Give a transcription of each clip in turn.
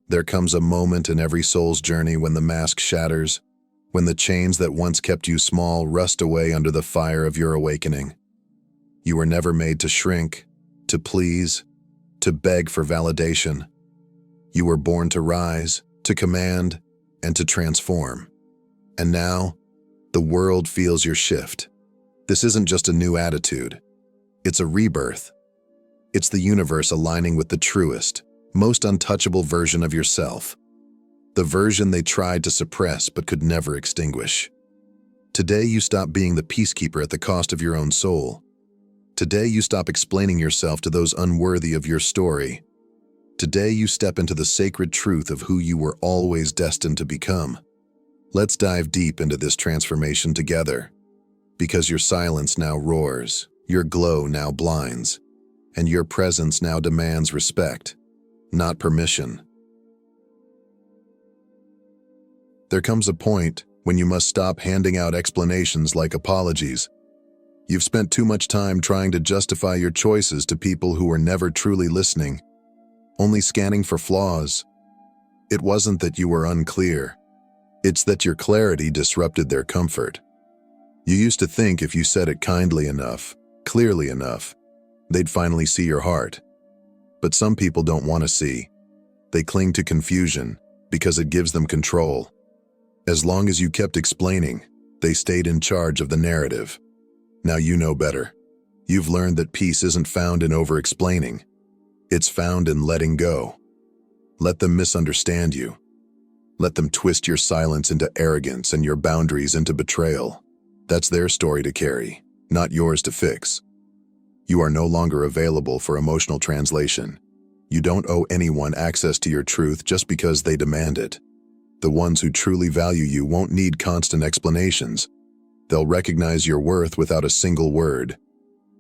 There comes a moment in every soul's journey when the mask shatters, when the chains that once kept you small rust away under the fire of your awakening. You were never made to shrink, to please, to beg for validation. You were born to rise, to command, and to transform. And now, the world feels your shift. This isn't just a new attitude. It's a rebirth. It's the universe aligning with the truest, most untouchable version of yourself. The version they tried to suppress but could never extinguish. Today you stop being the peacekeeper at the cost of your own soul. Today you stop explaining yourself to those unworthy of your story. Today you step into the sacred truth of who you were always destined to become. Let's dive deep into this transformation together. Because your silence now roars, your glow now blinds, and your presence now demands respect, not permission. There comes a point when you must stop handing out explanations like apologies. You've spent too much time trying to justify your choices to people who were never truly listening, only scanning for flaws. It wasn't that you were unclear. It's that your clarity disrupted their comfort. You used to think if you said it kindly enough, clearly enough, they'd finally see your heart. But some people don't want to see. They cling to confusion because it gives them control. As long as you kept explaining, they stayed in charge of the narrative. Now you know better. You've learned that peace isn't found in over-explaining. It's found in letting go. Let them misunderstand you. Let them twist your silence into arrogance and your boundaries into betrayal. That's their story to carry, not yours to fix. You are no longer available for emotional translation. You don't owe anyone access to your truth just because they demand it. The ones who truly value you won't need constant explanations. They'll recognize your worth without a single word.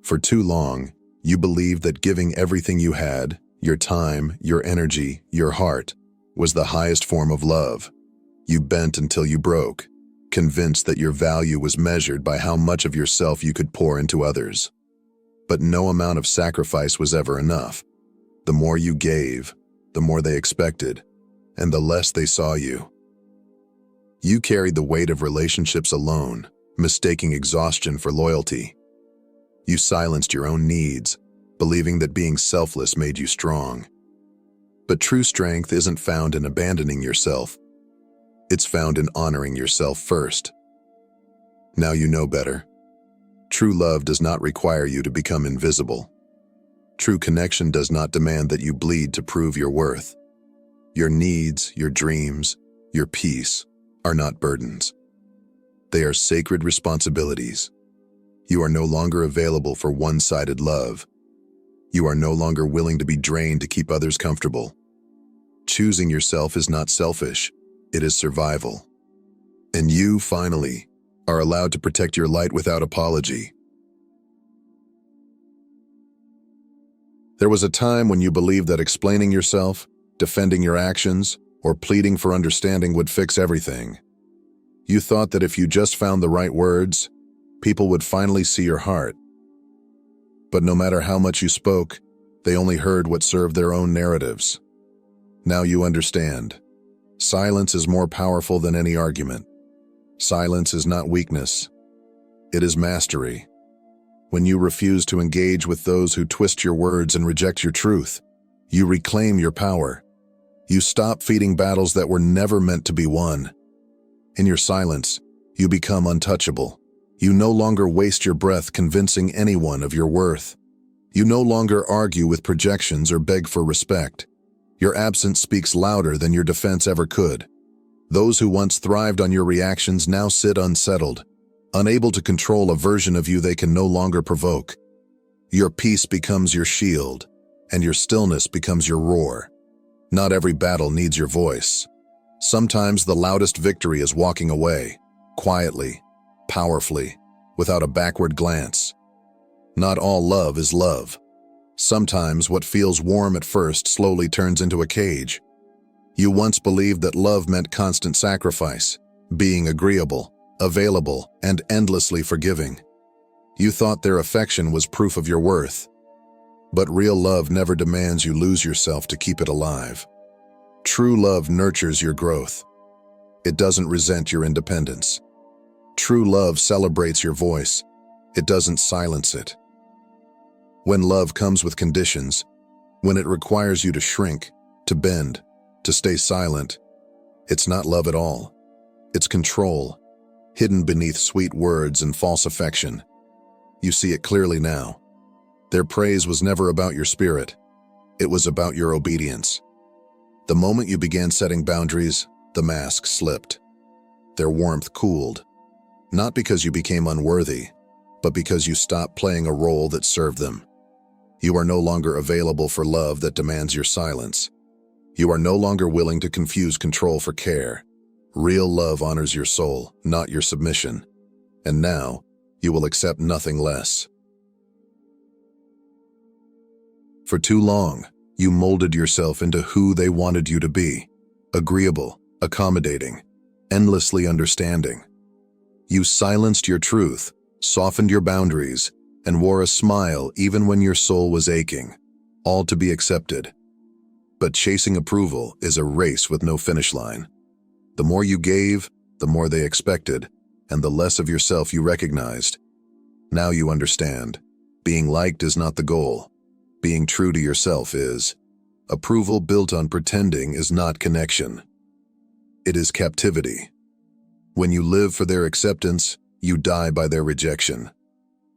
For too long, you believed that giving everything you had, your time, your energy, your heart, was the highest form of love. You bent until you broke, convinced that your value was measured by how much of yourself you could pour into others. But no amount of sacrifice was ever enough. The more you gave, the more they expected, and the less they saw you. You carried the weight of relationships alone, mistaking exhaustion for loyalty. You silenced your own needs, believing that being selfless made you strong. But true strength isn't found in abandoning yourself. It's found in honoring yourself first. Now you know better. True love does not require you to become invisible. True connection does not demand that you bleed to prove your worth. Your needs, your dreams, your peace are not burdens. They are sacred responsibilities. You are no longer available for one-sided love. You are no longer willing to be drained to keep others comfortable. Choosing yourself is not selfish, it is survival. And you, finally, are allowed to protect your light without apology. There was a time when you believed that explaining yourself, defending your actions, or pleading for understanding would fix everything. You thought that if you just found the right words, people would finally see your heart. But no matter how much you spoke, they only heard what served their own narratives. Now you understand. Silence is more powerful than any argument. Silence is not weakness. It is mastery. When you refuse to engage with those who twist your words and reject your truth, you reclaim your power. You stop feeding battles that were never meant to be won. In your silence, you become untouchable. You no longer waste your breath convincing anyone of your worth. You no longer argue with projections or beg for respect. Your absence speaks louder than your defense ever could. Those who once thrived on your reactions now sit unsettled, unable to control a version of you they can no longer provoke. Your peace becomes your shield, and your stillness becomes your roar. Not every battle needs your voice. Sometimes the loudest victory is walking away, quietly, powerfully, without a backward glance. Not all love is love. Sometimes what feels warm at first slowly turns into a cage. You once believed that love meant constant sacrifice, being agreeable, available, and endlessly forgiving. You thought their affection was proof of your worth. But real love never demands you lose yourself to keep it alive. True love nurtures your growth. It doesn't resent your independence. True love celebrates your voice. It doesn't silence it. When love comes with conditions, when it requires you to shrink, to bend, to stay silent, it's not love at all. It's control, hidden beneath sweet words and false affection. You see it clearly now. Their praise was never about your spirit. It was about your obedience. The moment you began setting boundaries, the mask slipped. Their warmth cooled. Not because you became unworthy, but because you stopped playing a role that served them. You are no longer available for love that demands your silence. You are no longer willing to confuse control for care. Real love honors your soul, not your submission. And now, you will accept nothing less. For too long, you molded yourself into who they wanted you to be. Agreeable, accommodating, endlessly understanding. You silenced your truth, softened your boundaries, and wore a smile even when your soul was aching, all to be accepted. But chasing approval is a race with no finish line. The more you gave, the more they expected, and the less of yourself you recognized. Now you understand. Being liked is not the goal. Being true to yourself is. Approval built on pretending is not connection. It is captivity. When you live for their acceptance, you die by their rejection.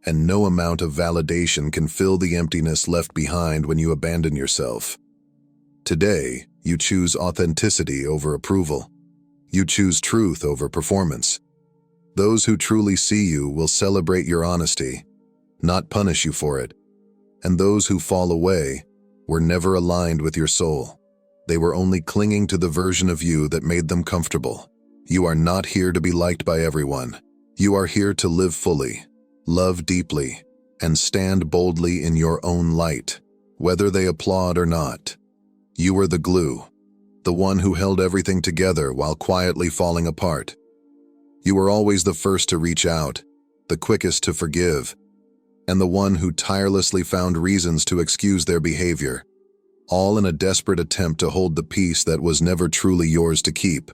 And no amount of validation can fill the emptiness left behind when you abandon yourself. Today, you choose authenticity over approval. You choose truth over performance. Those who truly see you will celebrate your honesty, not punish you for it. And those who fall away were never aligned with your soul. They were only clinging to the version of you that made them comfortable. You are not here to be liked by everyone. You are here to live fully, love deeply, and stand boldly in your own light, whether they applaud or not. You were the glue, the one who held everything together while quietly falling apart. You were always the first to reach out, the quickest to forgive, and the one who tirelessly found reasons to excuse their behavior, all in a desperate attempt to hold the peace that was never truly yours to keep.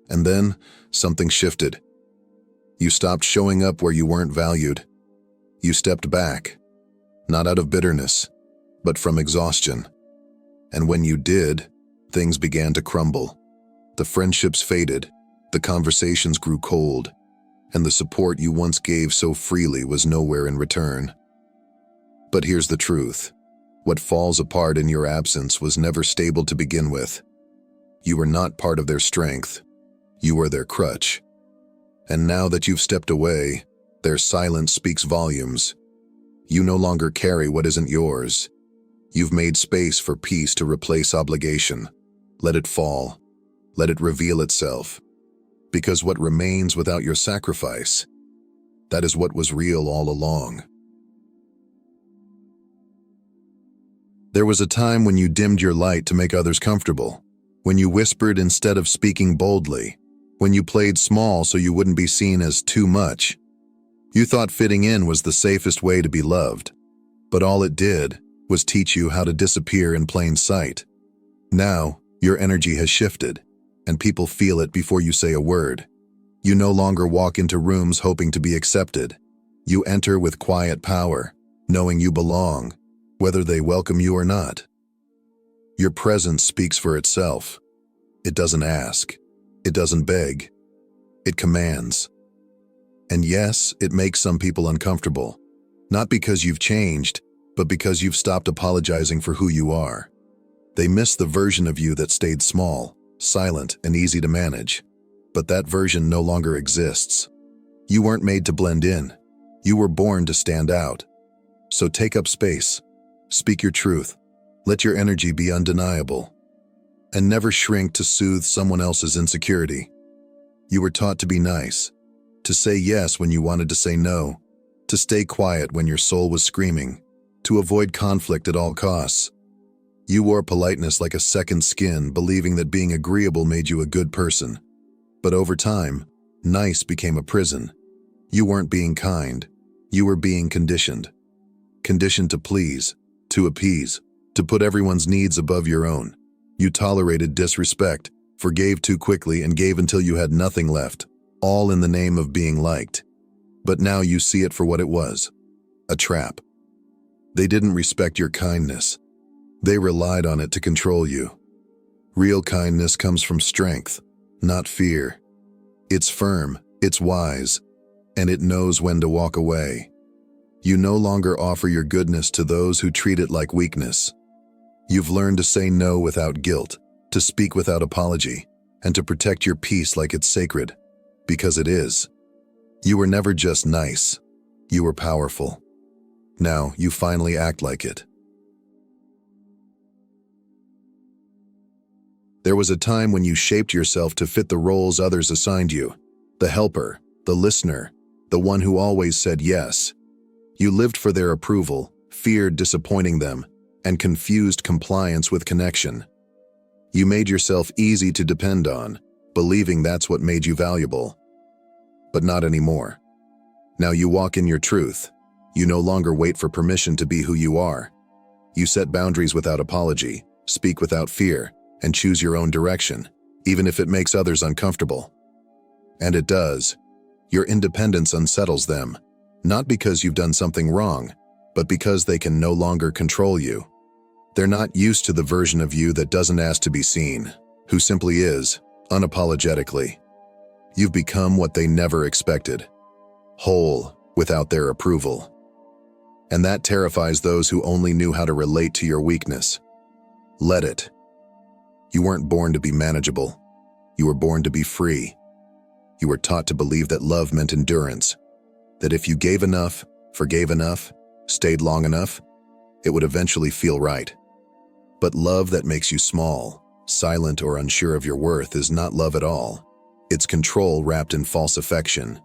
And then, something shifted. You stopped showing up where you weren't valued. You stepped back, not out of bitterness, but from exhaustion. And when you did, things began to crumble. The friendships faded, the conversations grew cold, and the support you once gave so freely was nowhere in return. But here's the truth. What falls apart in your absence was never stable to begin with. You were not part of their strength. You were their crutch. And now that you've stepped away, their silence speaks volumes. You no longer carry what isn't yours. You've made space for peace to replace obligation. Let it fall. Let it reveal itself. Because what remains without your sacrifice, that is what was real all along. There was a time when you dimmed your light to make others comfortable, when you whispered instead of speaking boldly, when you played small so you wouldn't be seen as too much. You thought fitting in was the safest way to be loved, but all it did was teach you how to disappear in plain sight. Now, your energy has shifted, and people feel it before you say a word. You no longer walk into rooms hoping to be accepted. You enter with quiet power, knowing you belong, whether they welcome you or not. Your presence speaks for itself. It doesn't ask. It doesn't beg. It commands. And yes, it makes some people uncomfortable. Not because you've changed, but because you've stopped apologizing for who you are. They miss the version of you that stayed small, silent, and easy to manage. But that version no longer exists. You weren't made to blend in. You were born to stand out. So take up space. Speak your truth. Let your energy be undeniable. And never shrink to soothe someone else's insecurity. You were taught to be nice, to say yes when you wanted to say no, to stay quiet when your soul was screaming, to avoid conflict at all costs. You wore politeness like a second skin, believing that being agreeable made you a good person. But over time, nice became a prison. You weren't being kind. You were being conditioned. Conditioned to please, to appease, to put everyone's needs above your own. You tolerated disrespect, forgave too quickly, and gave until you had nothing left, all in the name of being liked. But now you see it for what it was: a trap. They didn't respect your kindness. They relied on it to control you. Real kindness comes from strength, not fear. It's firm, it's wise, and it knows when to walk away. You no longer offer your goodness to those who treat it like weakness. You've learned to say no without guilt, to speak without apology, and to protect your peace like it's sacred, because it is. You were never just nice. You were powerful. Now you finally act like it. There was a time when you shaped yourself to fit the roles others assigned you: the helper, the listener, the one who always said yes. You lived for their approval, feared disappointing them, and confused compliance with connection. You made yourself easy to depend on, believing that's what made you valuable. But not anymore. Now you walk in your truth. You no longer wait for permission to be who you are. You set boundaries without apology, speak without fear, and choose your own direction, even if it makes others uncomfortable. And it does. Your independence unsettles them, not because you've done something wrong, but because they can no longer control you. They're not used to the version of you that doesn't ask to be seen, who simply is, unapologetically. You've become what they never expected: whole, without their approval. And that terrifies those who only knew how to relate to your weakness. Let it. You weren't born to be manageable. You were born to be free. You were taught to believe that love meant endurance, that if you gave enough, forgave enough, stayed long enough, it would eventually feel right. But love that makes you small, silent, or unsure of your worth is not love at all. It's control wrapped in false affection.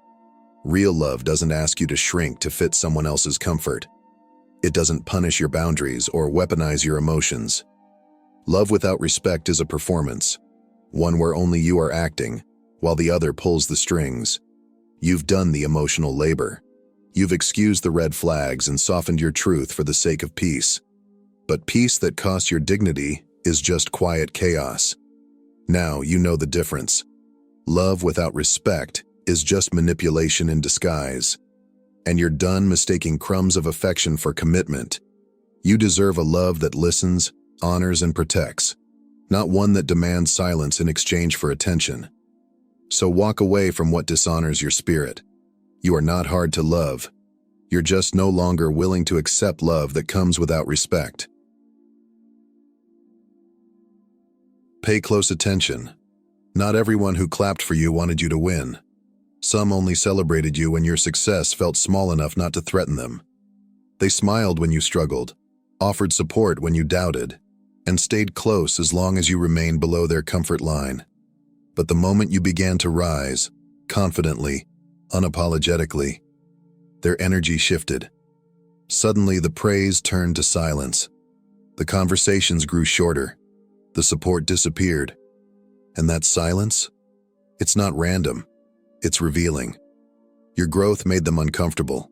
Real love doesn't ask you to shrink to fit someone else's comfort. It doesn't punish your boundaries or weaponize your emotions. Love without respect is a performance, one where only you are acting, while the other pulls the strings. You've done the emotional labor. You've excused the red flags and softened your truth for the sake of peace. But peace that costs your dignity is just quiet chaos. Now you know the difference. Love without respect is just manipulation in disguise. And you're done mistaking crumbs of affection for commitment. You deserve a love that listens, honors, and protects, not one that demands silence in exchange for attention. So walk away from what dishonors your spirit. You are not hard to love. You're just no longer willing to accept love that comes without respect. Pay close attention. Not everyone who clapped for you wanted you to win. Some only celebrated you when your success felt small enough not to threaten them. They smiled when you struggled, offered support when you doubted, and stayed close as long as you remained below their comfort line. But the moment you began to rise, confidently, unapologetically, their energy shifted. Suddenly, the praise turned to silence. The conversations grew shorter. The support disappeared. And that silence? It's not random. It's revealing. Your growth made them uncomfortable.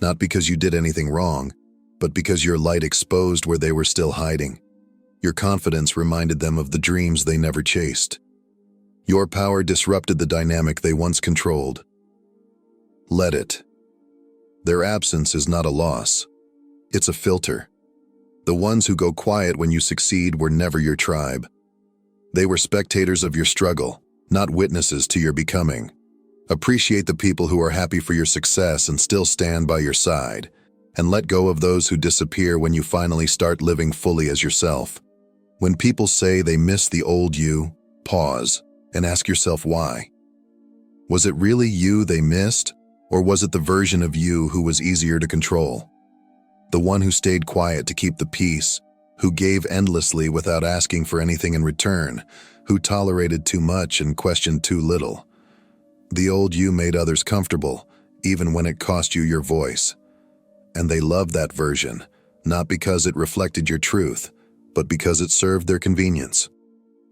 Not because you did anything wrong, but because your light exposed where they were still hiding. Your confidence reminded them of the dreams they never chased. Your power disrupted the dynamic they once controlled. Let it. Their absence is not a loss. It's a filter. The ones who go quiet when you succeed were never your tribe. They were spectators of your struggle, not witnesses to your becoming. Appreciate the people who are happy for your success and still stand by your side, and let go of those who disappear when you finally start living fully as yourself. When people say they miss the old you, pause and ask yourself why. Was it really you they missed, or was it the version of you who was easier to control? The one who stayed quiet to keep the peace, who gave endlessly without asking for anything in return, who tolerated too much and questioned too little. The old you made others comfortable, even when it cost you your voice. And they loved that version, not because it reflected your truth, but because it served their convenience.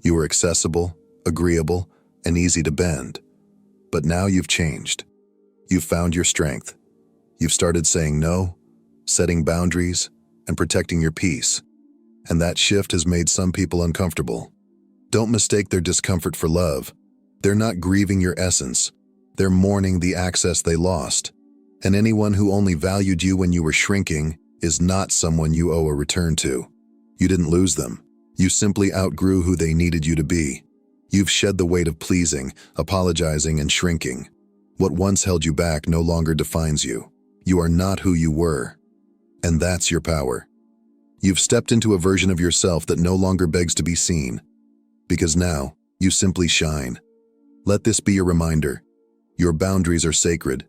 You were accessible, agreeable, and easy to bend. But now you've changed. You've found your strength. You've started saying no, setting boundaries, and protecting your peace. and that shift has made some people uncomfortable. Don't mistake their discomfort for love. They're not grieving your essence. They're mourning the access they lost. And anyone who only valued you when you were shrinking is not someone you owe a return to. You didn't lose them. You simply outgrew who they needed you to be. You've shed the weight of pleasing, apologizing, and shrinking. What once held you back no longer defines you. You are not who you were. And that's your power. You've stepped into a version of yourself that no longer begs to be seen. Because now, you simply shine. Let this be your reminder. Your boundaries are sacred.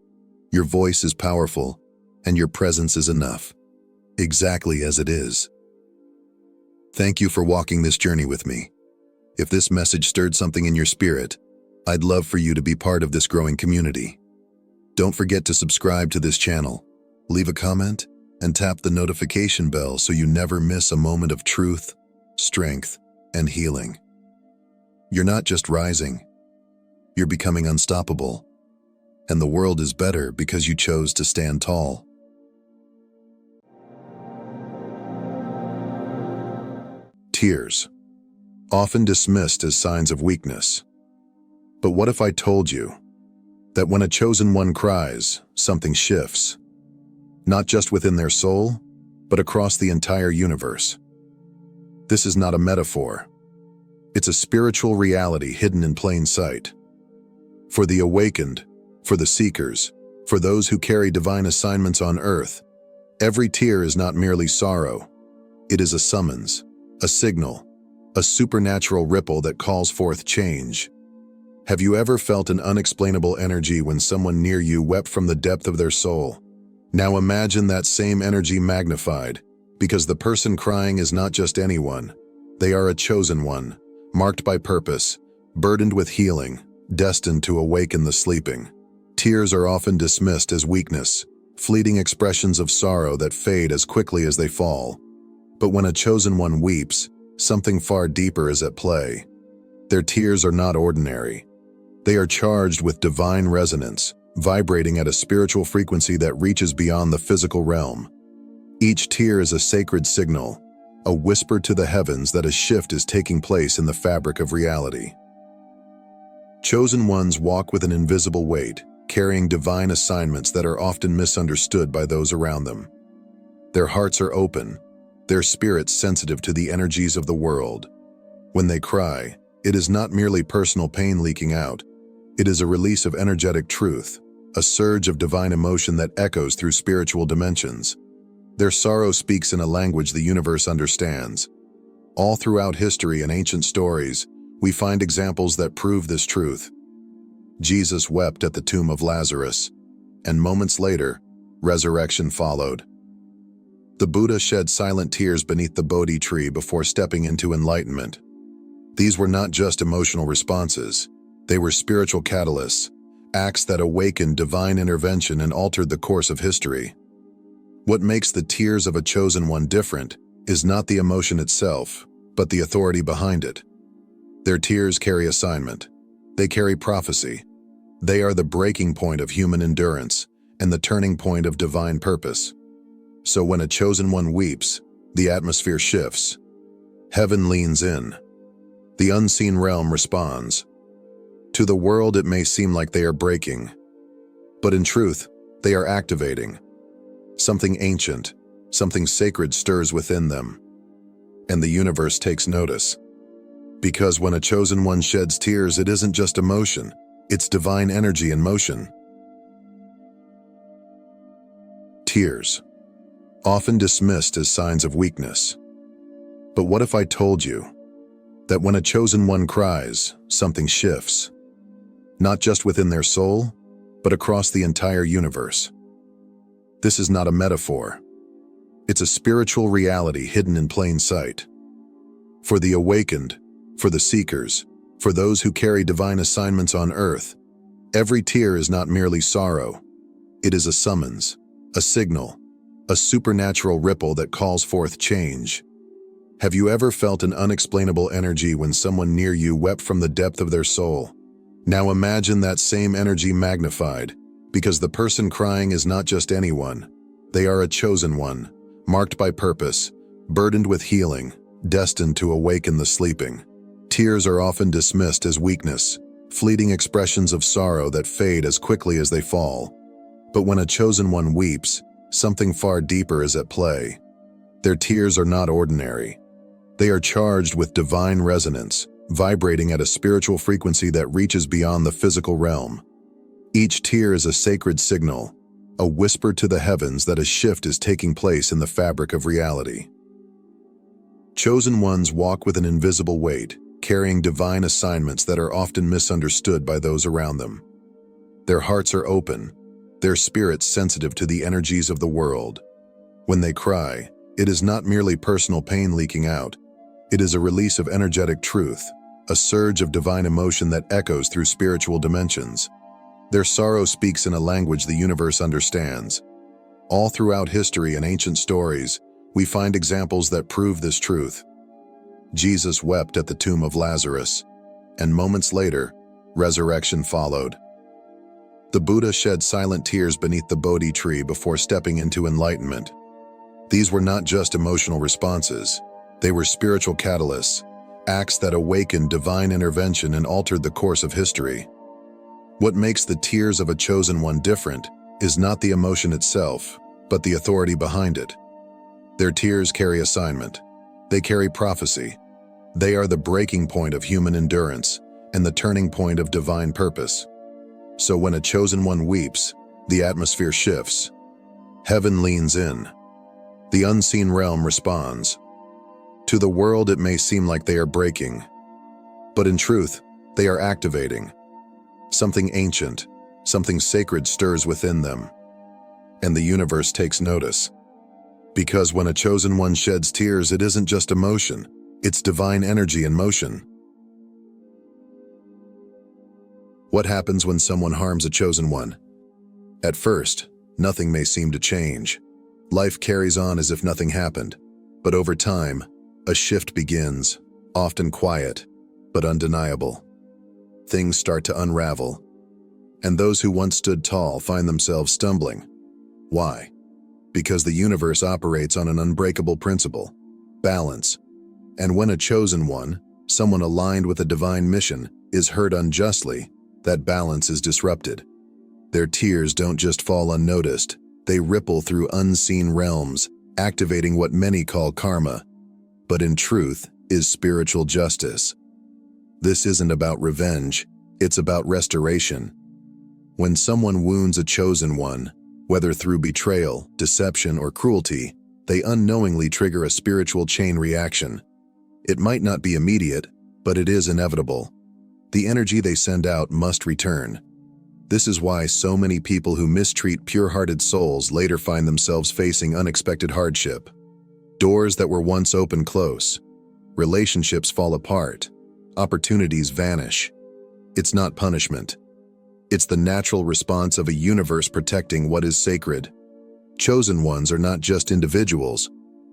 Your voice is powerful. And your presence is enough. Exactly as it is. Thank you for walking this journey with me. If this message stirred something in your spirit, I'd love for you to be part of this growing community. Don't forget to subscribe to this channel, leave a comment, and tap the notification bell so you never miss a moment of truth, strength, and healing. You're not just rising, you're becoming unstoppable. And the world is better because you chose to stand tall. Tears, often dismissed as signs of weakness. But what if I told you that when a chosen one cries, something shifts? Not just within their soul, but across the entire universe. This is not a metaphor. It's a spiritual reality hidden in plain sight. For the awakened, for the seekers, for those who carry divine assignments on earth, every tear is not merely sorrow. It is a summons, a signal, a supernatural ripple that calls forth change. Have you ever felt an unexplainable energy when someone near you wept from the depth of their soul? Now imagine that same energy magnified, because the person crying is not just anyone. They are a chosen one, marked by purpose, burdened with healing, destined to awaken the sleeping. Tears are often dismissed as weakness, fleeting expressions of sorrow that fade as quickly as they fall. But when a chosen one weeps, something far deeper is at play. Their tears are not ordinary. They are charged with divine resonance, vibrating at a spiritual frequency that reaches beyond the physical realm. Each tear is a sacred signal, a whisper to the heavens that a shift is taking place in the fabric of reality. Chosen ones walk with an invisible weight, carrying divine assignments that are often misunderstood by those around them. Their hearts are open, their spirits sensitive to the energies of the world. When they cry, it is not merely personal pain leaking out. It is a release of energetic truth, a surge of divine emotion that echoes through spiritual dimensions. Their sorrow speaks in a language the universe understands. All throughout history and ancient stories, we find examples that prove this truth. Jesus wept at the tomb of Lazarus, and moments later, resurrection followed. The Buddha shed silent tears beneath the Bodhi tree before stepping into enlightenment. These were not just emotional responses. They were spiritual catalysts, acts that awakened divine intervention and altered the course of history. What makes the tears of a chosen one different is not the emotion itself, but the authority behind it. Their tears carry assignment. They carry prophecy. They are the breaking point of human endurance and the turning point of divine purpose. So when a chosen one weeps, the atmosphere shifts. Heaven leans in. The unseen realm responds. To the world, it may seem like they are breaking, but in truth, they are activating. Something ancient, something sacred stirs within them, and the universe takes notice. Because when a chosen one sheds tears, it isn't just emotion, it's divine energy in motion. Tears, often dismissed as signs of weakness. But what if I told you that when a chosen one cries, something shifts? Not just within their soul, but across the entire universe. This is not a metaphor. It's a spiritual reality hidden in plain sight. For the awakened, for the seekers, for those who carry divine assignments on earth, every tear is not merely sorrow. It is a summons, a signal, a supernatural ripple that calls forth change. Have you ever felt an unexplainable energy when someone near you wept from the depth of their soul? Now imagine that same energy magnified, because the person crying is not just anyone. They are a chosen one, marked by purpose, burdened with healing, destined to awaken the sleeping. Tears are often dismissed as weakness, fleeting expressions of sorrow that fade as quickly as they fall. But when a chosen one weeps, something far deeper is at play. Their tears are not ordinary. They are charged with divine resonance, vibrating at a spiritual frequency that reaches beyond the physical realm. Each tear is a sacred signal, a whisper to the heavens that a shift is taking place in the fabric of reality. Chosen ones walk with an invisible weight, carrying divine assignments that are often misunderstood by those around them. Their hearts are open, their spirits sensitive to the energies of the world. When they cry, it is not merely personal pain leaking out. It is a release of energetic truth, a surge of divine emotion that echoes through spiritual dimensions. Their sorrow speaks in a language the universe understands. All throughout history and ancient stories, we find examples that prove this truth. Jesus wept at the tomb of Lazarus, and moments later, resurrection followed. The Buddha shed silent tears beneath the Bodhi tree before stepping into enlightenment. These were not just emotional responses, they were spiritual catalysts, acts that awakened divine intervention and altered the course of history. What makes the tears of a chosen one different is not the emotion itself, but the authority behind it. Their tears carry assignment. They carry prophecy. They are the breaking point of human endurance and the turning point of divine purpose. So when a chosen one weeps, the atmosphere shifts. Heaven leans in. The unseen realm responds. To the world, it may seem like they are breaking, but in truth, they are activating. Something ancient, something sacred stirs within them, and the universe takes notice. Because when a chosen one sheds tears, it isn't just emotion, it's divine energy in motion. What happens when someone harms a chosen one? At first, nothing may seem to change. Life carries on as if nothing happened, but over time, a shift begins, often quiet, but undeniable. Things start to unravel, and those who once stood tall find themselves stumbling. Why? Because the universe operates on an unbreakable principle, balance. And when a chosen one, someone aligned with a divine mission, is hurt unjustly, that balance is disrupted. Their tears don't just fall unnoticed, they ripple through unseen realms, activating what many call karma, but in truth is spiritual justice. This isn't about revenge, it's about restoration. When someone wounds a chosen one, whether through betrayal, deception, or cruelty, they unknowingly trigger a spiritual chain reaction. It might not be immediate, but it is inevitable. The energy they send out must return. This is why so many people who mistreat pure-hearted souls later find themselves facing unexpected hardship. Doors that were once open close. Relationships fall apart. Opportunities vanish. It's not punishment. It's the natural response of a universe protecting what is sacred. Chosen ones are not just individuals.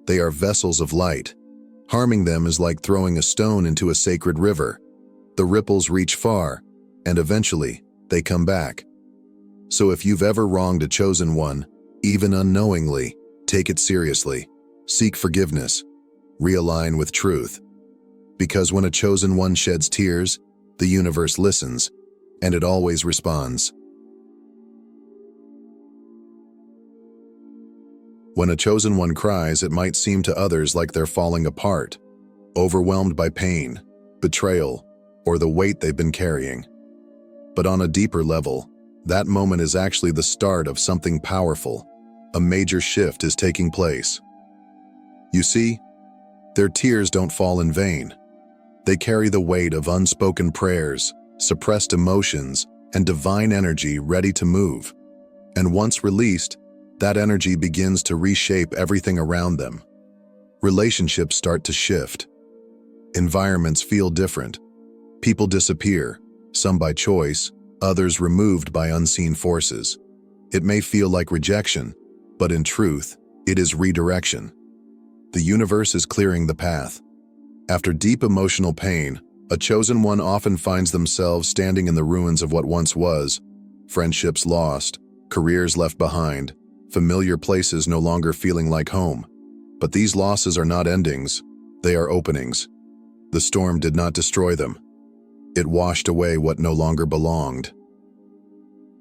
They are vessels of light. Harming them is like throwing a stone into a sacred river. The ripples reach far, and eventually, they come back. So if you've ever wronged a chosen one, even unknowingly, take it seriously. Seek forgiveness. Realign with truth. Because when a chosen one sheds tears, the universe listens, and it always responds. When a chosen one cries, it might seem to others like they're falling apart, overwhelmed by pain, betrayal, or the weight they've been carrying. But on a deeper level, that moment is actually the start of something powerful. A major shift is taking place. You see, their tears don't fall in vain. They carry the weight of unspoken prayers, suppressed emotions, and divine energy ready to move. And once released, that energy begins to reshape everything around them. Relationships start to shift. Environments feel different. People disappear, some by choice, others removed by unseen forces. It may feel like rejection, but in truth, it is redirection. The universe is clearing the path. After deep emotional pain, a chosen one often finds themselves standing in the ruins of what once was, friendships lost, careers left behind, familiar places no longer feeling like home. But these losses are not endings, They are openings. The storm did not destroy them. It washed away what no longer belonged.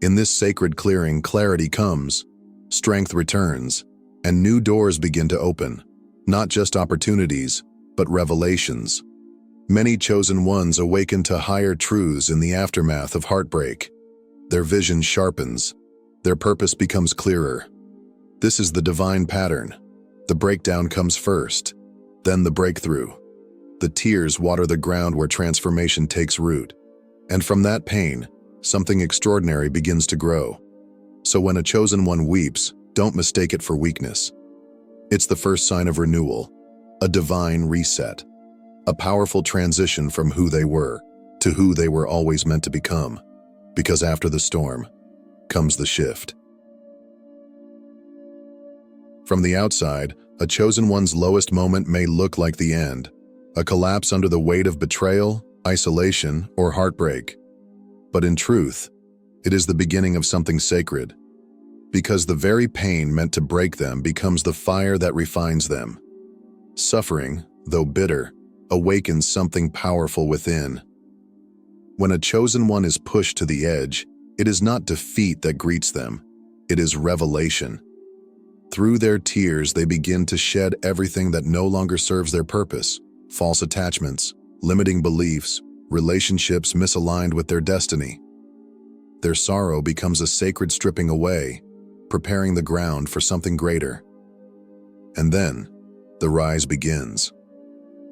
In this sacred clearing, clarity comes, strength returns, and new doors begin to open. Not just opportunities, but revelations. Many chosen ones awaken to higher truths in the aftermath of heartbreak. Their vision sharpens. Their purpose becomes clearer. This is the divine pattern. The breakdown comes first, then the breakthrough. The tears water the ground where transformation takes root. And from that pain, something extraordinary begins to grow. So when a chosen one weeps, don't mistake it for weakness. It's the first sign of renewal, a divine reset, a powerful transition from who they were to who they were always meant to become. Because after the storm comes the shift. From the outside, a chosen one's lowest moment may look like the end, a collapse under the weight of betrayal, isolation, or heartbreak. But in truth, it is the beginning of something sacred, because the very pain meant to break them becomes the fire that refines them. Suffering, though bitter, awakens something powerful within. When a chosen one is pushed to the edge, it is not defeat that greets them, it is revelation. Through their tears, they begin to shed everything that no longer serves their purpose: false attachments, limiting beliefs, relationships misaligned with their destiny. Their sorrow becomes a sacred stripping away, preparing the ground for something greater. And then, the rise begins.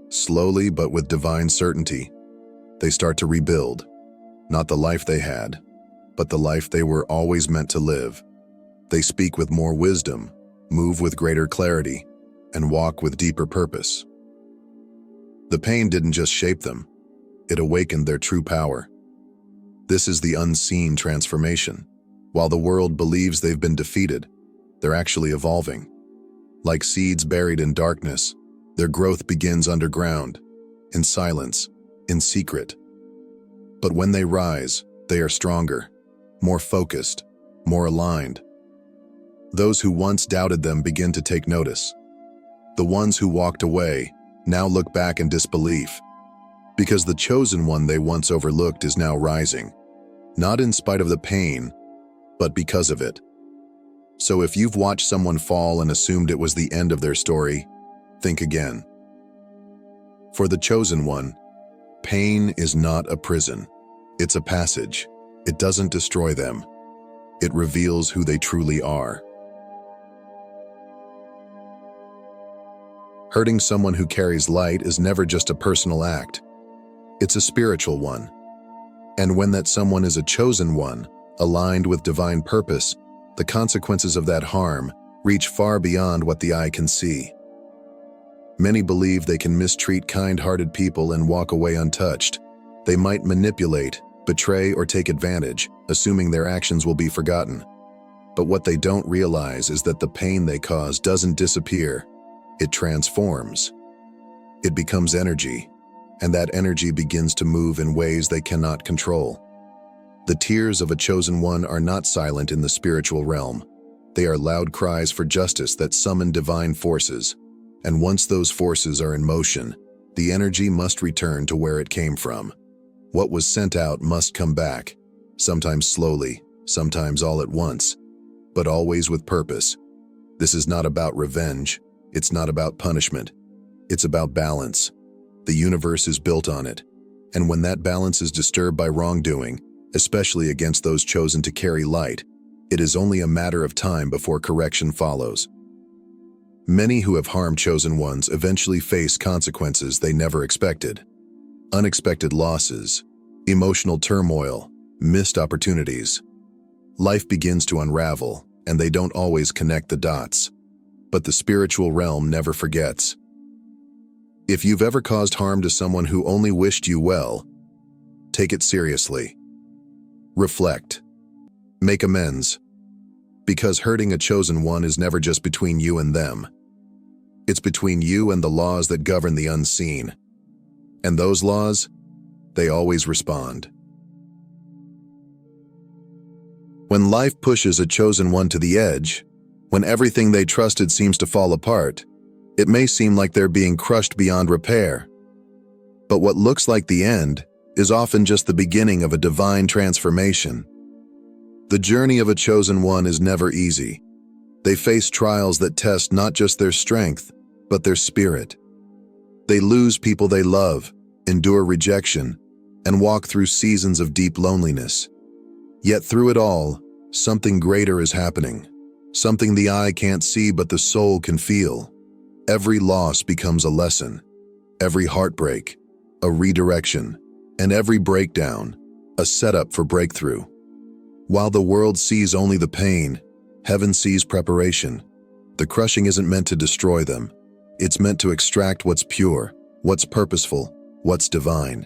Slowly but with divine certainty, they start to rebuild, not the life they had, but the life they were always meant to live. They speak with more wisdom, move with greater clarity, and walk with deeper purpose. The pain didn't just shape them, it awakened their true power. This is the unseen transformation. While the world believes they've been defeated, they're actually evolving. Like seeds buried in darkness, their growth begins underground, in silence, in secret. But when they rise, they are stronger, more focused, more aligned. Those who once doubted them begin to take notice. The ones who walked away now look back in disbelief, because the chosen one they once overlooked is now rising, not in spite of the pain, but because of it. So if you've watched someone fall and assumed it was the end of their story, think again. For the chosen one, pain is not a prison. It's a passage. It doesn't destroy them. It reveals who they truly are. Hurting someone who carries light is never just a personal act. It's a spiritual one. And when that someone is a chosen one, aligned with divine purpose, the consequences of that harm reach far beyond what the eye can see. Many believe they can mistreat kind-hearted people and walk away untouched. They might manipulate, betray, or take advantage, assuming their actions will be forgotten. But what they don't realize is that the pain they cause doesn't disappear. It transforms. It becomes energy, and that energy begins to move in ways they cannot control. The tears of a chosen one are not silent in the spiritual realm. They are loud cries for justice that summon divine forces. And once those forces are in motion, the energy must return to where it came from. What was sent out must come back, sometimes slowly, sometimes all at once, but always with purpose. This is not about revenge. It's not about punishment. It's about balance. The universe is built on it. And when that balance is disturbed by wrongdoing, especially against those chosen to carry light, it is only a matter of time before correction follows. Many who have harmed chosen ones eventually face consequences they never expected. Unexpected losses, emotional turmoil, missed opportunities. Life begins to unravel, and they don't always connect the dots. But the spiritual realm never forgets. If you've ever caused harm to someone who only wished you well, take it seriously. Reflect. Make amends. Because hurting a chosen one is never just between you and them. It's between you and the laws that govern the unseen. And those laws, they always respond. When life pushes a chosen one to the edge, when everything they trusted seems to fall apart, It may seem like they're being crushed beyond repair, but what looks like the end is often just the beginning of a divine transformation. The journey of a chosen one is never easy. They face trials that test not just their strength, but their spirit. They lose people they love, endure rejection, and walk through seasons of deep loneliness. Yet through it all, something greater is happening. Something the eye can't see but the soul can feel. Every loss becomes a lesson. Every heartbreak, a redirection. And every breakdown, a setup for breakthrough. While the world sees only the pain, heaven sees preparation. The crushing isn't meant to destroy them. It's meant to extract what's pure, what's purposeful, what's divine.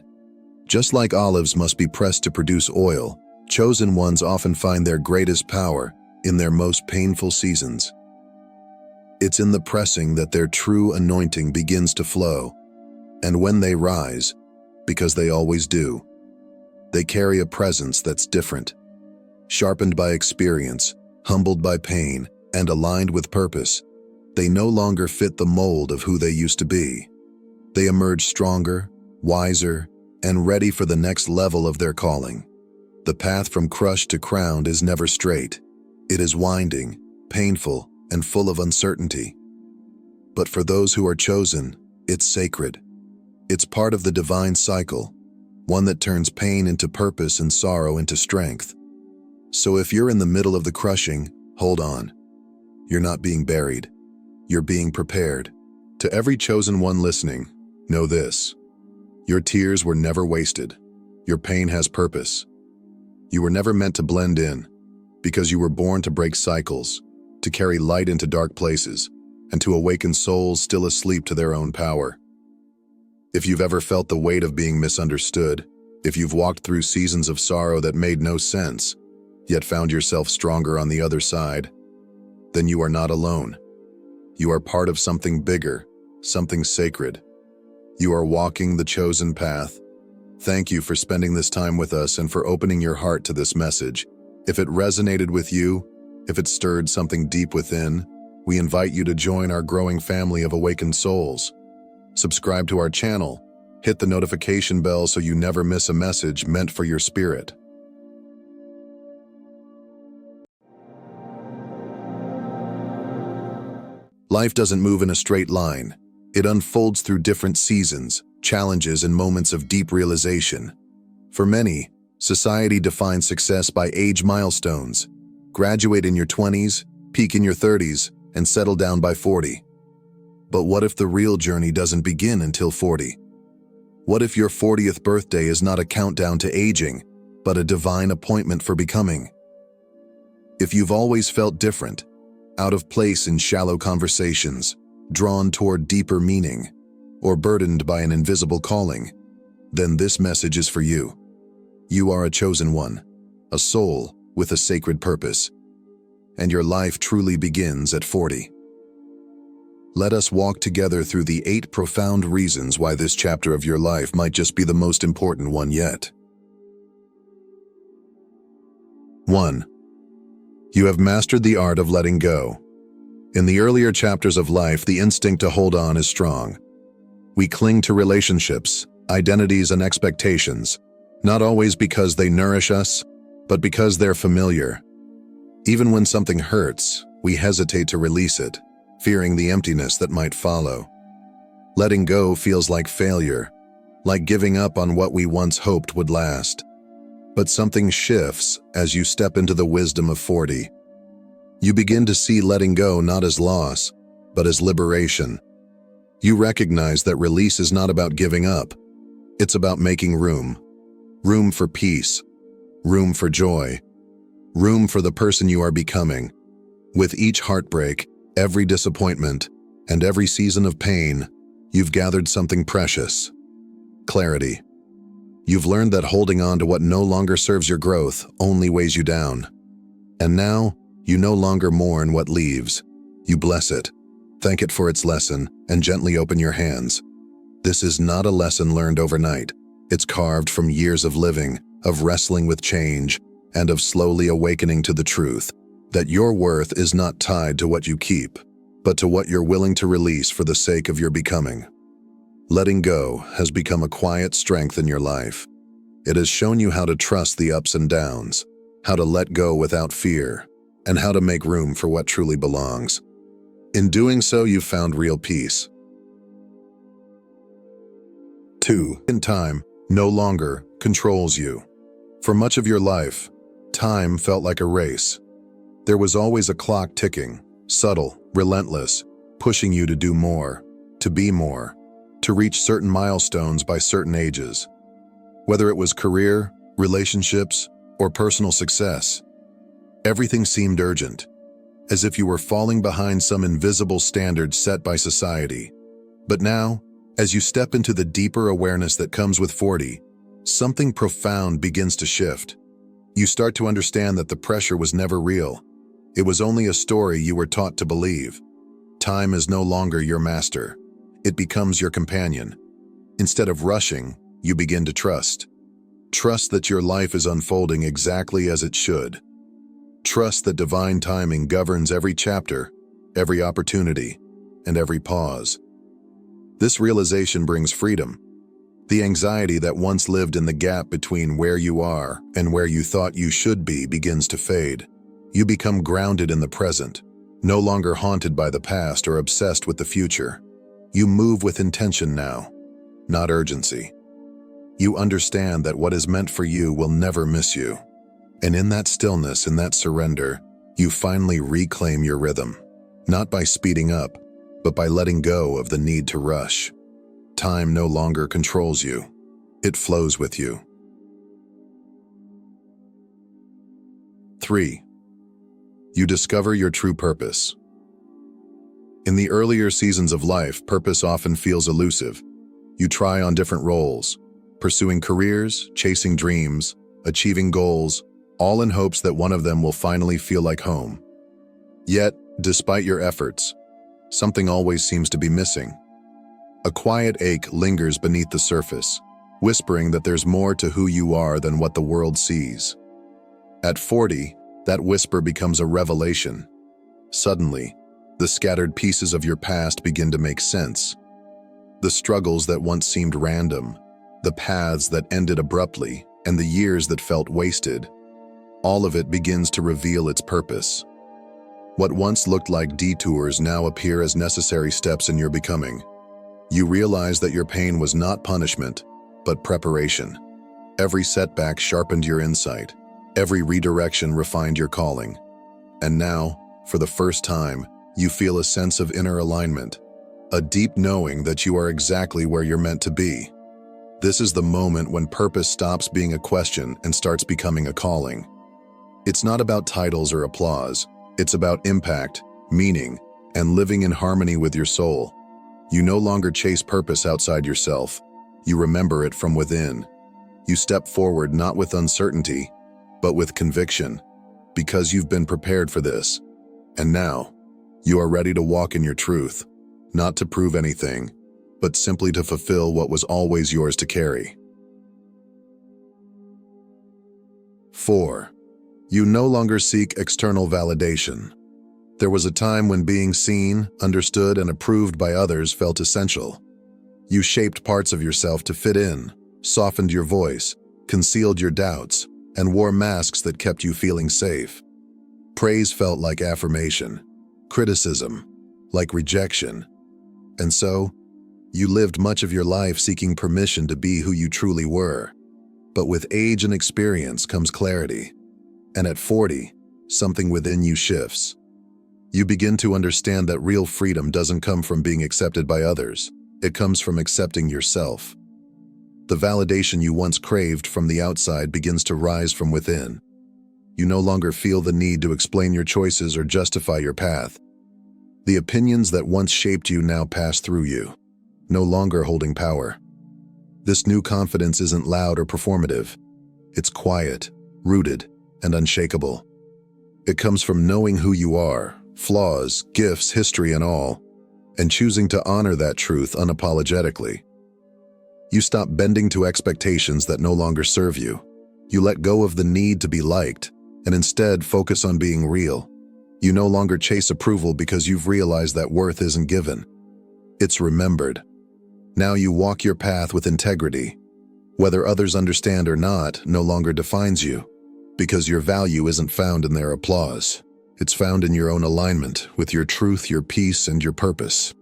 Just like olives must be pressed to produce oil, chosen ones often find their greatest power in their most painful seasons. It's in the pressing that their true anointing begins to flow. And when they rise, because they always do, they carry a presence that's different. Sharpened by experience, humbled by pain, and aligned with purpose, they no longer fit the mold of who they used to be. They emerge stronger, wiser, and ready for the next level of their calling. The path from crushed to crowned is never straight. It is winding, painful, and full of uncertainty. But for those who are chosen, it's sacred. It's part of the divine cycle, one that turns pain into purpose and sorrow into strength. So if you're in the middle of the crushing, hold on. You're not being buried. You're being prepared. To every chosen one listening, know this. Your tears were never wasted. Your pain has purpose. You were never meant to blend in, because you were born to break cycles, to carry light into dark places, and to awaken souls still asleep to their own power. If you've ever felt the weight of being misunderstood, if you've walked through seasons of sorrow that made no sense, yet found yourself stronger on the other side, then you are not alone. You are part of something bigger, something sacred. You are walking the chosen path. Thank you for spending this time with us and for opening your heart to this message. If it resonated with you, if it stirred something deep within, we invite you to join our growing family of awakened souls. Subscribe to our channel, hit the notification bell so you never miss a message meant for your spirit. Life doesn't move in a straight line. It unfolds through different seasons, challenges, and moments of deep realization. For many, society defines success by age milestones. Graduate in your 20s, peak in your 30s, and settle down by 40. But what if the real journey doesn't begin until 40? What if your 40th birthday is not a countdown to aging, but a divine appointment for becoming? If you've always felt different, out of place in shallow conversations, drawn toward deeper meaning, or burdened by an invisible calling, then this message is for you. You are a chosen one, a soul with a sacred purpose, and your life truly begins at 40. Let us walk together through the 8 profound reasons why this chapter of your life might just be the most important one yet. 1. You have mastered the art of letting go. In the earlier chapters of life, the instinct to hold on is strong. We cling to relationships, identities, and expectations, not always because they nourish us, but because they're familiar. Even when something hurts, we hesitate to release it, fearing the emptiness that might follow. Letting go feels like failure, like giving up on what we once hoped would last. But something shifts as you step into the wisdom of 40. You begin to see letting go not as loss, but as liberation. You recognize that release is not about giving up. It's about making room. Room for peace. Room for joy. Room for the person you are becoming. With each heartbreak, every disappointment, and every season of pain, you've gathered something precious. Clarity. You've learned that holding on to what no longer serves your growth only weighs you down. And now, you no longer mourn what leaves. You bless it, thank it for its lesson, and gently open your hands. This is not a lesson learned overnight. It's carved from years of living, of wrestling with change, and of slowly awakening to the truth that your worth is not tied to what you keep. but to what you're willing to release for the sake of your becoming. Letting go has become a quiet strength in your life. It has shown you how to trust the ups and downs, how to let go without fear, and how to make room for what truly belongs. In doing so, you've found real peace. 2. Time no longer controls you. For much of your life, time felt like a race. There was always a clock ticking, subtle, relentless, pushing you to do more, to be more, to reach certain milestones by certain ages. Whether it was career, relationships, or personal success, everything seemed urgent, as if you were falling behind some invisible standard set by society. But now, as you step into the deeper awareness that comes with 40, something profound begins to shift. You start to understand that the pressure was never real. It was only a story you were taught to believe. Time is no longer your master. It becomes your companion. Instead of rushing, you begin to trust. Trust that your life is unfolding exactly as it should. Trust that divine timing governs every chapter, every opportunity, and every pause. This realization brings freedom. The anxiety that once lived in the gap between where you are and where you thought you should be begins to fade. You become grounded in the present, no longer haunted by the past or obsessed with the future. You move with intention now, not urgency. You understand that what is meant for you will never miss you. And in that stillness, in that surrender, you finally reclaim your rhythm, not by speeding up, but by letting go of the need to rush. Time no longer controls you. It flows with you. 3. You discover your true purpose. In the earlier seasons of life, purpose often feels elusive. You try on different roles, pursuing careers, chasing dreams, achieving goals, all in hopes that one of them will finally feel like home. Yet, despite your efforts, something always seems to be missing. A quiet ache lingers beneath the surface, whispering that there's more to who you are than what the world sees. At 40, that whisper becomes a revelation. Suddenly, the scattered pieces of your past begin to make sense. The struggles that once seemed random, the paths that ended abruptly, and the years that felt wasted, all of it begins to reveal its purpose. What once looked like detours now appear as necessary steps in your becoming. You realize that your pain was not punishment, but preparation. Every setback sharpened your insight. Every redirection refined your calling. And now, for the first time, you feel a sense of inner alignment, a deep knowing that you are exactly where you're meant to be. This is the moment when purpose stops being a question and starts becoming a calling. It's not about titles or applause. It's about impact, meaning, and living in harmony with your soul. You no longer chase purpose outside yourself. You remember it from within. You step forward not with uncertainty, but with conviction, because you've been prepared for this. And now, you are ready to walk in your truth, not to prove anything, but simply to fulfill what was always yours to carry. 4. You no longer seek external validation. There was a time when being seen, understood, and approved by others felt essential. You shaped parts of yourself to fit in, softened your voice, concealed your doubts, and wore masks that kept you feeling safe. Praise felt like affirmation, criticism like rejection. And so, you lived much of your life seeking permission to be who you truly were. But with age and experience comes clarity. And at 40, something within you shifts. You begin to understand that real freedom doesn't come from being accepted by others. It comes from accepting yourself. The validation you once craved from the outside begins to rise from within. You no longer feel the need to explain your choices or justify your path. The opinions that once shaped you now pass through you, no longer holding power. This new confidence isn't loud or performative. It's quiet, rooted, and unshakable. It comes from knowing who you are, flaws, gifts, history, and all, and choosing to honor that truth unapologetically. You stop bending to expectations that no longer serve you. You let go of the need to be liked, and instead focus on being real. You no longer chase approval because you've realized that worth isn't given. It's remembered. Now you walk your path with integrity. Whether others understand or not no longer defines you, because your value isn't found in their applause. It's found in your own alignment with your truth, your peace, and your purpose.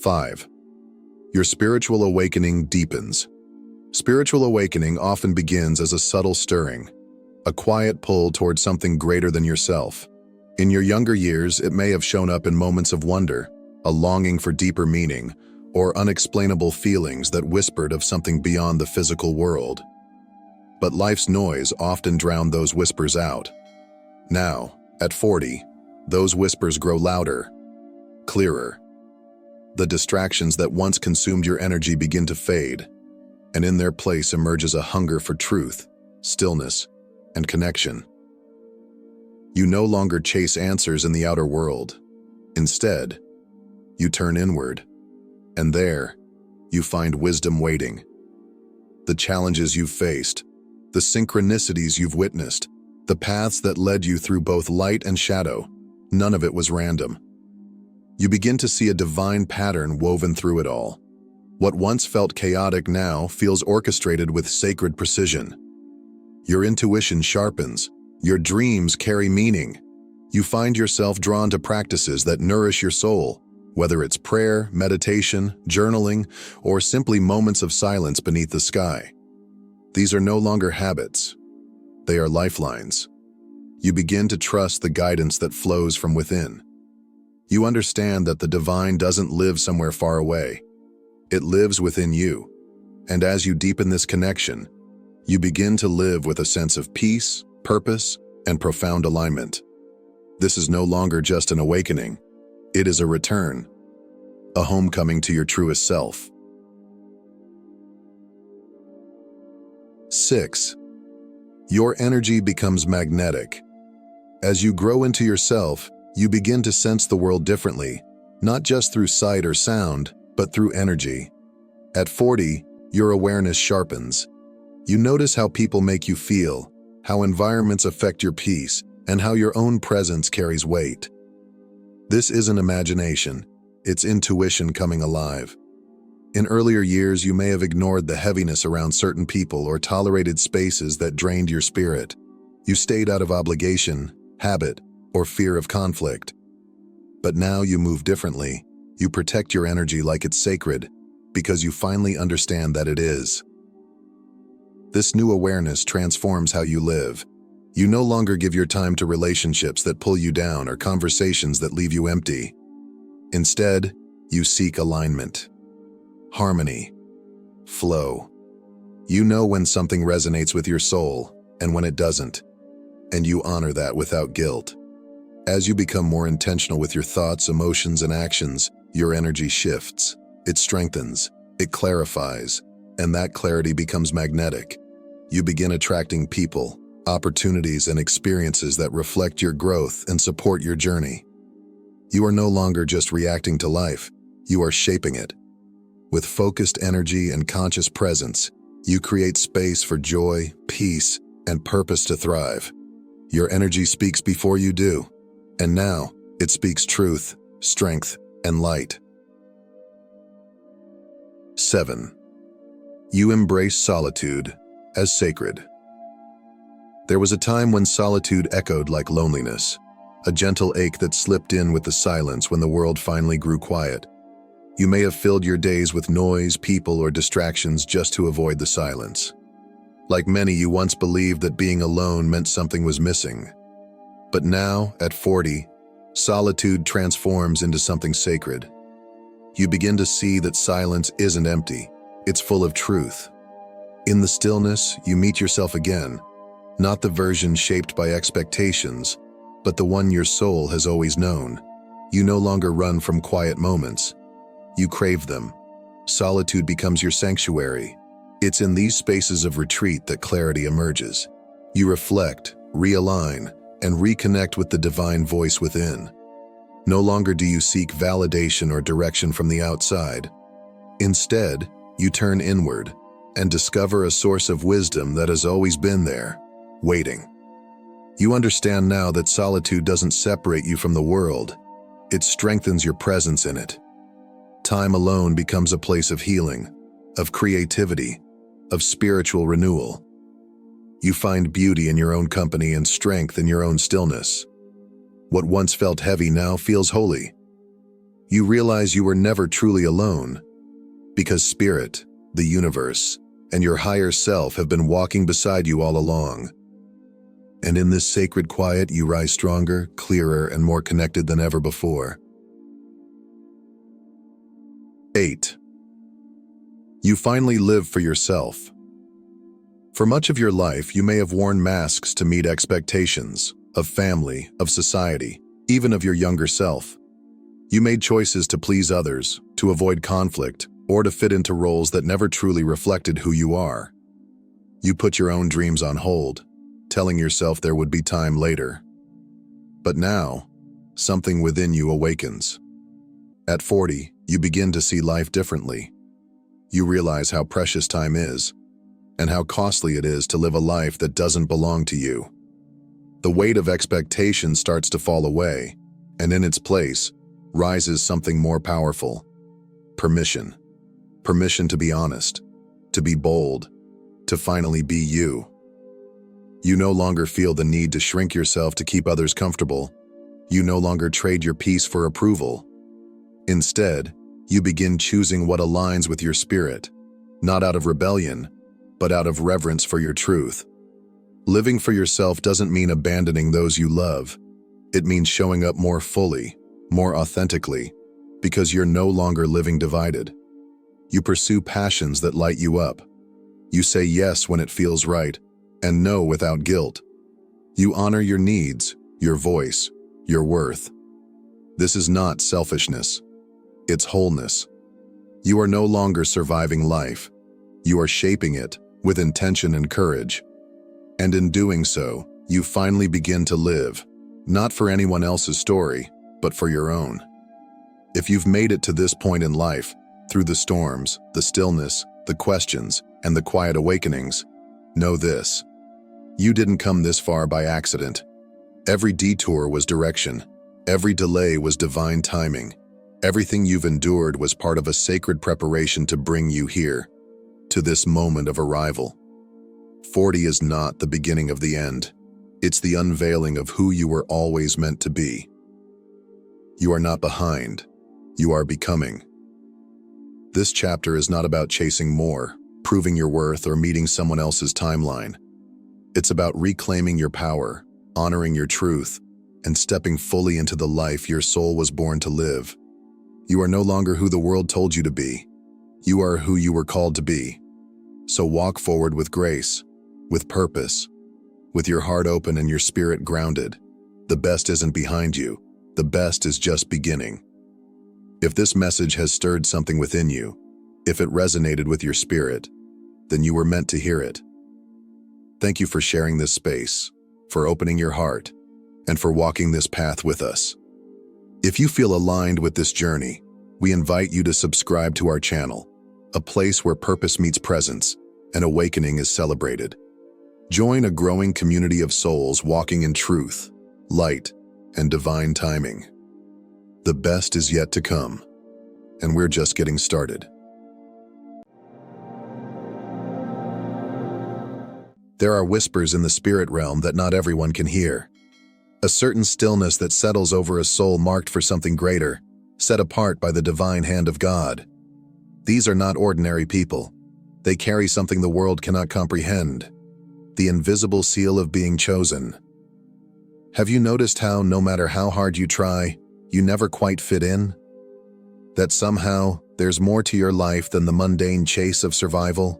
5. Your spiritual awakening deepens. Spiritual awakening often begins as a subtle stirring, a quiet pull towards something greater than yourself. In your younger years, it may have shown up in moments of wonder, a longing for deeper meaning, or unexplainable feelings that whispered of something beyond the physical world. But life's noise often drowned those whispers out. Now, at 40, those whispers grow louder, clearer. The distractions that once consumed your energy begin to fade, and in their place emerges a hunger for truth, stillness, and connection. You no longer chase answers in the outer world. Instead, you turn inward, and there, you find wisdom waiting. The challenges you've faced, the synchronicities you've witnessed, the paths that led you through both light and shadow, none of it was random. You begin to see a divine pattern woven through it all. What once felt chaotic now feels orchestrated with sacred precision. Your intuition sharpens. Your dreams carry meaning. You find yourself drawn to practices that nourish your soul, whether it's prayer, meditation, journaling, or simply moments of silence beneath the sky. These are no longer habits. They are lifelines. You begin to trust the guidance that flows from within. You understand that the divine doesn't live somewhere far away. It lives within you. And as you deepen this connection, you begin to live with a sense of peace, purpose, and profound alignment. This is no longer just an awakening. It is a return, a homecoming to your truest self. 6. Your energy becomes magnetic. As you grow into yourself, you begin to sense the world differently, not just through sight or sound, but through energy. At 40, your awareness sharpens. You notice how people make you feel, how environments affect your peace, and how your own presence carries weight. This isn't imagination, it's intuition coming alive. In earlier years, you may have ignored the heaviness around certain people or tolerated spaces that drained your spirit. You stayed out of obligation, habit, or fear of conflict. But now you move differently. You protect your energy like it's sacred, because you finally understand that it is. This new awareness transforms how you live. You no longer give your time to relationships that pull you down or conversations that leave you empty. Instead, you seek alignment, harmony, flow. You know when something resonates with your soul and when it doesn't, and you honor that without guilt. As you become more intentional with your thoughts, emotions, and actions, your energy shifts. It strengthens, it clarifies, and that clarity becomes magnetic. You begin attracting people, opportunities, and experiences that reflect your growth and support your journey. You are no longer just reacting to life, you are shaping it. With focused energy and conscious presence, you create space for joy, peace, and purpose to thrive. Your energy speaks before you do, and now it speaks truth, strength, and light. 7. You embrace solitude as sacred. There was a time when solitude echoed like loneliness, a gentle ache that slipped in with the silence when the world finally grew quiet. You may have filled your days with noise, people, or distractions just to avoid the silence. Like many, you once believed that being alone meant something was missing. But now, at 40, solitude transforms into something sacred. You begin to see that silence isn't empty, it's full of truth. In the stillness, you meet yourself again, not the version shaped by expectations, but the one your soul has always known. You no longer run from quiet moments. You crave them. Solitude becomes your sanctuary. It's in these spaces of retreat that clarity emerges. You reflect, realign, and reconnect with the divine voice within. No longer do you seek validation or direction from the outside. Instead, you turn inward and discover a source of wisdom that has always been there, waiting. You understand now that solitude doesn't separate you from the world. It strengthens your presence in it. Time alone becomes a place of healing, of creativity, of spiritual renewal. You find beauty in your own company and strength in your own stillness. What once felt heavy now feels holy. You realize you were never truly alone, because Spirit, the universe, and your higher self have been walking beside you all along. And in this sacred quiet, you rise stronger, clearer, and more connected than ever before. 8. You finally live for yourself. For much of your life, you may have worn masks to meet expectations of family, of society, even of your younger self. You made choices to please others, to avoid conflict, or to fit into roles that never truly reflected who you are. You put your own dreams on hold, telling yourself there would be time later. But now, something within you awakens. At 40, you begin to see life differently. You realize how precious time is, and how costly it is to live a life that doesn't belong to you. The weight of expectation starts to fall away, and in its place rises something more powerful: permission. Permission to be honest, to be bold, to finally be you. You no longer feel the need to shrink yourself to keep others comfortable. You no longer trade your peace for approval. Instead, you begin choosing what aligns with your spirit, not out of rebellion, but out of reverence for your truth. Living for yourself doesn't mean abandoning those you love. It means showing up more fully, more authentically, because you're no longer living divided. You pursue passions that light you up. You say yes when it feels right, and no without guilt. You honor your needs, your voice, your worth. This is not selfishness. It's wholeness. You are no longer surviving life. You are shaping it with intention and courage. And in doing so, you finally begin to live, not for anyone else's story, but for your own. If you've made it to this point in life, through the storms, the stillness, the questions, and the quiet awakenings, know this: you didn't come this far by accident. Every detour was direction. Every delay was divine timing. Everything you've endured was part of a sacred preparation to bring you here, to this moment of arrival. 40 is not the beginning of the end. It's the unveiling of who you were always meant to be. You are not behind. You are becoming. This chapter is not about chasing more, proving your worth, or meeting someone else's timeline. It's about reclaiming your power, honoring your truth, and stepping fully into the life your soul was born to live. You are no longer who the world told you to be. You are who you were called to be. So walk forward with grace, with purpose, with your heart open and your spirit grounded. The best isn't behind you. The best is just beginning. If this message has stirred something within you, if it resonated with your spirit, then you were meant to hear it. Thank you for sharing this space, for opening your heart, and for walking this path with us. If you feel aligned with this journey, we invite you to subscribe to our channel, a place where purpose meets presence and awakening is celebrated. Join a growing community of souls walking in truth, light, and divine timing. The best is yet to come, and we're just getting started. There are whispers in the spirit realm that not everyone can hear. A certain stillness that settles over a soul marked for something greater, set apart by the divine hand of God. These are not ordinary people. They carry something the world cannot comprehend: the invisible seal of being chosen. Have you noticed how, no matter how hard you try, you never quite fit in? That somehow there's more to your life than the mundane chase of survival?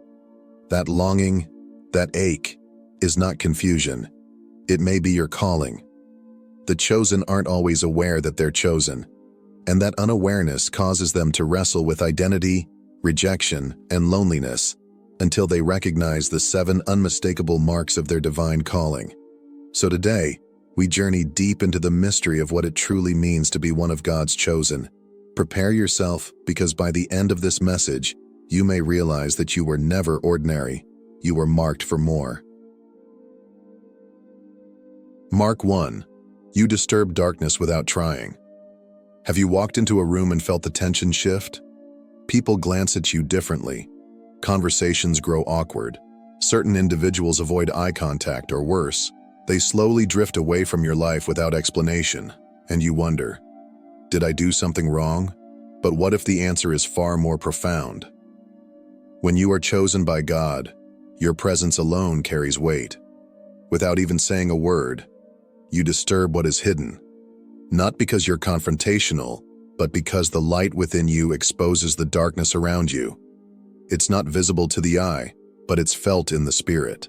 That longing, that ache, is not confusion. It may be your calling. The chosen aren't always aware that they're chosen, and that unawareness causes them to wrestle with identity, rejection, and loneliness until they recognize the 7 unmistakable marks of their divine calling. So today, we journey deep into the mystery of what it truly means to be one of God's chosen. Prepare yourself, because by the end of this message, you may realize that you were never ordinary. You were marked for more. Mark 1. You disturb darkness without trying. Have you walked into a room and felt the tension shift? People glance at you differently. Conversations grow awkward. Certain individuals avoid eye contact, or worse, they slowly drift away from your life without explanation, and you wonder, did I do something wrong? But what if the answer is far more profound? When you are chosen by God, your presence alone carries weight. Without even saying a word, you disturb what is hidden. Not because you're confrontational, but because the light within you exposes the darkness around you. It's not visible to the eye, but it's felt in the spirit.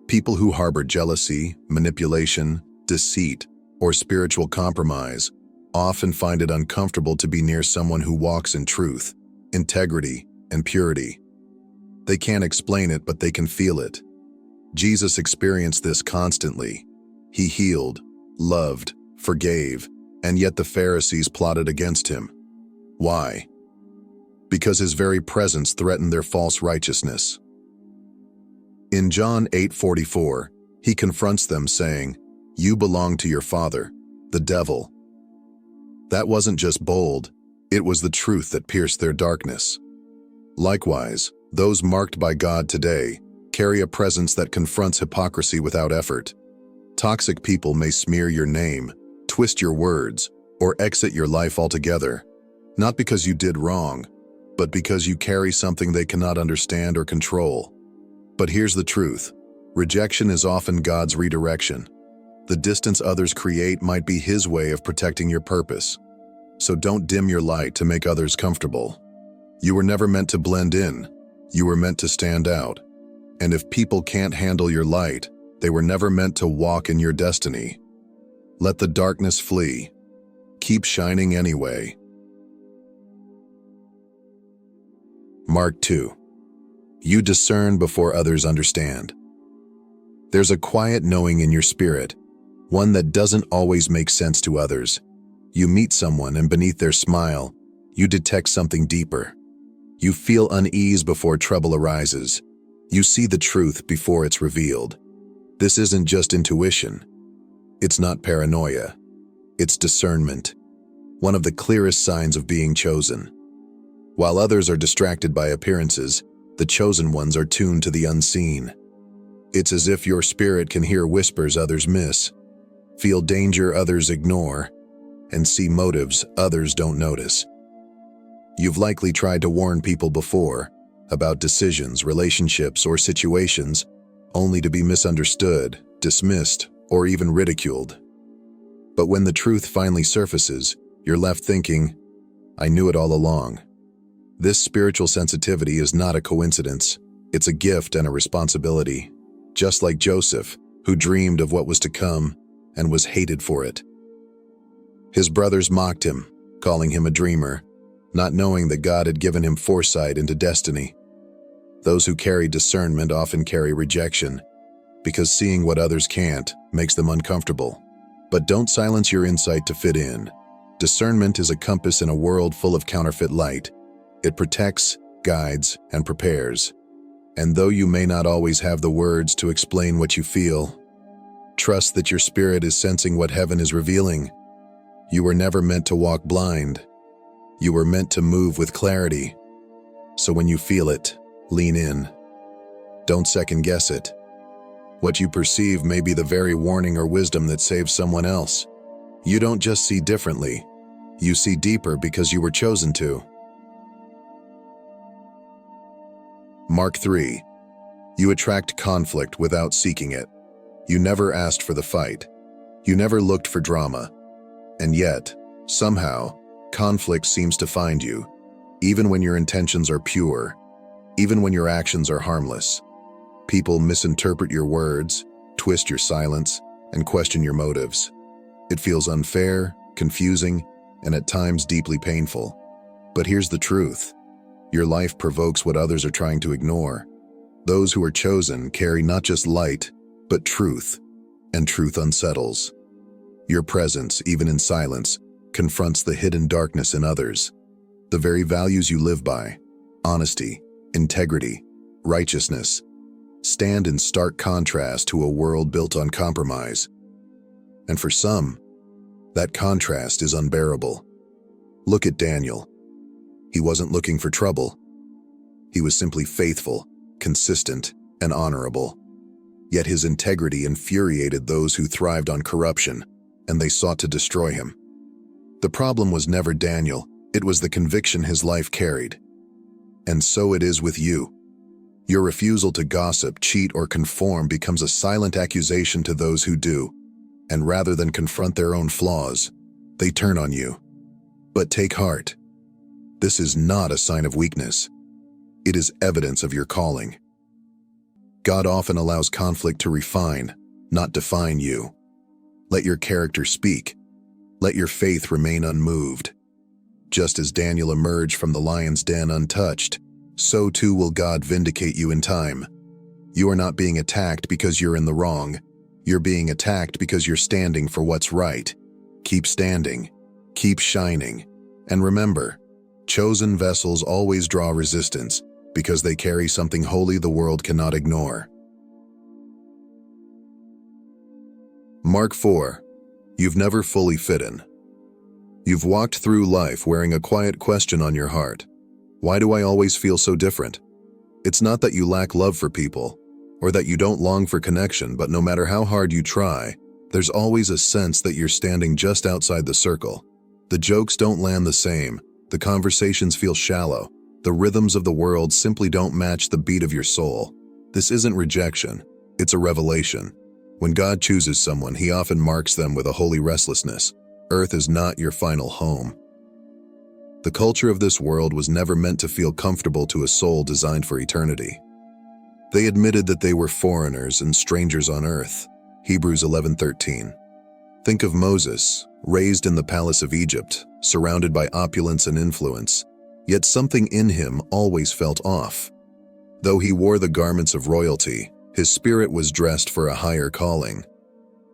People who harbor jealousy, manipulation, deceit, or spiritual compromise often find it uncomfortable to be near someone who walks in truth, integrity, and purity. They can't explain it, but they can feel it. Jesus experienced this constantly. He healed, loved, forgave, and yet the Pharisees plotted against him. Why? Because his very presence threatened their false righteousness. In John 8:44, he confronts them saying, "You belong to your father, the devil." That wasn't just bold, it was the truth that pierced their darkness. Likewise, those marked by God today carry a presence that confronts hypocrisy without effort. Toxic people may smear your name, twist your words, or exit your life altogether, not because you did wrong, but because you carry something they cannot understand or control. But here's the truth. Rejection is often God's redirection. The distance others create might be His way of protecting your purpose. So don't dim your light to make others comfortable. You were never meant to blend in. You were meant to stand out. And if people can't handle your light, they were never meant to walk in your destiny. Let the darkness flee. Keep shining anyway. Mark 2. You discern before others understand. There's a quiet knowing in your spirit, one that doesn't always make sense to others. You meet someone and beneath their smile, you detect something deeper. You feel unease before trouble arises. You see the truth before it's revealed. This isn't just intuition. It's not paranoia. It's discernment, one of the clearest signs of being chosen. While others are distracted by appearances, the chosen ones are tuned to the unseen. It's as if your spirit can hear whispers others miss, feel danger others ignore, and see motives others don't notice. You've likely tried to warn people before about decisions, relationships, or situations, only to be misunderstood, dismissed, or even ridiculed. But when the truth finally surfaces, you're left thinking, I knew it all along. This spiritual sensitivity is not a coincidence. It's a gift and a responsibility. Just like Joseph, who dreamed of what was to come and was hated for it. His brothers mocked him, calling him a dreamer, not knowing that God had given him foresight into destiny. Those who carry discernment often carry rejection, because seeing what others can't makes them uncomfortable. But don't silence your insight to fit in. Discernment is a compass in a world full of counterfeit light. It protects, guides, and prepares. And though you may not always have the words to explain what you feel, trust that your spirit is sensing what heaven is revealing. You were never meant to walk blind. You were meant to move with clarity. So when you feel it, lean in. Don't second guess it. What you perceive may be the very warning or wisdom that saves someone else. You don't just see differently. You see deeper because you were chosen to. Mark 3. You attract conflict without seeking it. You never asked for the fight. You never looked for drama. And yet, somehow, conflict seems to find you, even when your intentions are pure, even when your actions are harmless. People misinterpret your words, twist your silence, and question your motives. It feels unfair, confusing, and at times deeply painful. But here's the truth. Your life provokes what others are trying to ignore. Those who are chosen carry not just light, but truth, and truth unsettles. Your presence, even in silence, confronts the hidden darkness in others. The very values you live by, honesty, integrity, righteousness, stand in stark contrast to a world built on compromise. And for some, that contrast is unbearable. Look at Daniel. He wasn't looking for trouble. He was simply faithful, consistent, and honorable. Yet his integrity infuriated those who thrived on corruption, and they sought to destroy him. The problem was never Daniel, it was the conviction his life carried. And so it is with you. Your refusal to gossip, cheat, or conform becomes a silent accusation to those who do, and rather than confront their own flaws, they turn on you. But take heart. This is not a sign of weakness. It is evidence of your calling. God often allows conflict to refine, not define you. Let your character speak. Let your faith remain unmoved. Just as Daniel emerged from the lion's den untouched, so too will God vindicate you in time. You are not being attacked because you're in the wrong. You're being attacked because you're standing for what's right. Keep standing. Keep shining. And remember, chosen vessels always draw resistance because they carry something holy the world cannot ignore. Mark 4. You've never fully fit in. You've walked through life wearing a quiet question on your heart. Why do I always feel so different? It's not that you lack love for people, or that you don't long for connection, but no matter how hard you try, there's always a sense that you're standing just outside the circle. The jokes don't land the same, the conversations feel shallow, the rhythms of the world simply don't match the beat of your soul. This isn't rejection, it's a revelation. When God chooses someone, he often marks them with a holy restlessness. Earth is not your final home. The culture of this world was never meant to feel comfortable to a soul designed for eternity. They admitted that they were foreigners and strangers on earth. Hebrews 11:13. Think of Moses, raised in the palace of Egypt, surrounded by opulence and influence, yet something in him always felt off. Though he wore the garments of royalty, his spirit was dressed for a higher calling.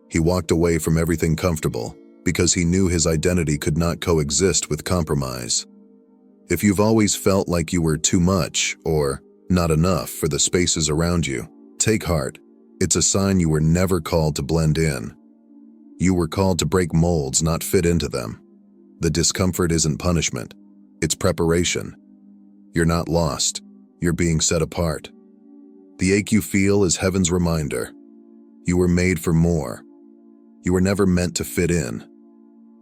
He walked away from everything comfortable because he knew his identity could not coexist with compromise. If you've always felt like you were too much or not enough for the spaces around you, take heart. It's a sign you were never called to blend in. You were called to break molds, not fit into them. The discomfort isn't punishment, it's preparation. You're not lost, you're being set apart. The ache you feel is heaven's reminder. You were made for more. You were never meant to fit in.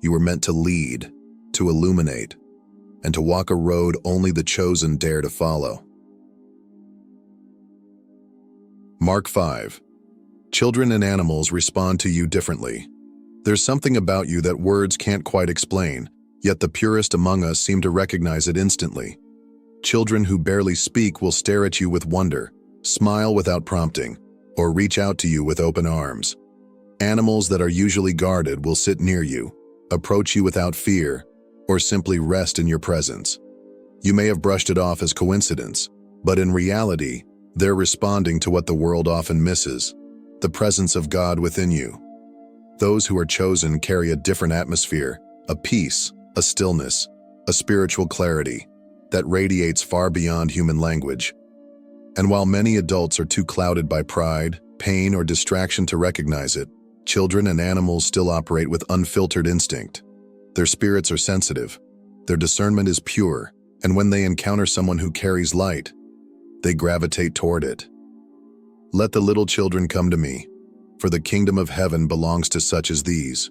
You were meant to lead, to illuminate, and to walk a road only the chosen dare to follow. Mark 5. Children and animals respond to you differently. There's something about you that words can't quite explain, yet the purest among us seem to recognize it instantly. Children who barely speak will stare at you with wonder, smile without prompting, or reach out to you with open arms. Animals that are usually guarded will sit near you, approach you without fear, or simply rest in your presence. You may have brushed it off as coincidence, but in reality, they're responding to what the world often misses, the presence of God within you. Those who are chosen carry a different atmosphere, a peace, a stillness, a spiritual clarity that radiates far beyond human language. And while many adults are too clouded by pride, pain, or distraction to recognize it, children and animals still operate with unfiltered instinct. Their spirits are sensitive, their discernment is pure, and when they encounter someone who carries light, they gravitate toward it. Let the little children come to me, for the kingdom of heaven belongs to such as these.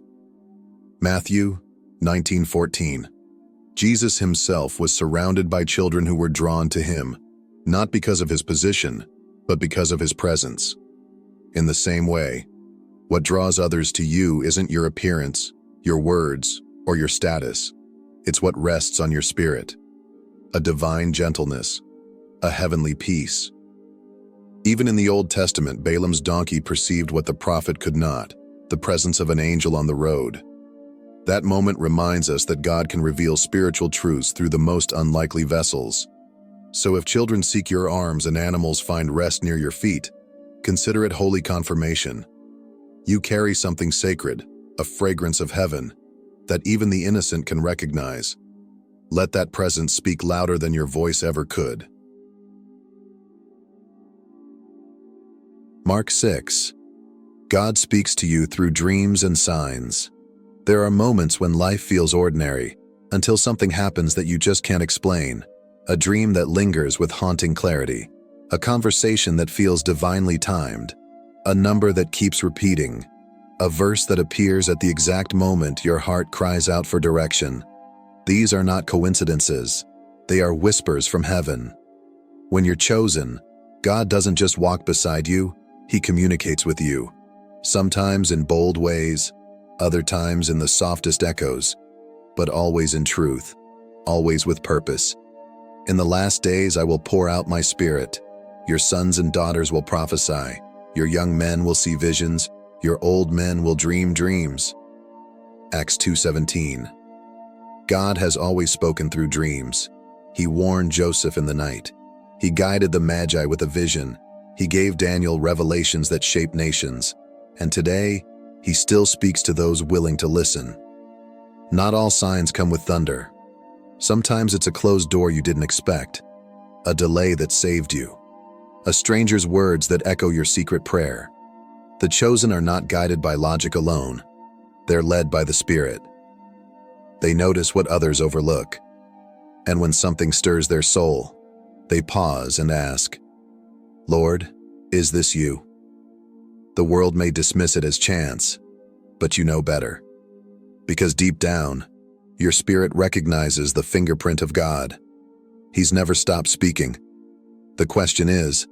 Matthew 19:14. Jesus himself was surrounded by children who were drawn to him, not because of his position, but because of his presence. In the same way, what draws others to you isn't your appearance, your words, or your status. It's what rests on your spirit. A divine gentleness, a heavenly peace. Even in the Old Testament, Balaam's donkey perceived what the prophet could not, the presence of an angel on the road. That moment reminds us that God can reveal spiritual truths through the most unlikely vessels. So if children seek your arms and animals find rest near your feet, consider it holy confirmation. You carry something sacred, a fragrance of heaven, that even the innocent can recognize. Let that presence speak louder than your voice ever could. Mark 6. God speaks to you through dreams and signs. There are moments when life feels ordinary, until something happens that you just can't explain. A dream that lingers with haunting clarity. A conversation that feels divinely timed. A number that keeps repeating. A verse that appears at the exact moment your heart cries out for direction. These are not coincidences. They are whispers from heaven. When you're chosen, God doesn't just walk beside you, He communicates with you. Sometimes in bold ways, other times in the softest echoes, but always in truth, always with purpose. In the last days I will pour out my Spirit. Your sons and daughters will prophesy. Your young men will see visions. Your old men will dream dreams. Acts 2:17. God has always spoken through dreams. He warned Joseph in the night. He guided the Magi with a vision. He gave Daniel revelations that shape nations. And today, He still speaks to those willing to listen. Not all signs come with thunder. Sometimes it's a closed door you didn't expect, a delay that saved you, a stranger's words that echo your secret prayer. The chosen are not guided by logic alone. They're led by the Spirit. They notice what others overlook. And when something stirs their soul, they pause and ask, "Lord, is this you?" The world may dismiss it as chance, but you know better. Because deep down, your spirit recognizes the fingerprint of God. He's never stopped speaking. The question is,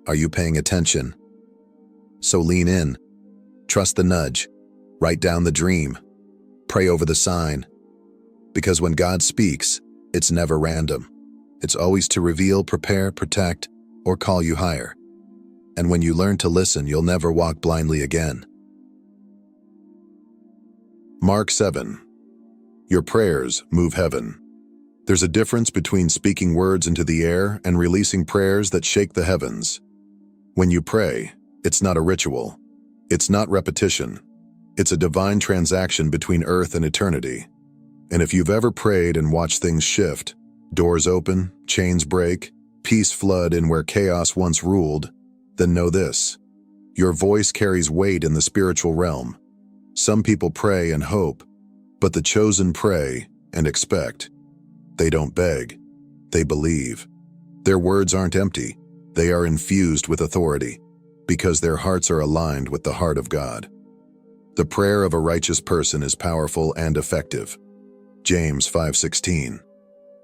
are you paying attention? So lean in, trust the nudge, write down the dream, pray over the sign. Because when God speaks, it's never random. It's always to reveal, prepare, protect, or call you higher. And when you learn to listen, you'll never walk blindly again. Mark 7. Your prayers move heaven. There's a difference between speaking words into the air and releasing prayers that shake the heavens. When you pray, it's not a ritual. It's not repetition. It's a divine transaction between earth and eternity. And if you've ever prayed and watched things shift, doors open, chains break, peace flood in where chaos once ruled, then know this: your voice carries weight in the spiritual realm. Some people pray and hope, but the chosen pray and expect. They don't beg, they believe. Their words aren't empty, they are infused with authority, because their hearts are aligned with the heart of God. The prayer of a righteous person is powerful and effective. James 5:16.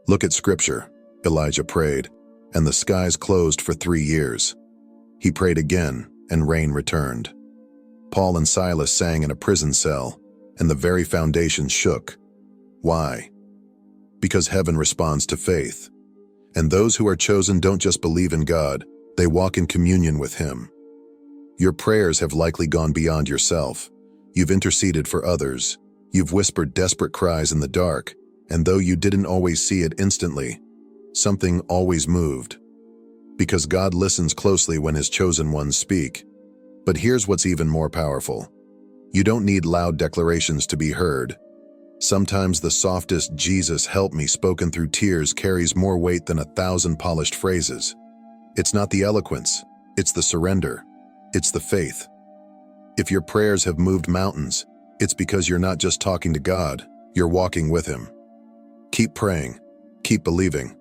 Look at Scripture. Elijah prayed, and the skies closed for 3 years. He prayed again, and rain returned. Paul and Silas sang in a prison cell, and the very foundation shook. Why? Because heaven responds to faith. And those who are chosen don't just believe in God, they walk in communion with Him. Your prayers have likely gone beyond yourself. You've interceded for others. You've whispered desperate cries in the dark, and though you didn't always see it instantly, something always moved. Because God listens closely when His chosen ones speak. But here's what's even more powerful. You don't need loud declarations to be heard. Sometimes the softest "Jesus help me" spoken through tears carries more weight than 1,000 polished phrases. It's not the eloquence, it's the surrender, it's the faith. If your prayers have moved mountains, it's because you're not just talking to God, you're walking with Him. Keep praying, keep believing.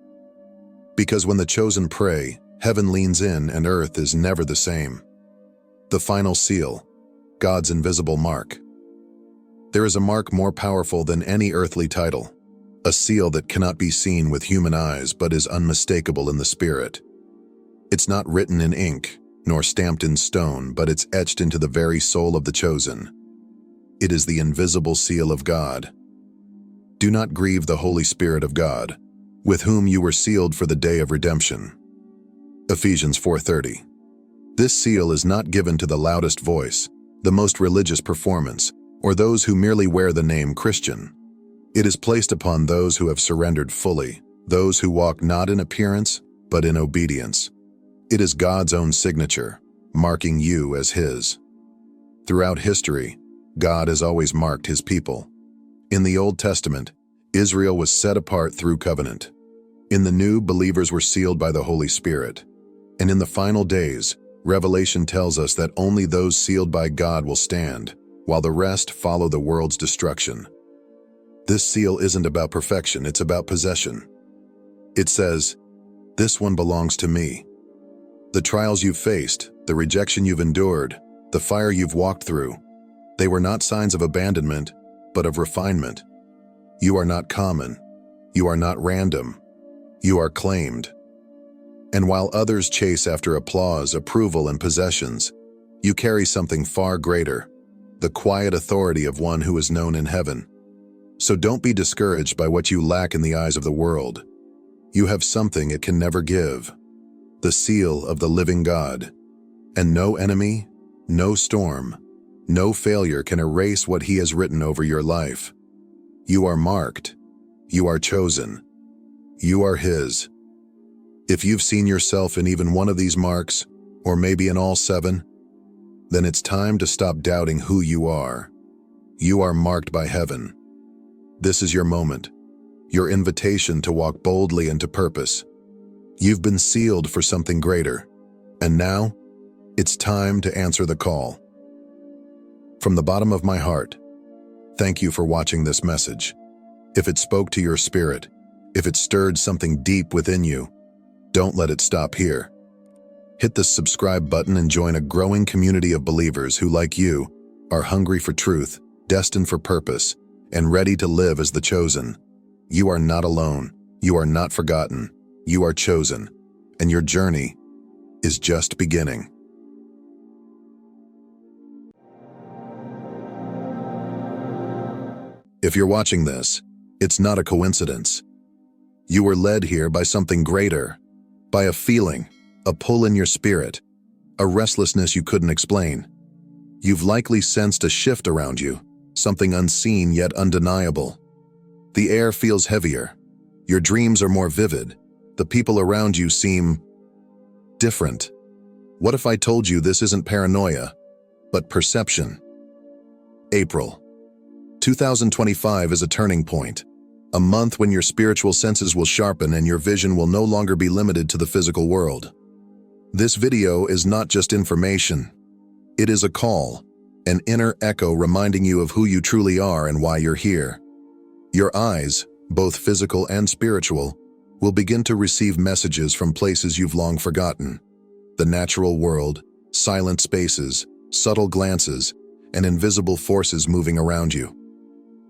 Because when the chosen pray, heaven leans in and earth is never the same. The final seal, God's invisible mark. There is a mark more powerful than any earthly title, a seal that cannot be seen with human eyes but is unmistakable in the spirit. It's not written in ink, nor stamped in stone, but it's etched into the very soul of the chosen. It is the invisible seal of God. Do not grieve the Holy Spirit of God, with whom you were sealed for the day of redemption. Ephesians 4:30. This seal is not given to the loudest voice, the most religious performance, or those who merely wear the name Christian. It is placed upon those who have surrendered fully, those who walk not in appearance, but in obedience. It is God's own signature, marking you as His. Throughout history, God has always marked His people. In the Old Testament, Israel was set apart through covenant. In the New, believers were sealed by the Holy Spirit. And in the final days, Revelation tells us that only those sealed by God will stand, while the rest follow the world's destruction. This seal isn't about perfection, it's about possession. It says, "This one belongs to me." The trials you've faced, the rejection you've endured, the fire you've walked through, they were not signs of abandonment, but of refinement. You are not common. You are not random. You are claimed. And while others chase after applause, approval, and possessions, you carry something far greater, the quiet authority of one who is known in heaven. So don't be discouraged by what you lack in the eyes of the world. You have something it can never give, the seal of the living God. And no enemy, no storm, no failure can erase what He has written over your life. You are marked. You are chosen. You are His. If you've seen yourself in even one of these marks, or maybe in all 7, then it's time to stop doubting who you are. You are marked by heaven. This is your moment, your invitation to walk boldly into purpose. You've been sealed for something greater, and now it's time to answer the call. From the bottom of my heart, thank you for watching this message. If it spoke to your spirit, if it stirred something deep within you, don't let it stop here. Hit the subscribe button and join a growing community of believers who, like you, are hungry for truth, destined for purpose, and ready to live as the chosen. You are not alone. You are not forgotten. You are chosen, and your journey is just beginning. If you're watching this, it's not a coincidence. You were led here by something greater, by a feeling, a pull in your spirit, a restlessness you couldn't explain. You've likely sensed a shift around you, something unseen yet undeniable. The air feels heavier. Your dreams are more vivid. The people around you seem different. What if I told you this isn't paranoia, but perception? April 2025 is a turning point, a month when your spiritual senses will sharpen and your vision will no longer be limited to the physical world. This video is not just information. It is a call, an inner echo reminding you of who you truly are and why you're here. Your eyes, both physical and spiritual, will begin to receive messages from places you've long forgotten. The natural world, silent spaces, subtle glances, and invisible forces moving around you.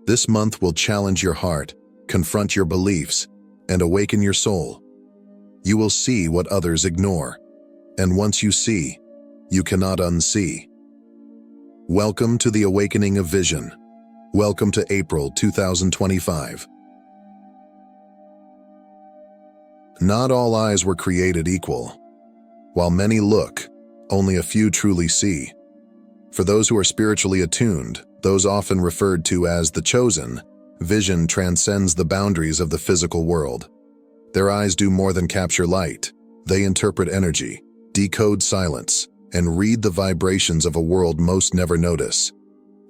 This month will challenge your heart, confront your beliefs, and awaken your soul. You will see what others ignore, and once you see, you cannot unsee. Welcome to the awakening of vision. Welcome to April 2025. Not all eyes were created equal. While many look, only a few truly see. For those who are spiritually attuned, those often referred to as the chosen, vision transcends the boundaries of the physical world. Their eyes do more than capture light. They interpret energy, decode silence, and read the vibrations of a world most never notice.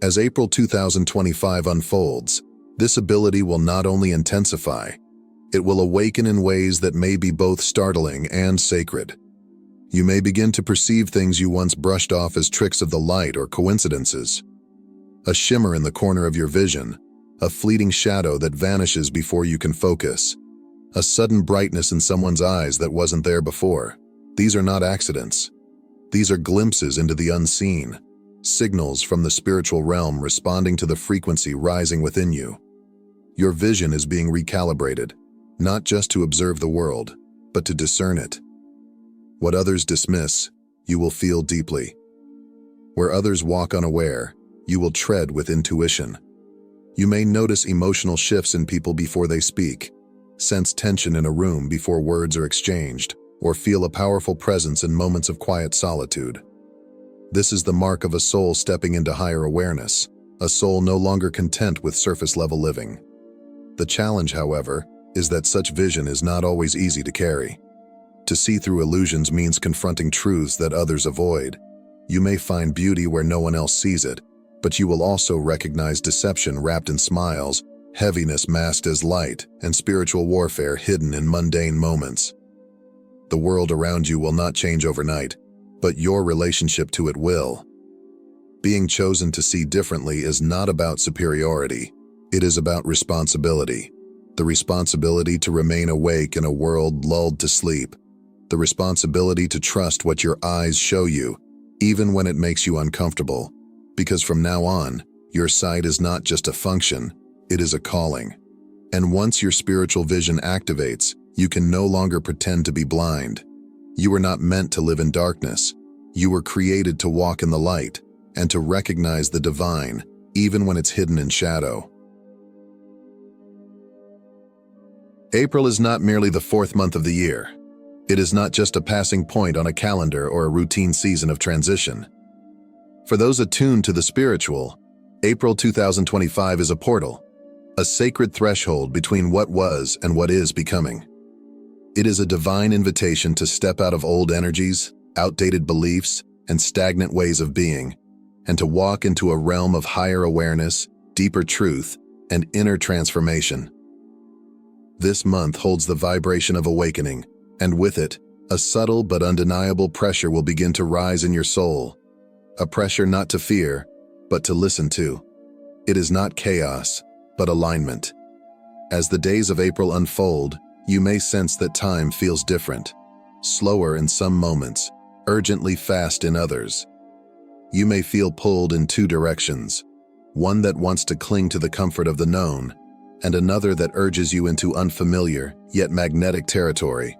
As April 2025 unfolds, this ability will not only intensify, it will awaken in ways that may be both startling and sacred. You may begin to perceive things you once brushed off as tricks of the light or coincidences. A shimmer in the corner of your vision, a fleeting shadow that vanishes before you can focus, a sudden brightness in someone's eyes that wasn't there before. These are not accidents. These are glimpses into the unseen, signals from the spiritual realm responding to the frequency rising within you. Your vision is being recalibrated, not just to observe the world, but to discern it. What others dismiss, you will feel deeply. Where others walk unaware, you will tread with intuition. You may notice emotional shifts in people before they speak, sense tension in a room before words are exchanged, or feel a powerful presence in moments of quiet solitude. This is the mark of a soul stepping into higher awareness, a soul no longer content with surface-level living. The challenge, however, is that such vision is not always easy to carry. To see through illusions means confronting truths that others avoid. You may find beauty where no one else sees it, but you will also recognize deception wrapped in smiles, heaviness masked as light, and spiritual warfare hidden in mundane moments. The world around you will not change overnight. but your relationship to it will. Being chosen to see differently is not about superiority. It is about responsibility. The responsibility to remain awake in a world lulled to sleep. The responsibility to trust what your eyes show you, even when it makes you uncomfortable. Because from now on, your sight is not just a function, it is a calling. And once your spiritual vision activates, you can no longer pretend to be blind. You were not meant to live in darkness. You were created to walk in the light and to recognize the divine, even when it's hidden in shadow. April is not merely the fourth month of the year. It is not just a passing point on a calendar or a routine season of transition. For those attuned to the spiritual, April 2025 is a portal, a sacred threshold between what was and what is becoming. It is a divine invitation to step out of old energies, outdated beliefs, and stagnant ways of being, and to walk into a realm of higher awareness, deeper truth, and inner transformation. This month holds the vibration of awakening, and with it, a subtle but undeniable pressure will begin to rise in your soul. A pressure not to fear, but to listen to. It is not chaos, but alignment. As the days of April unfold, you may sense that time feels different, slower in some moments, urgently fast in others. You may feel pulled in two directions, one that wants to cling to the comfort of the known, and another that urges you into unfamiliar, yet magnetic territory.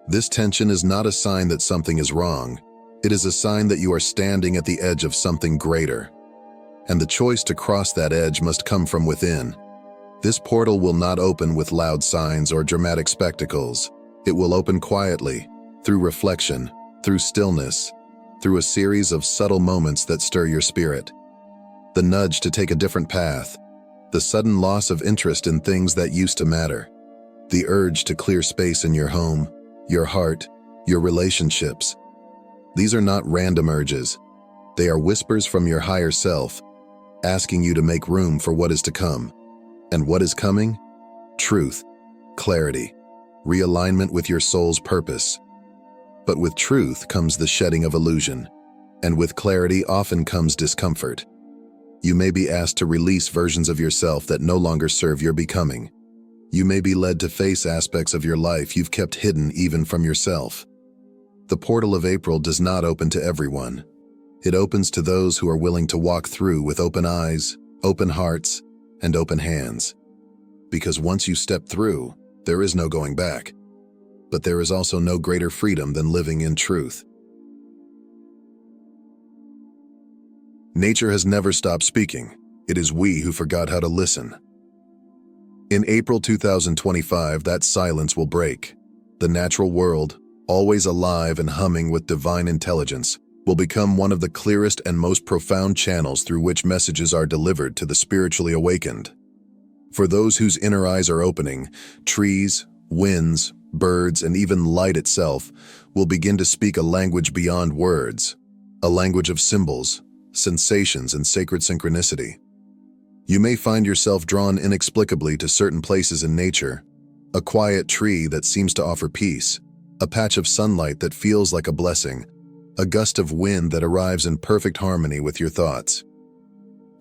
This tension is not a sign that something is wrong. It is a sign that you are standing at the edge of something greater. And the choice to cross that edge must come from within. This portal will not open with loud signs or dramatic spectacles. It will open quietly, through reflection, through stillness, through a series of subtle moments that stir your spirit. The nudge to take a different path, the sudden loss of interest in things that used to matter, the urge to clear space in your home, your heart, your relationships. These are not random urges. They are whispers from your higher self, asking you to make room for what is to come. And what is coming? Truth, clarity, realignment with your soul's purpose. But with truth comes the shedding of illusion, and with clarity often comes discomfort. You may be asked to release versions of yourself that no longer serve your becoming. You may be led to face aspects of your life you've kept hidden even from yourself. The portal of April does not open to everyone. It opens to those who are willing to walk through with open eyes, open hearts, and open hands. Because once you step through, there is no going back. But there is also no greater freedom than living in truth. Nature has never stopped speaking. It is we who forgot how to listen. In April 2025, that silence will break. The natural world, always alive and humming with divine intelligence, will become one of the clearest and most profound channels through which messages are delivered to the spiritually awakened. For those whose inner eyes are opening, trees, winds, birds, and even light itself will begin to speak a language beyond words, a language of symbols, sensations, and sacred synchronicity. You may find yourself drawn inexplicably to certain places in nature, a quiet tree that seems to offer peace, a patch of sunlight that feels like a blessing, a gust of wind that arrives in perfect harmony with your thoughts.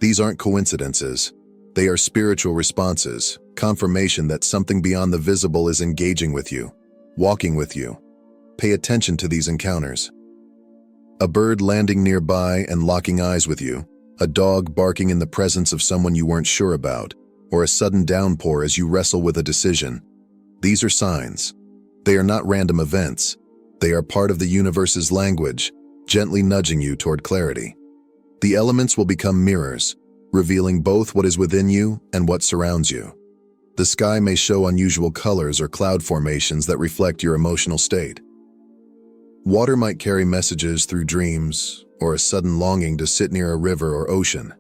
These aren't coincidences. They are spiritual responses, confirmation that something beyond the visible is engaging with you, walking with you. Pay attention to these encounters. A bird landing nearby and locking eyes with you, a dog barking in the presence of someone you weren't sure about, or a sudden downpour as you wrestle with a decision. These are signs. They are not random events. They are part of the universe's language, gently nudging you toward clarity. The elements will become mirrors, revealing both what is within you and what surrounds you. The sky may show unusual colors or cloud formations that reflect your emotional state. Water might carry messages through dreams, or a sudden longing to sit near a river or ocean.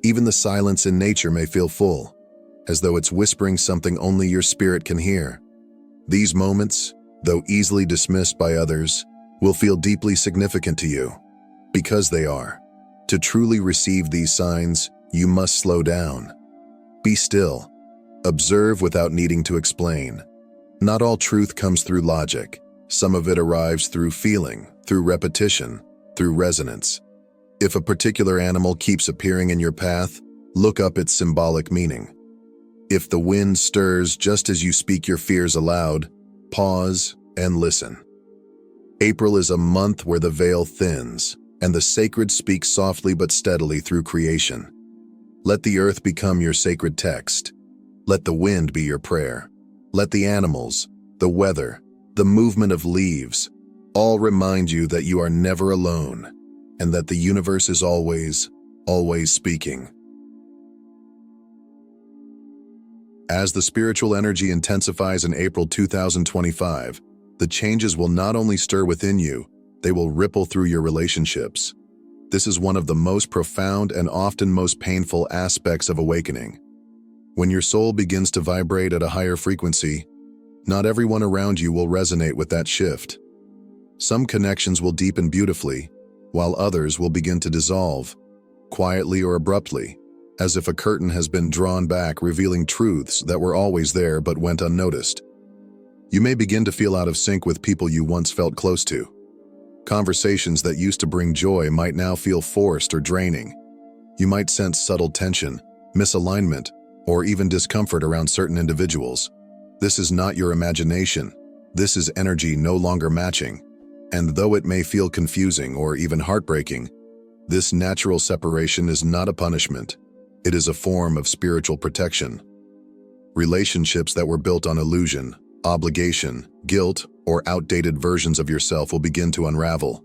Even the silence in nature may feel full, as though it's whispering something only your spirit can hear. These moments, though easily dismissed by others, will feel deeply significant to you, because they are. To truly receive these signs, you must slow down. Be still. Observe without needing to explain. Not all truth comes through logic. Some of it arrives through feeling, through repetition, through resonance. If a particular animal keeps appearing in your path, look up its symbolic meaning. If the wind stirs just as you speak your fears aloud, pause and listen. April is a month where the veil thins, and the sacred speaks softly but steadily through creation. Let the earth become your sacred text. Let the wind be your prayer. Let the animals, the weather, the movement of leaves, all remind you that you are never alone, and that the universe is always, always speaking. As the spiritual energy intensifies in April 2025, the changes will not only stir within you, they will ripple through your relationships. This is one of the most profound and often most painful aspects of awakening. When your soul begins to vibrate at a higher frequency, not everyone around you will resonate with that shift. Some connections will deepen beautifully, while others will begin to dissolve, quietly or abruptly, as if a curtain has been drawn back, revealing truths that were always there but went unnoticed. You may begin to feel out of sync with people you once felt close to. Conversations that used to bring joy might now feel forced or draining. You might sense subtle tension, misalignment, or even discomfort around certain individuals. This is not your imagination. This is energy no longer matching. And though it may feel confusing or even heartbreaking, this natural separation is not a punishment. It is a form of spiritual protection. Relationships that were built on illusion, obligation, guilt, or outdated versions of yourself will begin to unravel.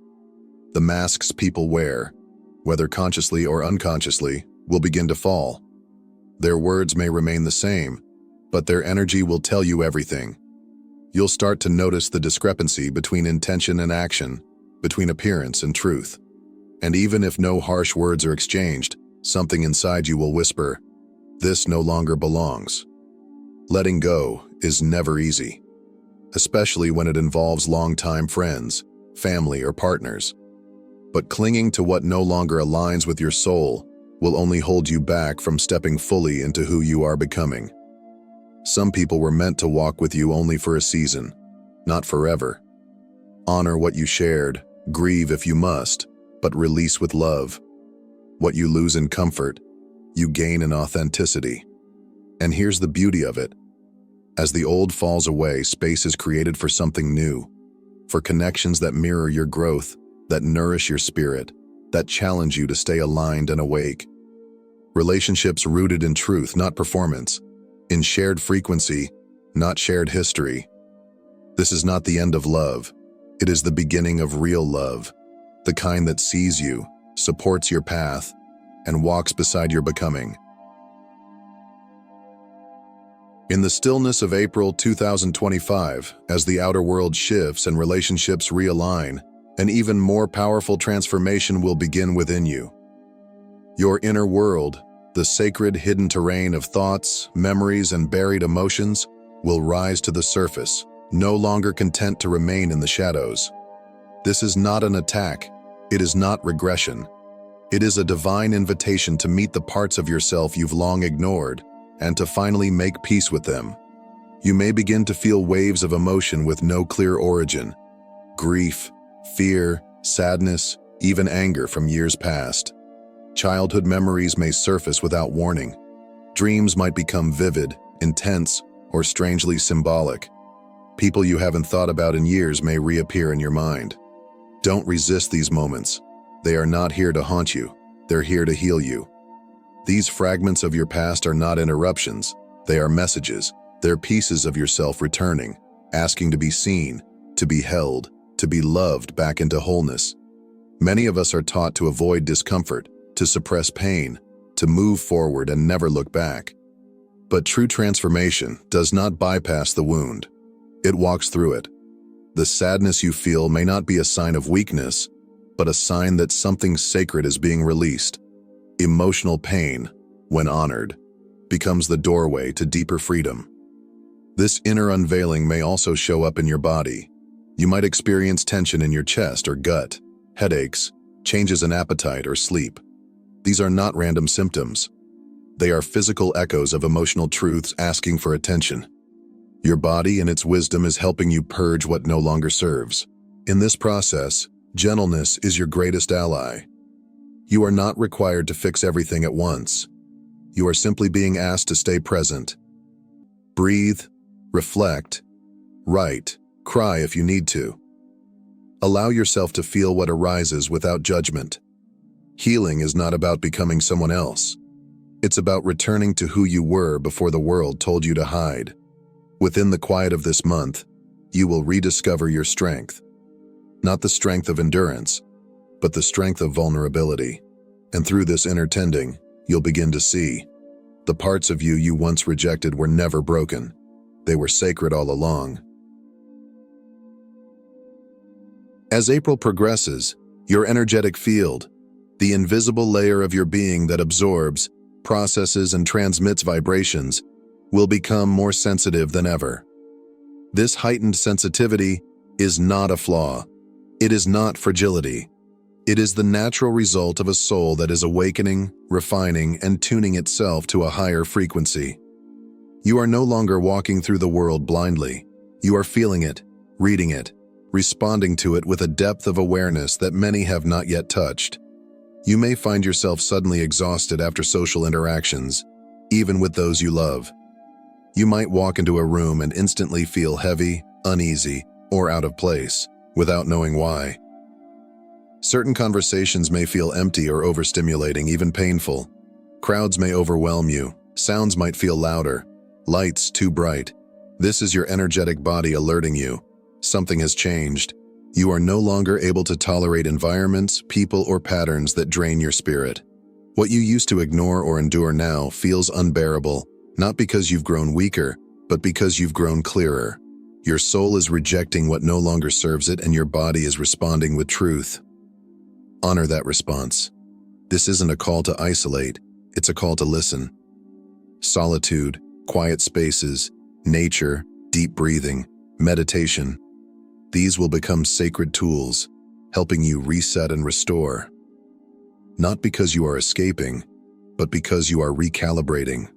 The masks people wear, whether consciously or unconsciously, will begin to fall. Their words may remain the same, but their energy will tell you everything. You'll start to notice the discrepancy between intention and action, between appearance and truth. And even if no harsh words are exchanged, something inside you will whisper, "This no longer belongs." Letting go is never easy, especially when it involves longtime friends, family, or partners. But clinging to what no longer aligns with your soul will only hold you back from stepping fully into who you are becoming. Some people were meant to walk with you only for a season, not forever. Honor what you shared, grieve if you must, but release with love. What you lose in comfort, you gain in authenticity. And here's the beauty of it. As the old falls away, space is created for something new, for connections that mirror your growth, that nourish your spirit, that challenge you to stay aligned and awake. Relationships rooted in truth, not performance, in shared frequency, not shared history. This is not the end of love. It is the beginning of real love, the kind that sees you, supports your path, and walks beside your becoming. In the stillness of April 2025, as the outer world shifts and relationships realign, an even more powerful transformation will begin within you. Your inner world, the sacred hidden terrain of thoughts, memories, and buried emotions, will rise to the surface, no longer content to remain in the shadows. This is not an attack. It is not regression. It is a divine invitation to meet the parts of yourself you've long ignored and to finally make peace with them. You may begin to feel waves of emotion with no clear origin. Grief, fear, sadness, even anger from years past. Childhood memories may surface without warning. Dreams might become vivid, intense, or strangely symbolic. People you haven't thought about in years may reappear in your mind. Don't resist these moments. They are not here to haunt you. They're here to heal you. These fragments of your past are not interruptions. They are messages. They're pieces of yourself returning, asking to be seen, to be held, to be loved back into wholeness. Many of us are taught to avoid discomfort, to suppress pain, to move forward and never look back. But true transformation does not bypass the wound. It walks through it. The sadness you feel may not be a sign of weakness, but a sign that something sacred is being released. Emotional pain, when honored, becomes the doorway to deeper freedom. This inner unveiling may also show up in your body. You might experience tension in your chest or gut, headaches, changes in appetite or sleep. These are not random symptoms. They are physical echoes of emotional truths asking for attention. Your body in its wisdom is helping you purge what no longer serves. In this process, Gentleness is your greatest ally. You are not required to fix everything at once. You are simply being asked to stay present. Breathe, reflect, write, cry if you need to. Allow yourself to feel what arises without judgment. Healing is not about becoming someone else. It's about returning to who you were before the world told you to hide. Within the quiet of this month, you will rediscover your strength. Not the strength of endurance, but the strength of vulnerability. And through this inner tending, you'll begin to see the parts of you once rejected were never broken. They were sacred all along. As April progresses, your energetic field, the invisible layer of your being that absorbs, processes, and transmits vibrations, will become more sensitive than ever. This heightened sensitivity is not a flaw. It is not fragility. It is the natural result of a soul that is awakening, refining, and tuning itself to a higher frequency. You are no longer walking through the world blindly. You are feeling it, reading it, responding to it with a depth of awareness that many have not yet touched. You may find yourself suddenly exhausted after social interactions, even with those you love. You might walk into a room and instantly feel heavy, uneasy, or out of place, without knowing why. Certain conversations may feel empty or overstimulating, even painful. Crowds may overwhelm you, sounds might feel louder, lights too bright. This is your energetic body alerting you. Something has changed. You are no longer able to tolerate environments, people, or patterns that drain your spirit. What you used to ignore or endure now feels unbearable, not because you've grown weaker, but because you've grown clearer. Your soul is rejecting what no longer serves it, and your body is responding with truth. Honor that response. This isn't a call to isolate, it's a call to listen. Solitude, quiet spaces, nature, deep breathing, meditation. These will become sacred tools, helping you reset and restore. Not because you are escaping, but because you are recalibrating.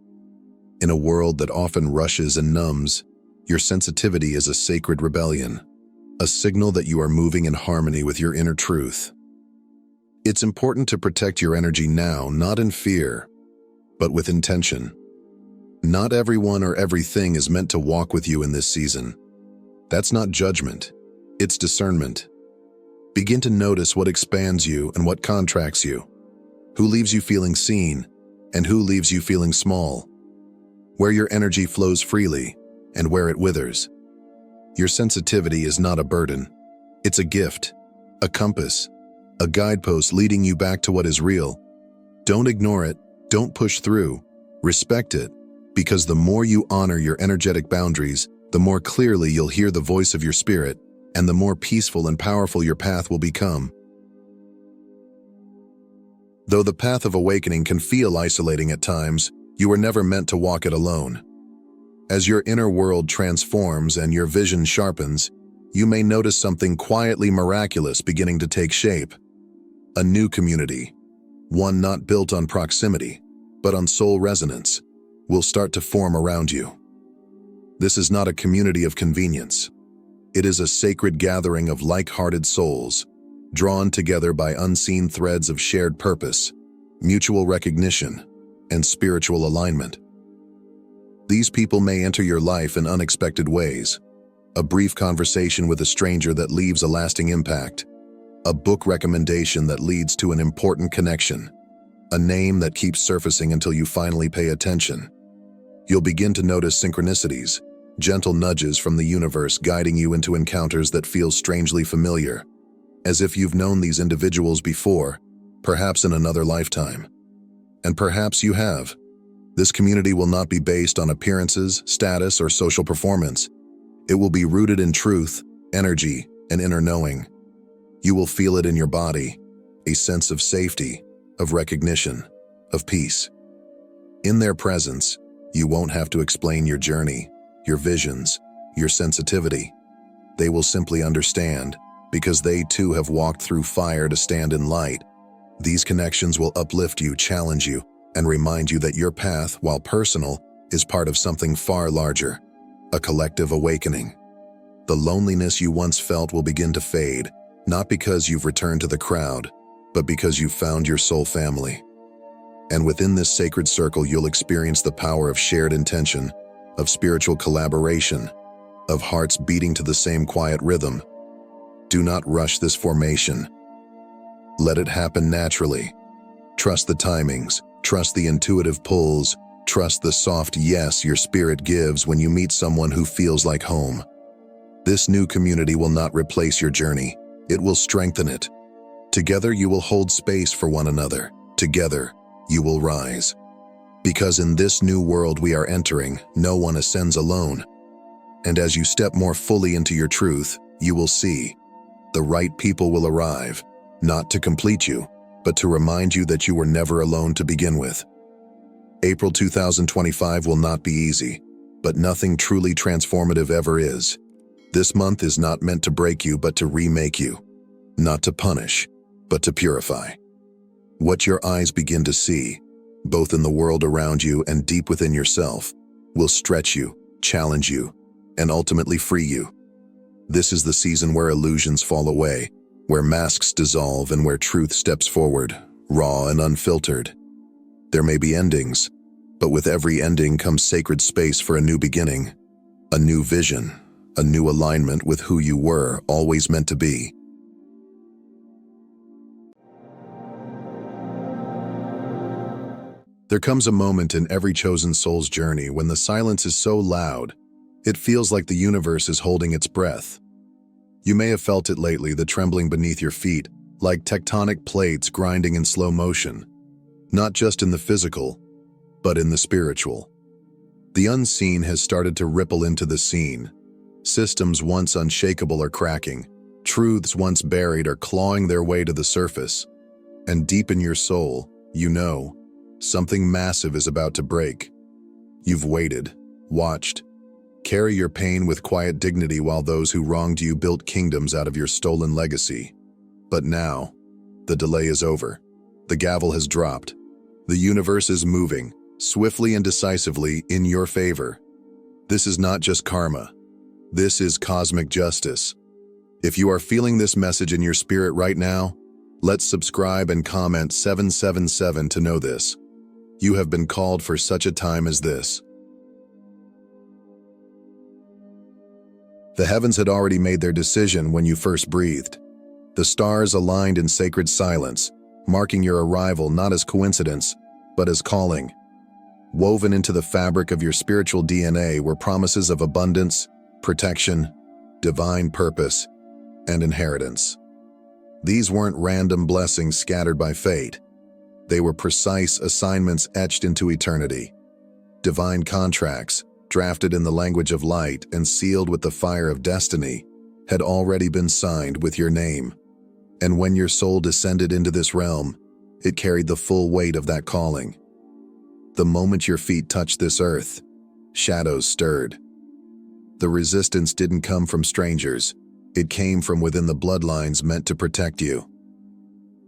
In a world that often rushes and numbs, your sensitivity is a sacred rebellion, a signal that you are moving in harmony with your inner truth. It's important to protect your energy now, not in fear, but with intention. Not everyone or everything is meant to walk with you in this season. That's not judgment, it's discernment. Begin to notice what expands you and what contracts you, who leaves you feeling seen and who leaves you feeling small, where your energy flows freely and where it withers. Your sensitivity is not a burden. It's a gift, a compass, a guidepost leading you back to what is real. Don't ignore it, don't push through, respect it, because the more you honor your energetic boundaries, the more clearly you'll hear the voice of your spirit, and the more peaceful and powerful your path will become. Though the path of awakening can feel isolating at times, you were never meant to walk it alone. As your inner world transforms and your vision sharpens, you may notice something quietly miraculous beginning to take shape. A new community, one not built on proximity, but on soul resonance, will start to form around you. This is not a community of convenience. It is a sacred gathering of like-hearted souls, drawn together by unseen threads of shared purpose, mutual recognition, and spiritual alignment. These people may enter your life in unexpected ways. A brief conversation with a stranger that leaves a lasting impact. A book recommendation that leads to an important connection. A name that keeps surfacing until you finally pay attention. You'll begin to notice synchronicities, gentle nudges from the universe guiding you into encounters that feel strangely familiar, as if you've known these individuals before, perhaps in another lifetime. And perhaps you have. This community will not be based on appearances, status, or social performance. It will be rooted in truth, energy, and inner knowing. You will feel it in your body, a sense of safety, of recognition, of peace. In their presence, you won't have to explain your journey, your visions, your sensitivity. They will simply understand, because they too have walked through fire to stand in light. These connections will uplift you, challenge you, and remind you that your path, while personal, is part of something far larger, a collective awakening. The loneliness you once felt will begin to fade, not because you've returned to the crowd, but because you've found your soul family. And within this sacred circle, you'll experience the power of shared intention, of spiritual collaboration, of hearts beating to the same quiet rhythm. Do not rush this formation. Let it happen naturally. Trust the timings, trust the intuitive pulls, trust the soft yes your spirit gives when you meet someone who feels like home. This new community will not replace your journey. It will strengthen it. Together you will hold space for one another. Together you will rise. Because in this new world we are entering, no one ascends alone. And as you step more fully into your truth, you will see the right people will arrive, not to complete you, but to remind you that you were never alone to begin with. April 2025 will not be easy, but nothing truly transformative ever is. This month is not meant to break you, but to remake you. Not to punish, but to purify. What your eyes begin to see, both in the world around you and deep within yourself, will stretch you, challenge you, and ultimately free you. This is the season where illusions fall away, where masks dissolve and where truth steps forward, raw and unfiltered. There may be endings, but with every ending comes sacred space for a new beginning, a new vision, a new alignment with who you were always meant to be. There comes a moment in every chosen soul's journey when the silence is so loud, it feels like the universe is holding its breath. You may have felt it lately, the trembling beneath your feet, like tectonic plates grinding in slow motion, not just in the physical, but in the spiritual. The unseen has started to ripple into the seen. Systems once unshakable are cracking, truths once buried are clawing their way to the surface. And deep in your soul, you know, something massive is about to break. You've waited, watched. Carry your pain with quiet dignity while those who wronged you built kingdoms out of your stolen legacy. But now, the delay is over. The gavel has dropped. The universe is moving, swiftly and decisively, in your favor. This is not just karma. This is cosmic justice. If you are feeling this message in your spirit right now, let's subscribe and comment 777 to know this. You have been called for such a time as this. The heavens had already made their decision when you first breathed. The stars aligned in sacred silence, marking your arrival not as coincidence, but as calling. Woven into the fabric of your spiritual DNA were promises of abundance, protection, divine purpose, and inheritance. These weren't random blessings scattered by fate. They were precise assignments etched into eternity. Divine contracts, drafted in the language of light and sealed with the fire of destiny, had already been signed with your name. And when your soul descended into this realm, it carried the full weight of that calling. The moment your feet touched this earth, shadows stirred. The resistance didn't come from strangers. It came from within the bloodlines meant to protect you.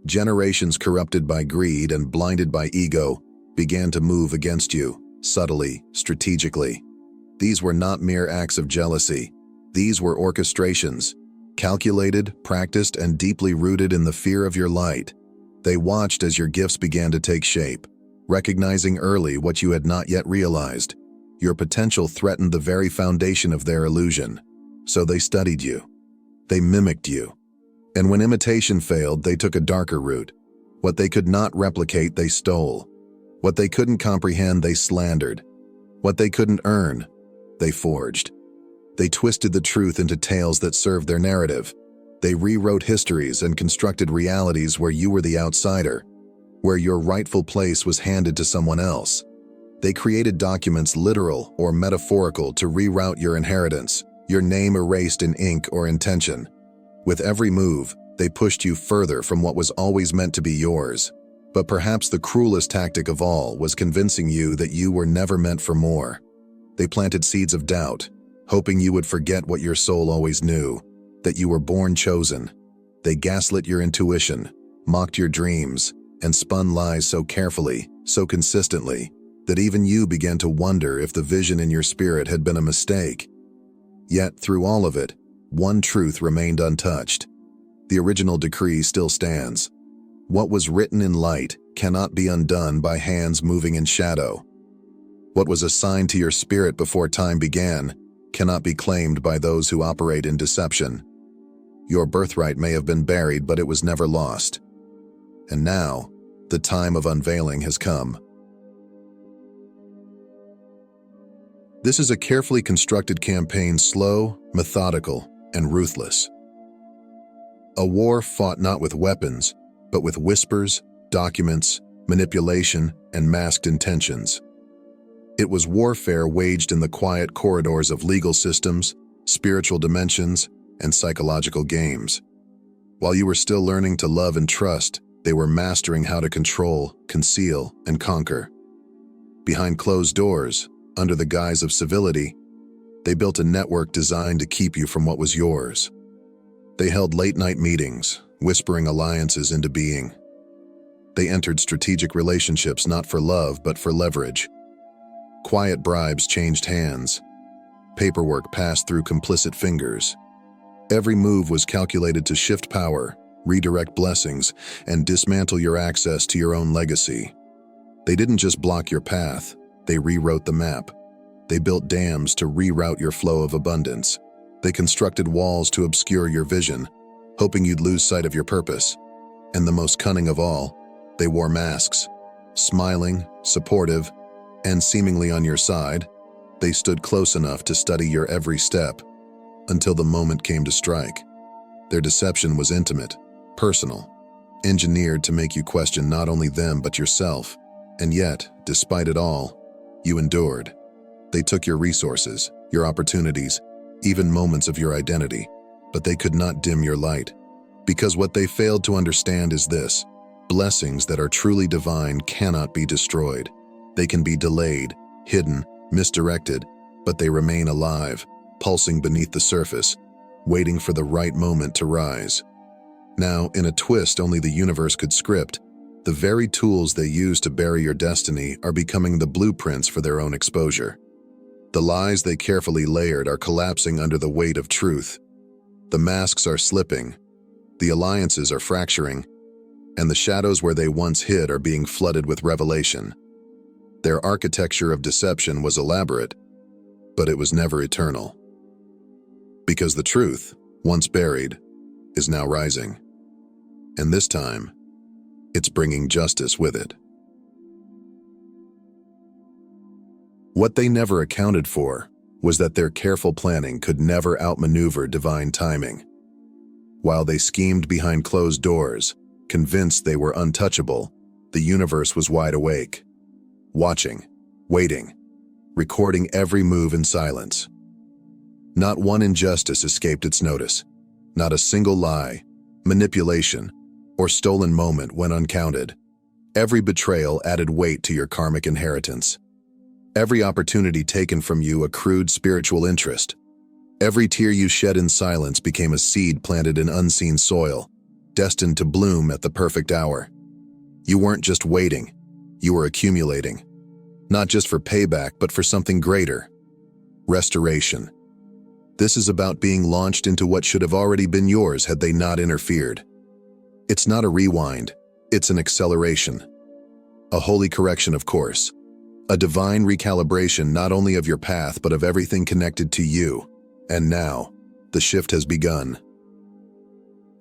Generations corrupted by greed and blinded by ego began to move against you, subtly, strategically. These were not mere acts of jealousy. These were orchestrations, calculated, practiced, and deeply rooted in the fear of your light. They watched as your gifts began to take shape, recognizing early what you had not yet realized. Your potential threatened the very foundation of their illusion. So they studied you. They mimicked you. And when imitation failed, they took a darker route. What they could not replicate, they stole. What they couldn't comprehend, they slandered. What they couldn't earn, they forged. They twisted the truth into tales that served their narrative. They rewrote histories and constructed realities where you were the outsider, where your rightful place was handed to someone else. They created documents literal or metaphorical to reroute your inheritance, your name erased in ink or intention. With every move, they pushed you further from what was always meant to be yours. But perhaps the cruelest tactic of all was convincing you that you were never meant for more. They planted seeds of doubt, hoping you would forget what your soul always knew, that you were born chosen. They gaslit your intuition, mocked your dreams, and spun lies so carefully, so consistently, that even you began to wonder if the vision in your spirit had been a mistake. Yet, through all of it, one truth remained untouched. The original decree still stands. What was written in light cannot be undone by hands moving in shadow. What was assigned to your spirit before time began cannot be claimed by those who operate in deception. Your birthright may have been buried, but it was never lost. And now, the time of unveiling has come. This is a carefully constructed campaign, slow, methodical, and ruthless. A war fought not with weapons, but with whispers, documents, manipulation, and masked intentions. It was warfare waged in the quiet corridors of legal systems, spiritual dimensions, and psychological games. While you were still learning to love and trust, they were mastering how to control, conceal, and conquer. Behind closed doors, under the guise of civility, they built a network designed to keep you from what was yours. They held late-night meetings, whispering alliances into being. They entered strategic relationships not for love, but for leverage. Quiet bribes changed hands. Paperwork passed through complicit fingers. Every move was calculated to shift power, redirect blessings, and dismantle your access to your own legacy. They didn't just block your path, they rewrote the map. They built dams to reroute your flow of abundance. They constructed walls to obscure your vision, hoping you'd lose sight of your purpose. And the most cunning of all, they wore masks. Smiling, supportive, and seemingly on your side, they stood close enough to study your every step, until the moment came to strike. Their deception was intimate, personal, engineered to make you question not only them but yourself. And yet, despite it all, you endured. They took your resources, your opportunities, even moments of your identity, but they could not dim your light. Because what they failed to understand is this: blessings that are truly divine cannot be destroyed. They can be delayed, hidden, misdirected, but they remain alive, pulsing beneath the surface, waiting for the right moment to rise. Now, in a twist only the universe could script, the very tools they use to bury your destiny are becoming the blueprints for their own exposure. The lies they carefully layered are collapsing under the weight of truth. The masks are slipping, the alliances are fracturing, and the shadows where they once hid are being flooded with revelation. Their architecture of deception was elaborate, but it was never eternal. Because the truth, once buried, is now rising. And this time, it's bringing justice with it. What they never accounted for was that their careful planning could never outmaneuver divine timing. While they schemed behind closed doors, convinced they were untouchable, the universe was wide awake, watching, waiting, recording every move in silence. Not one injustice escaped its notice, not a single lie, manipulation, or stolen moment went uncounted. Every betrayal added weight to your karmic inheritance. Every opportunity taken from you accrued spiritual interest. Every tear you shed in silence became a seed planted in unseen soil, destined to bloom at the perfect hour. You weren't just waiting, you were accumulating. Not just for payback, but for something greater: restoration. This is about being launched into what should have already been yours had they not interfered. It's not a rewind, it's an acceleration. A holy correction, of course. A divine recalibration not only of your path but of everything connected to you. And now, the shift has begun.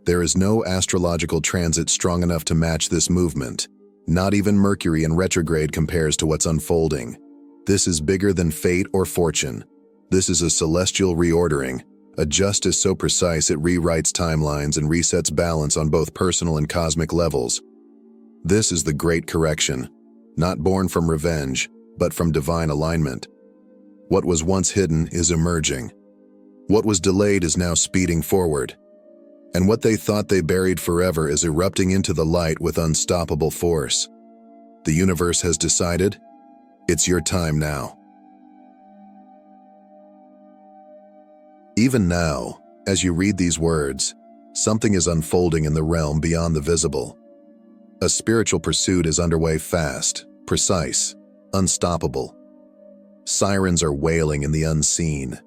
There is no astrological transit strong enough to match this movement. Not even Mercury in retrograde compares to what's unfolding. This is bigger than fate or fortune. This is a celestial reordering, a justice so precise it rewrites timelines and resets balance on both personal and cosmic levels. This is the great correction, not born from revenge, but from divine alignment. What was once hidden is emerging. What was delayed is now speeding forward. And what they thought they buried forever is erupting into the light with unstoppable force. The universe has decided, it's your time now. Even now, as you read these words, something is unfolding in the realm beyond the visible. A spiritual pursuit is underway, fast, precise, unstoppable. Sirens are wailing in the unseen.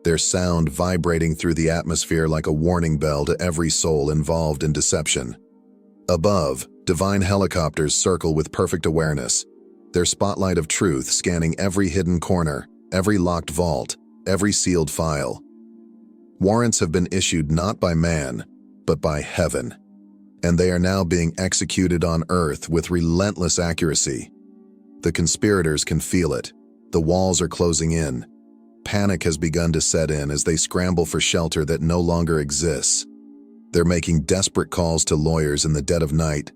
their sound vibrating through the atmosphere like a warning bell to every soul involved in deception. Above, divine helicopters circle with perfect awareness, their spotlight of truth scanning every hidden corner, every locked vault, every sealed file. Warrants have been issued not by man, but by heaven, and they are now being executed on earth with relentless accuracy. The conspirators can feel it. The walls are closing in. Panic has begun to set in as they scramble for shelter that no longer exists. They're making desperate calls to lawyers in the dead of night,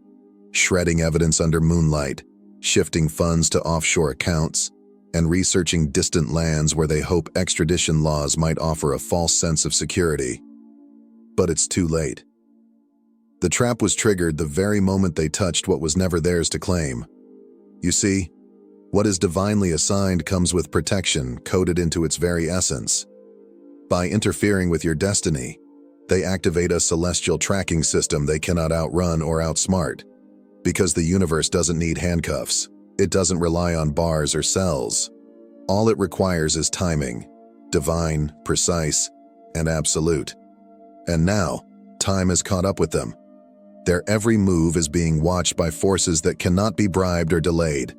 shredding evidence under moonlight, shifting funds to offshore accounts, and researching distant lands where they hope extradition laws might offer a false sense of security. But it's too late. The trap was triggered the very moment they touched what was never theirs to claim. You see, what is divinely assigned comes with protection coded into its very essence. By interfering with your destiny, they activate a celestial tracking system they cannot outrun or outsmart. Because the universe doesn't need handcuffs. It doesn't rely on bars or cells. All it requires is timing, divine, precise, and absolute. And now, time has caught up with them. Their every move is being watched by forces that cannot be bribed or delayed.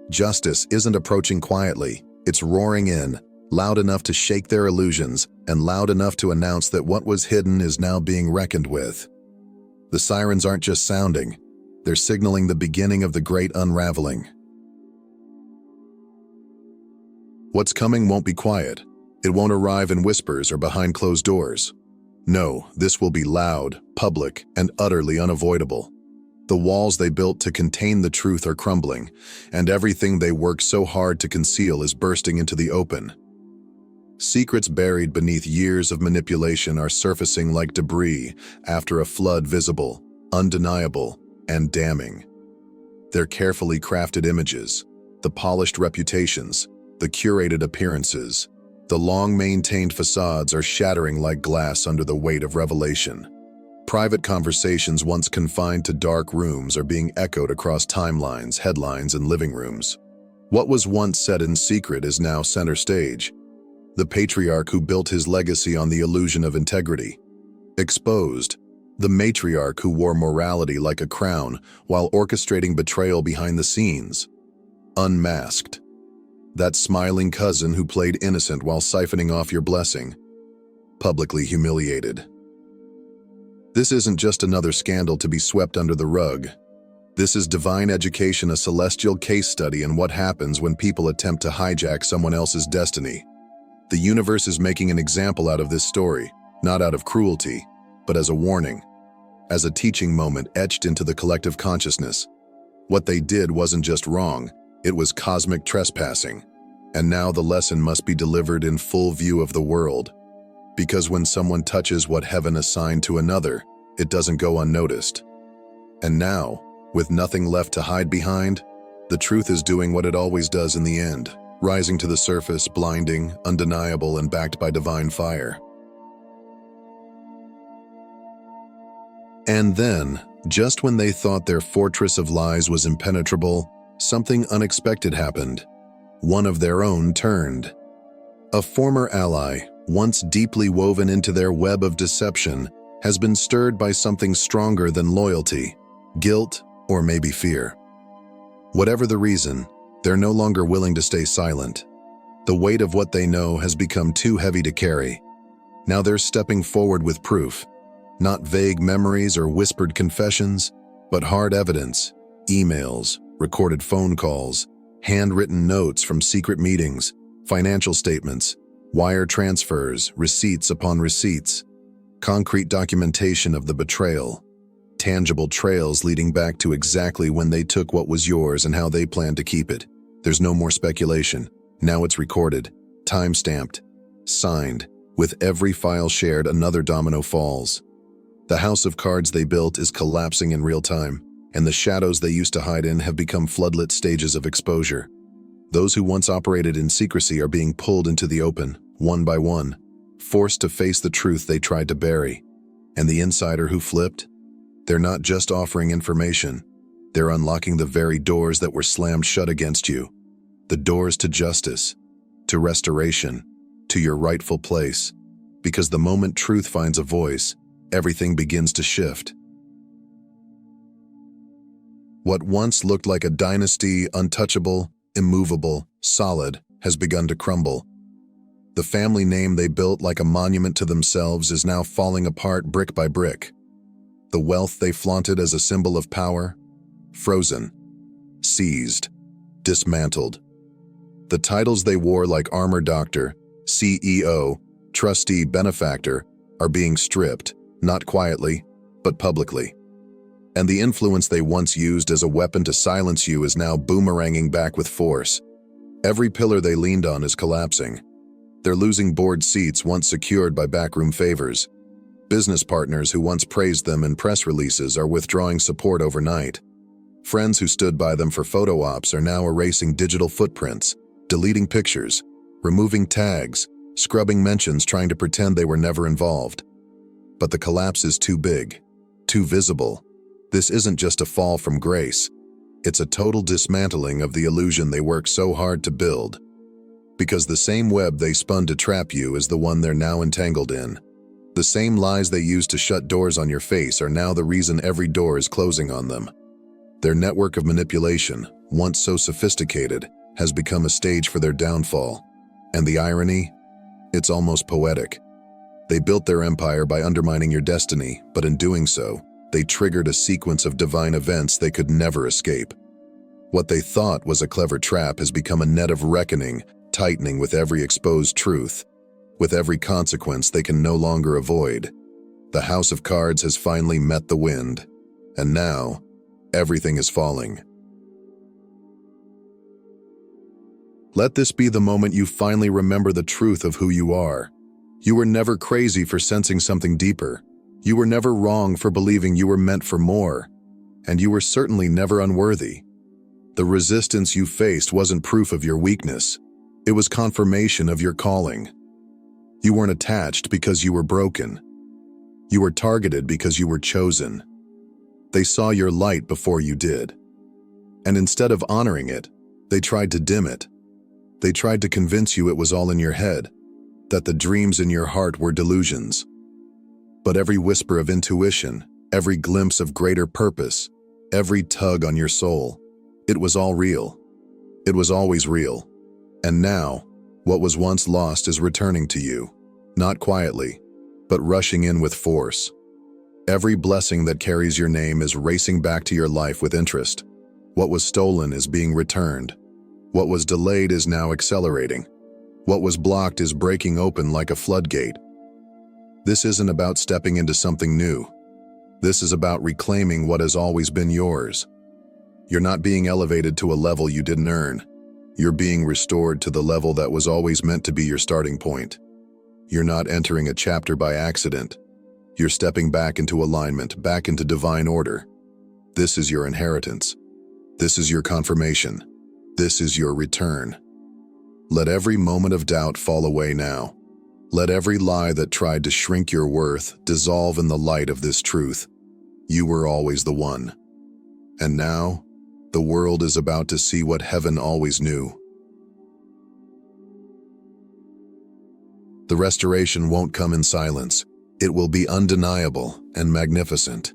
Justice isn't approaching quietly, it's roaring in, loud enough to shake their illusions and loud enough to announce that what was hidden is now being reckoned with. The sirens aren't just sounding, they're signaling the beginning of the great unraveling. What's coming won't be quiet. It won't arrive in whispers or behind closed doors. No, this will be loud, public, and utterly unavoidable. The walls they built to contain the truth are crumbling, and everything they worked so hard to conceal is bursting into the open. Secrets buried beneath years of manipulation are surfacing like debris after a flood, visible, undeniable, and damning. Their carefully crafted images, the polished reputations, the curated appearances, the long-maintained facades are shattering like glass under the weight of revelation. Private conversations once confined to dark rooms are being echoed across timelines, headlines, and living rooms. What was once said in secret is now center stage. The patriarch who built his legacy on the illusion of integrity. Exposed. The matriarch who wore morality like a crown while orchestrating betrayal behind the scenes. Unmasked. That smiling cousin who played innocent while siphoning off your blessing. Publicly humiliated. This isn't just another scandal to be swept under the rug. This is divine education, a celestial case study in what happens when people attempt to hijack someone else's destiny. The universe is making an example out of this story, not out of cruelty, but as a warning, as a teaching moment etched into the collective consciousness. What they did wasn't just wrong, it was cosmic trespassing. And now the lesson must be delivered in full view of the world. Because when someone touches what heaven assigned to another, it doesn't go unnoticed. And now, with nothing left to hide behind, the truth is doing what it always does in the end, rising to the surface, blinding, undeniable, and backed by divine fire. And then, just when they thought their fortress of lies was impenetrable, something unexpected happened. One of their own turned. A former ally, once deeply woven into their web of deception, has been stirred by something stronger than loyalty, guilt, or maybe fear. Whatever the reason, they're no longer willing to stay silent. The weight of what they know has become too heavy to carry. Now they're stepping forward with proof, not vague memories or whispered confessions, but hard evidence, emails, recorded phone calls, handwritten notes from secret meetings, financial statements, wire transfers, receipts upon receipts, concrete documentation of the betrayal, tangible trails leading back to exactly when they took what was yours and how they planned to keep it. There's no more speculation. Now it's recorded, time-stamped, signed. With every file shared, another domino falls. The house of cards they built is collapsing in real time, and the shadows they used to hide in have become floodlit stages of exposure. Those who once operated in secrecy are being pulled into the open, one by one, forced to face the truth they tried to bury. And the insider who flipped? They're not just offering information. They're unlocking the very doors that were slammed shut against you. The doors to justice, to restoration, to your rightful place. Because the moment truth finds a voice, everything begins to shift. What once looked like a dynasty, untouchable, immovable, solid, has begun to crumble. The family name they built like a monument to themselves is now falling apart brick by brick. The wealth they flaunted as a symbol of power, frozen, seized, dismantled. The titles they wore like armor doctor, CEO, trustee, benefactor, are being stripped, not quietly, but publicly. And the influence they once used as a weapon to silence you is now boomeranging back with force. Every pillar they leaned on is collapsing. They're losing board seats once secured by backroom favors. Business partners who once praised them in press releases are withdrawing support overnight. Friends who stood by them for photo ops are now erasing digital footprints, deleting pictures, removing tags, scrubbing mentions trying to pretend they were never involved. But the collapse is too big, too visible. This isn't just a fall from grace. It's a total dismantling of the illusion they worked so hard to build. Because the same web they spun to trap you is the one they're now entangled in. The same lies they used to shut doors on your face are now the reason every door is closing on them. Their network of manipulation, once so sophisticated, has become a stage for their downfall. And the irony? It's almost poetic. They built their empire by undermining your destiny, but in doing so, they triggered a sequence of divine events they could never escape. What they thought was a clever trap has become a net of reckoning, tightening with every exposed truth, with every consequence they can no longer avoid. The house of cards has finally met the wind, and now, everything is falling. Let this be the moment you finally remember the truth of who you are. You were never crazy for sensing something deeper. You were never wrong for believing you were meant for more. And you were certainly never unworthy. The resistance you faced wasn't proof of your weakness. It was confirmation of your calling. You weren't attached because you were broken. You were targeted because you were chosen. They saw your light before you did. And instead of honoring it, they tried to dim it. They tried to convince you it was all in your head, that the dreams in your heart were delusions. But every whisper of intuition, every glimpse of greater purpose, every tug on your soul, it was all real. It was always real. And now, what was once lost is returning to you, not quietly, but rushing in with force. Every blessing that carries your name is racing back to your life with interest. What was stolen is being returned. What was delayed is now accelerating. What was blocked is breaking open like a floodgate. This isn't about stepping into something new. This is about reclaiming what has always been yours. You're not being elevated to a level you didn't earn. You're being restored to the level that was always meant to be your starting point. You're not entering a chapter by accident. You're stepping back into alignment, back into divine order. This is your inheritance. This is your confirmation. This is your return. Let every moment of doubt fall away now. Let every lie that tried to shrink your worth dissolve in the light of this truth. You were always the one. And now, the world is about to see what heaven always knew. The restoration won't come in silence. It will be undeniable and magnificent.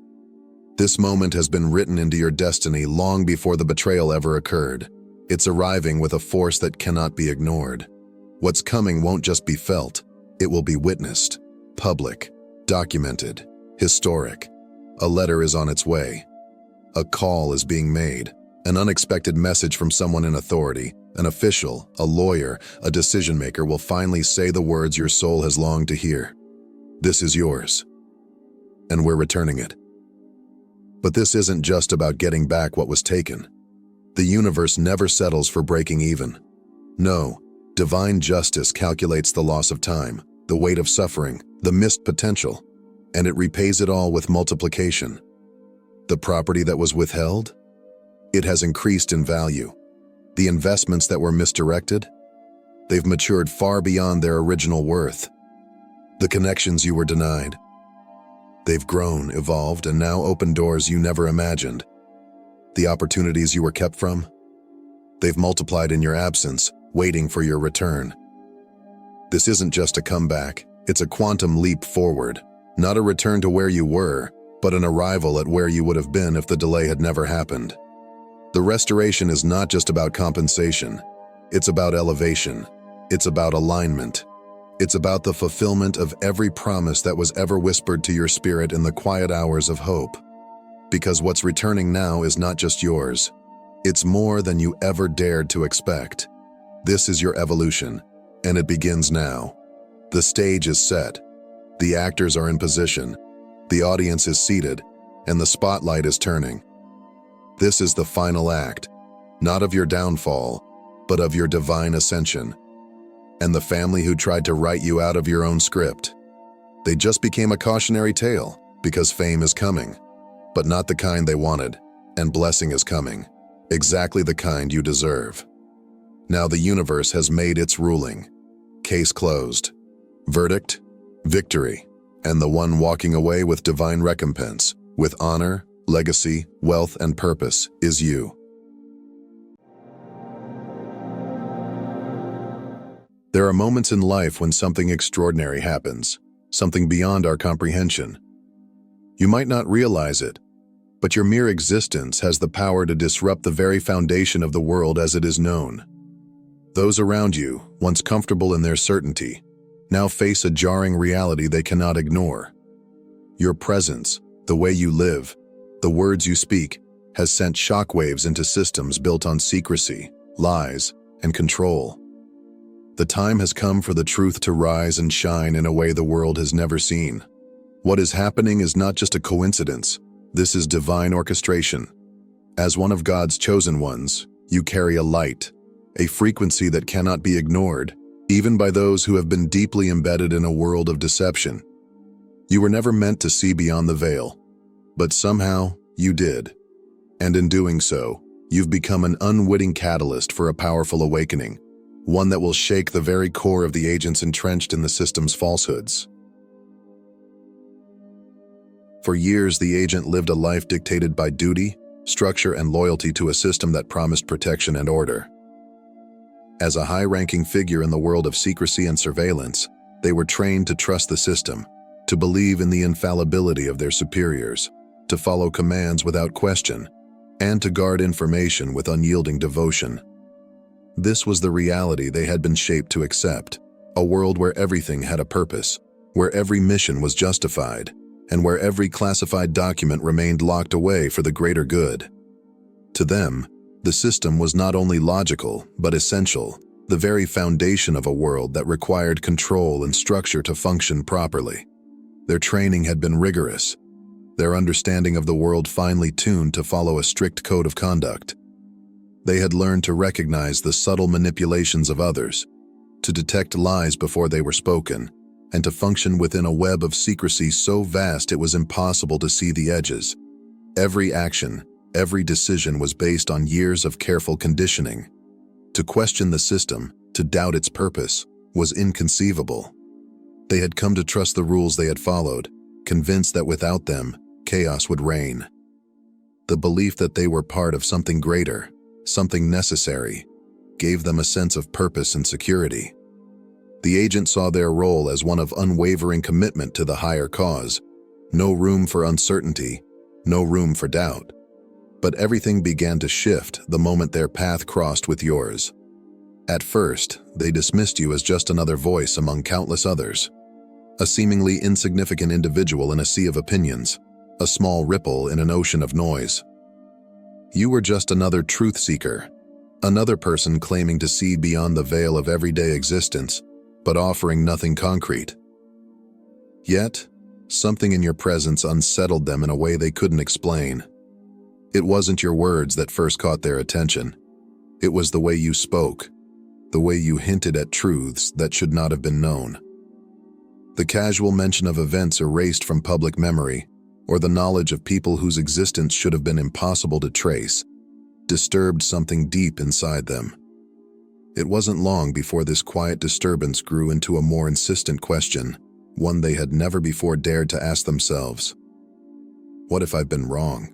This moment has been written into your destiny long before the betrayal ever occurred. It's arriving with a force that cannot be ignored. What's coming won't just be felt. It will be witnessed, public, documented, historic. A letter is on its way. A call is being made. An unexpected message from someone in authority, an official, a lawyer, a decision maker will finally say the words your soul has longed to hear. This is yours. And we're returning it. But this isn't just about getting back what was taken. The universe never settles for breaking even. No, divine justice calculates the loss of time, the weight of suffering, the missed potential, and it repays it all with multiplication. The property that was withheld? It has increased in value. The investments that were misdirected? They've matured far beyond their original worth. The connections you were denied? They've grown, evolved, and now open doors you never imagined. The opportunities you were kept from? They've multiplied in your absence, waiting for your return. This isn't just a comeback, it's a quantum leap forward. Not a return to where you were, but an arrival at where you would have been if the delay had never happened. The restoration is not just about compensation. It's about elevation. It's about alignment. It's about the fulfillment of every promise that was ever whispered to your spirit in the quiet hours of hope. Because what's returning now is not just yours. It's more than you ever dared to expect. This is your evolution, and it begins now. The stage is set. The actors are in position. The audience is seated, and the spotlight is turning. This is the final act, not of your downfall, but of your divine ascension. And the family who tried to write you out of your own script, they just became a cautionary tale, because fame is coming, but not the kind they wanted, and blessing is coming, exactly the kind you deserve. Now the universe has made its ruling. Case closed. Verdict, victory, and the one walking away with divine recompense, with honor, legacy, wealth, and purpose, is you. There are moments in life when something extraordinary happens, something beyond our comprehension. You might not realize it, but your mere existence has the power to disrupt the very foundation of the world as it is known. Those around you, once comfortable in their certainty, now face a jarring reality they cannot ignore. Your presence, the way you live, the words you speak, has sent shockwaves into systems built on secrecy, lies, and control. The time has come for the truth to rise and shine in a way the world has never seen. What is happening is not just a coincidence. This is divine orchestration. As one of God's chosen ones, you carry a light, a frequency that cannot be ignored, even by those who have been deeply embedded in a world of deception. You were never meant to see beyond the veil, but somehow you did. And in doing so, you've become an unwitting catalyst for a powerful awakening, one that will shake the very core of the agents entrenched in the system's falsehoods. For years, the agent lived a life dictated by duty, structure, and loyalty to a system that promised protection and order. As a high-ranking figure in the world of secrecy and surveillance, they were trained to trust the system, to believe in the infallibility of their superiors, to follow commands without question, and to guard information with unyielding devotion. This was the reality they had been shaped to accept, a world where everything had a purpose, where every mission was justified, and where every classified document remained locked away for the greater good. To them, the system was not only logical, but essential, the very foundation of a world that required control and structure to function properly. Their training had been rigorous, their understanding of the world finely tuned to follow a strict code of conduct. They had learned to recognize the subtle manipulations of others, to detect lies before they were spoken, and to function within a web of secrecy so vast it was impossible to see the edges. Every action, every decision was based on years of careful conditioning. To question the system, to doubt its purpose, was inconceivable. They had come to trust the rules they had followed, convinced that without them, chaos would reign. The belief that they were part of something greater, something necessary, gave them a sense of purpose and security. The agent saw their role as one of unwavering commitment to the higher cause. No room for uncertainty, no room for doubt. But everything began to shift the moment their path crossed with yours. At first, they dismissed you as just another voice among countless others, a seemingly insignificant individual in a sea of opinions, a small ripple in an ocean of noise. You were just another truth seeker, another person claiming to see beyond the veil of everyday existence, but offering nothing concrete. Yet, something in your presence unsettled them in a way they couldn't explain. It wasn't your words that first caught their attention. It was the way you spoke, the way you hinted at truths that should not have been known. The casual mention of events erased from public memory, or the knowledge of people whose existence should have been impossible to trace, disturbed something deep inside them. It wasn't long before this quiet disturbance grew into a more insistent question, one they had never before dared to ask themselves. What if I've been wrong?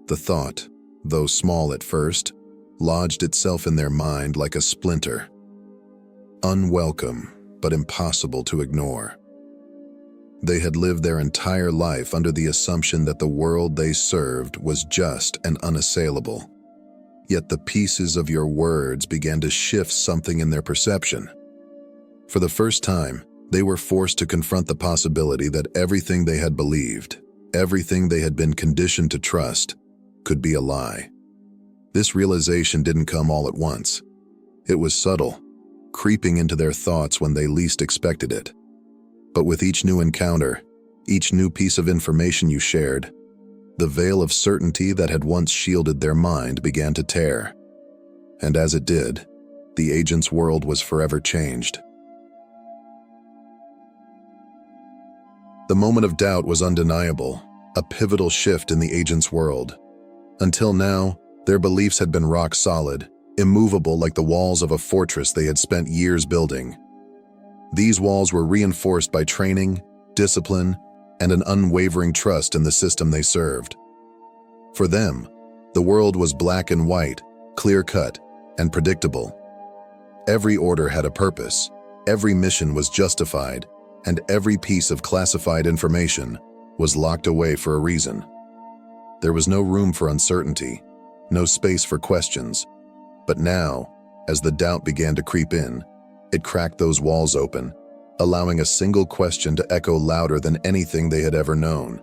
The thought, though small at first, lodged itself in their mind like a splinter. Unwelcome, but impossible to ignore. They had lived their entire life under the assumption that the world they served was just and unassailable. Yet the pieces of your words began to shift something in their perception. For the first time, they were forced to confront the possibility that everything they had believed, everything they had been conditioned to trust, could be a lie. This realization didn't come all at once. It was subtle, creeping into their thoughts when they least expected it. But with each new encounter, each new piece of information you shared, the veil of certainty that had once shielded their mind began to tear. And as it did, the agent's world was forever changed. The moment of doubt was undeniable, a pivotal shift in the agent's world. Until now, their beliefs had been rock solid, immovable like the walls of a fortress they had spent years building. These walls were reinforced by training, discipline, and an unwavering trust in the system they served. For them, the world was black and white, clear-cut, and predictable. Every order had a purpose, every mission was justified, and every piece of classified information was locked away for a reason. There was no room for uncertainty, no space for questions. But now, as the doubt began to creep in, it cracked those walls open, allowing a single question to echo louder than anything they had ever known.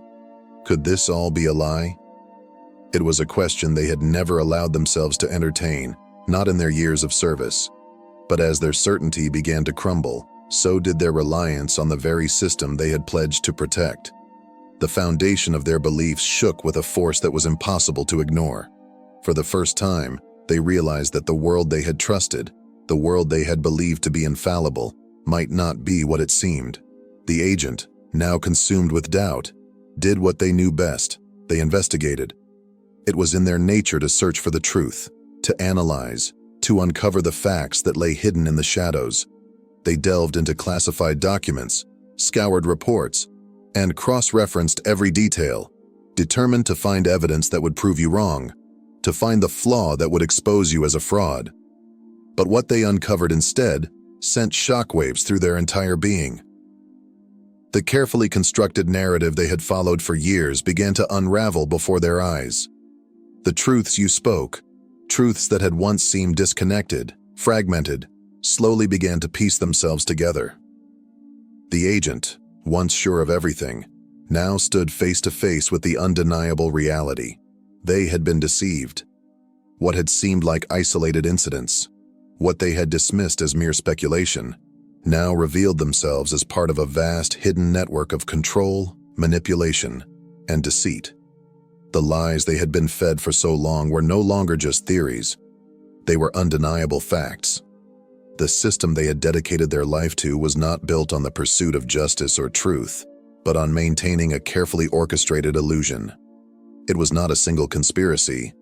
Could this all be a lie? It was a question they had never allowed themselves to entertain, not in their years of service. But as their certainty began to crumble, so did their reliance on the very system they had pledged to protect. The foundation of their beliefs shook with a force that was impossible to ignore. For the first time, they realized that the world they had trusted, the world they had believed to be infallible, might not be what it seemed. The agent, now consumed with doubt, did what they knew best. They investigated. It was in their nature to search for the truth, to analyze, to uncover the facts that lay hidden in the shadows. They delved into classified documents, scoured reports, and cross-referenced every detail, determined to find evidence that would prove you wrong, to find the flaw that would expose you as a fraud. But what they uncovered instead sent shockwaves through their entire being. The carefully constructed narrative they had followed for years began to unravel before their eyes. The truths you spoke, truths that had once seemed disconnected, fragmented, slowly began to piece themselves together. The agent, once sure of everything, now stood face to face with the undeniable reality. They had been deceived. What had seemed like isolated incidents, what they had dismissed as mere speculation, now revealed themselves as part of a vast hidden network of control, manipulation, and deceit. The lies they had been fed for so long were no longer just theories. They were undeniable facts. The system they had dedicated their life to was not built on the pursuit of justice or truth, but on maintaining a carefully orchestrated illusion. It was not a single conspiracy.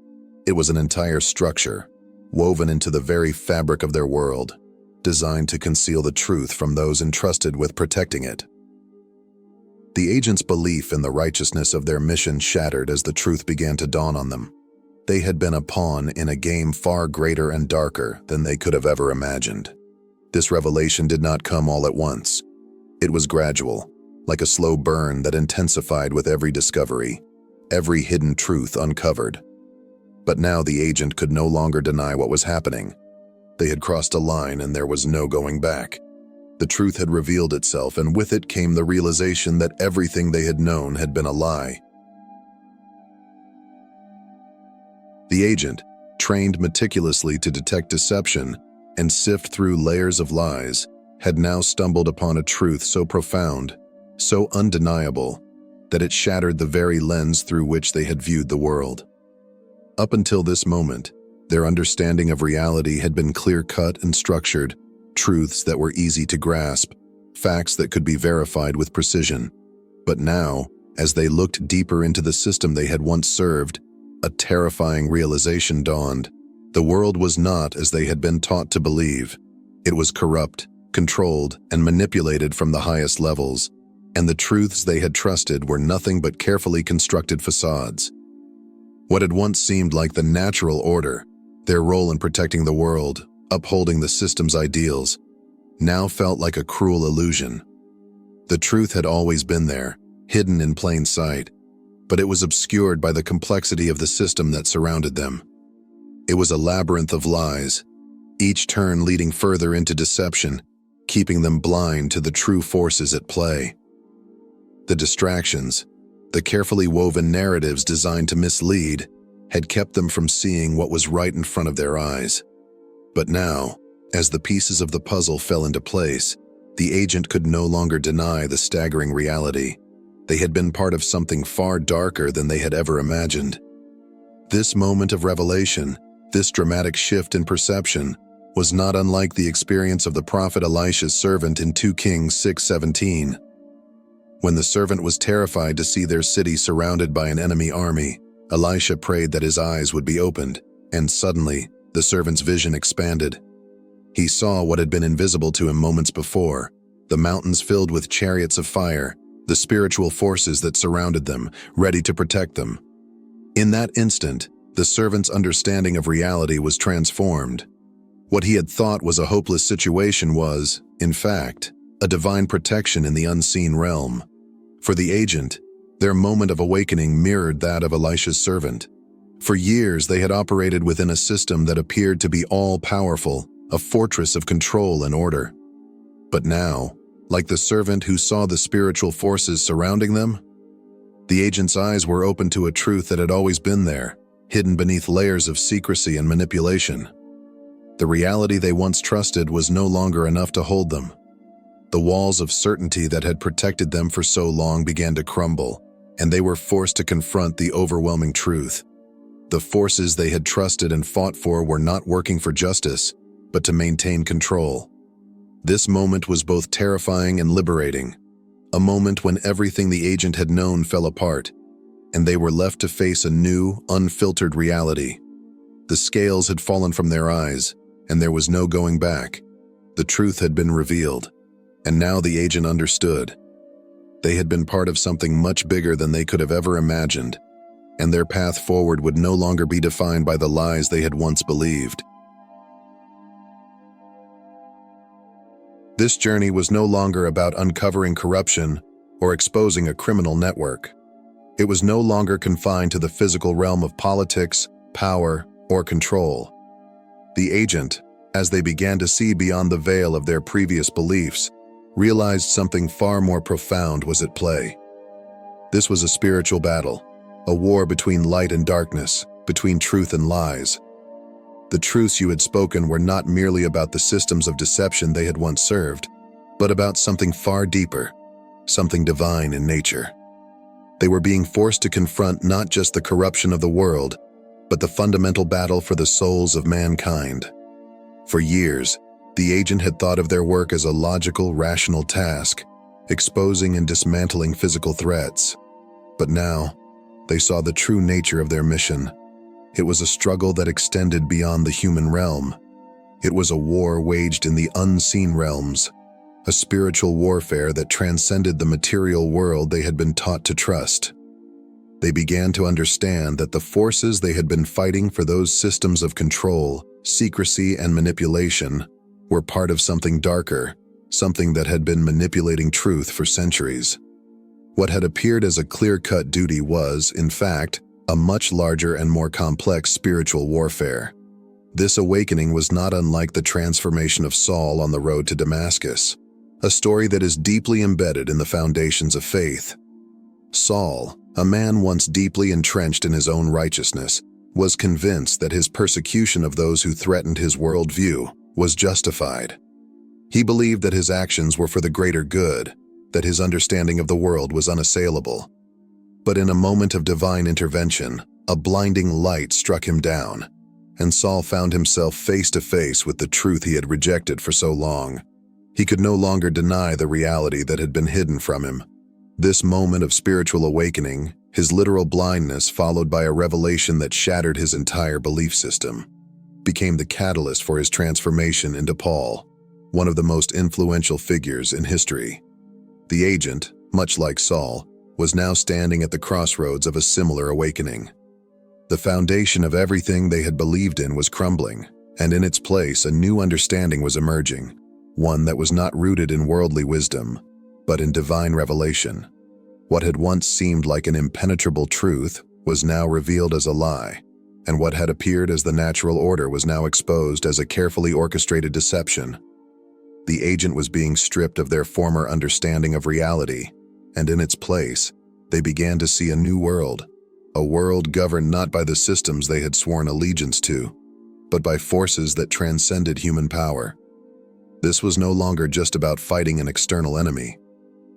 It was an entire structure, woven into the very fabric of their world, designed to conceal the truth from those entrusted with protecting it. The agents' belief in the righteousness of their mission shattered as the truth began to dawn on them. They had been a pawn in a game far greater and darker than they could have ever imagined. This revelation did not come all at once. It was gradual, like a slow burn that intensified with every discovery, every hidden truth uncovered. But now the agent could no longer deny what was happening. They had crossed a line and there was no going back. The truth had revealed itself, and with it came the realization that everything they had known had been a lie. The agent, trained meticulously to detect deception and sift through layers of lies, had now stumbled upon a truth so profound, so undeniable, that it shattered the very lens through which they had viewed the world. Up until this moment, their understanding of reality had been clear-cut and structured, truths that were easy to grasp, facts that could be verified with precision. But now, as they looked deeper into the system they had once served, a terrifying realization dawned. The world was not as they had been taught to believe. It was corrupt, controlled, and manipulated from the highest levels, and the truths they had trusted were nothing but carefully constructed facades. What had once seemed like the natural order, their role in protecting the world, upholding the system's ideals, now felt like a cruel illusion. The truth had always been there, hidden in plain sight, but it was obscured by the complexity of the system that surrounded them. It was a labyrinth of lies, each turn leading further into deception, keeping them blind to the true forces at play. The distractions, the carefully woven narratives designed to mislead, had kept them from seeing what was right in front of their eyes. But now, as the pieces of the puzzle fell into place, the agent could no longer deny the staggering reality. They had been part of something far darker than they had ever imagined. This moment of revelation, this dramatic shift in perception, was not unlike the experience of the prophet Elisha's servant in 2 Kings 6:17. When the servant was terrified to see their city surrounded by an enemy army, Elisha prayed that his eyes would be opened, and suddenly, the servant's vision expanded. He saw what had been invisible to him moments before, the mountains filled with chariots of fire, the spiritual forces that surrounded them, ready to protect them. In that instant, the servant's understanding of reality was transformed. What he had thought was a hopeless situation was, in fact, a divine protection in the unseen realm. For the agent, their moment of awakening mirrored that of Elisha's servant. For years, they had operated within a system that appeared to be all-powerful, a fortress of control and order. But now, like the servant who saw the spiritual forces surrounding them, the agent's eyes were open to a truth that had always been there, hidden beneath layers of secrecy and manipulation. The reality they once trusted was no longer enough to hold them. The walls of certainty that had protected them for so long began to crumble, and they were forced to confront the overwhelming truth. The forces they had trusted and fought for were not working for justice, but to maintain control. This moment was both terrifying and liberating, a moment when everything the agent had known fell apart, and they were left to face a new, unfiltered reality. The scales had fallen from their eyes, and there was no going back. The truth had been revealed, and now the agent understood. They had been part of something much bigger than they could have ever imagined, and their path forward would no longer be defined by the lies they had once believed. This journey was no longer about uncovering corruption or exposing a criminal network. It was no longer confined to the physical realm of politics, power, or control. The agent, as they began to see beyond the veil of their previous beliefs, realized something far more profound was at play. This was a spiritual battle, a war between light and darkness, between truth and lies. The truths you had spoken were not merely about the systems of deception they had once served, but about something far deeper, something divine in nature. They were being forced to confront not just the corruption of the world, but the fundamental battle for the souls of mankind. For years, the agent had thought of their work as a logical, rational task, exposing and dismantling physical threats. But now, they saw the true nature of their mission. It was a struggle that extended beyond the human realm. It was a war waged in the unseen realms, a spiritual warfare that transcended the material world they had been taught to trust. They began to understand that the forces they had been fighting for, those systems of control, secrecy, and manipulation, were part of something darker, something that had been manipulating truth for centuries. What had appeared as a clear-cut duty was, in fact, a much larger and more complex spiritual warfare. This awakening was not unlike the transformation of Saul on the road to Damascus, a story that is deeply embedded in the foundations of faith. Saul, a man once deeply entrenched in his own righteousness, was convinced that his persecution of those who threatened his worldview was justified. He believed that his actions were for the greater good, that his understanding of the world was unassailable. But in a moment of divine intervention, a blinding light struck him down, and Saul found himself face to face with the truth he had rejected for so long. He could no longer deny the reality that had been hidden from him. This moment of spiritual awakening, his literal blindness followed by a revelation that shattered his entire belief system, became the catalyst for his transformation into Paul, one of the most influential figures in history. The agent, much like Saul, was now standing at the crossroads of a similar awakening. The foundation of everything they had believed in was crumbling, and in its place a new understanding was emerging, one that was not rooted in worldly wisdom, but in divine revelation. What had once seemed like an impenetrable truth was now revealed as a lie, and what had appeared as the natural order was now exposed as a carefully orchestrated deception. The agent was being stripped of their former understanding of reality, and in its place, they began to see a new world, a world governed not by the systems they had sworn allegiance to, but by forces that transcended human power. This was no longer just about fighting an external enemy.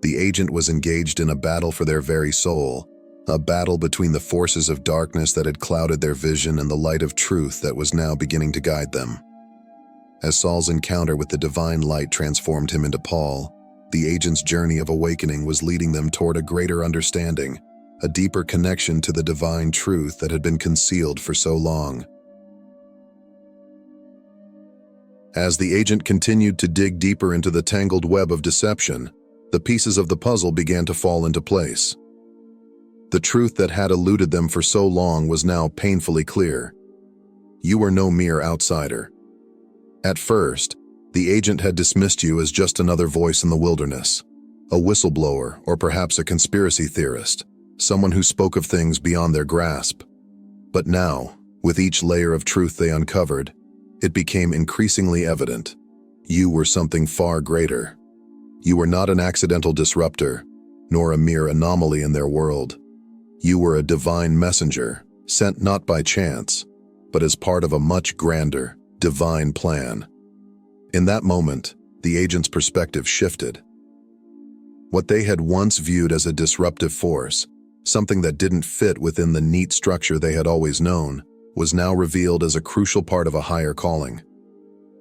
The agent was engaged in a battle for their very soul, a battle between the forces of darkness that had clouded their vision and the light of truth that was now beginning to guide them. As Saul's encounter with the divine light transformed him into Paul, the agent's journey of awakening was leading them toward a greater understanding, a deeper connection to the divine truth that had been concealed for so long. As the agent continued to dig deeper into the tangled web of deception, the pieces of the puzzle began to fall into place. The truth that had eluded them for so long was now painfully clear. You were no mere outsider. At first, the agent had dismissed you as just another voice in the wilderness, a whistleblower or perhaps a conspiracy theorist, someone who spoke of things beyond their grasp. But now, with each layer of truth they uncovered, it became increasingly evident. You were something far greater. You were not an accidental disruptor, nor a mere anomaly in their world. You were a divine messenger, sent not by chance, but as part of a much grander, divine plan. In that moment, the agent's perspective shifted. What they had once viewed as a disruptive force, something that didn't fit within the neat structure they had always known, was now revealed as a crucial part of a higher calling.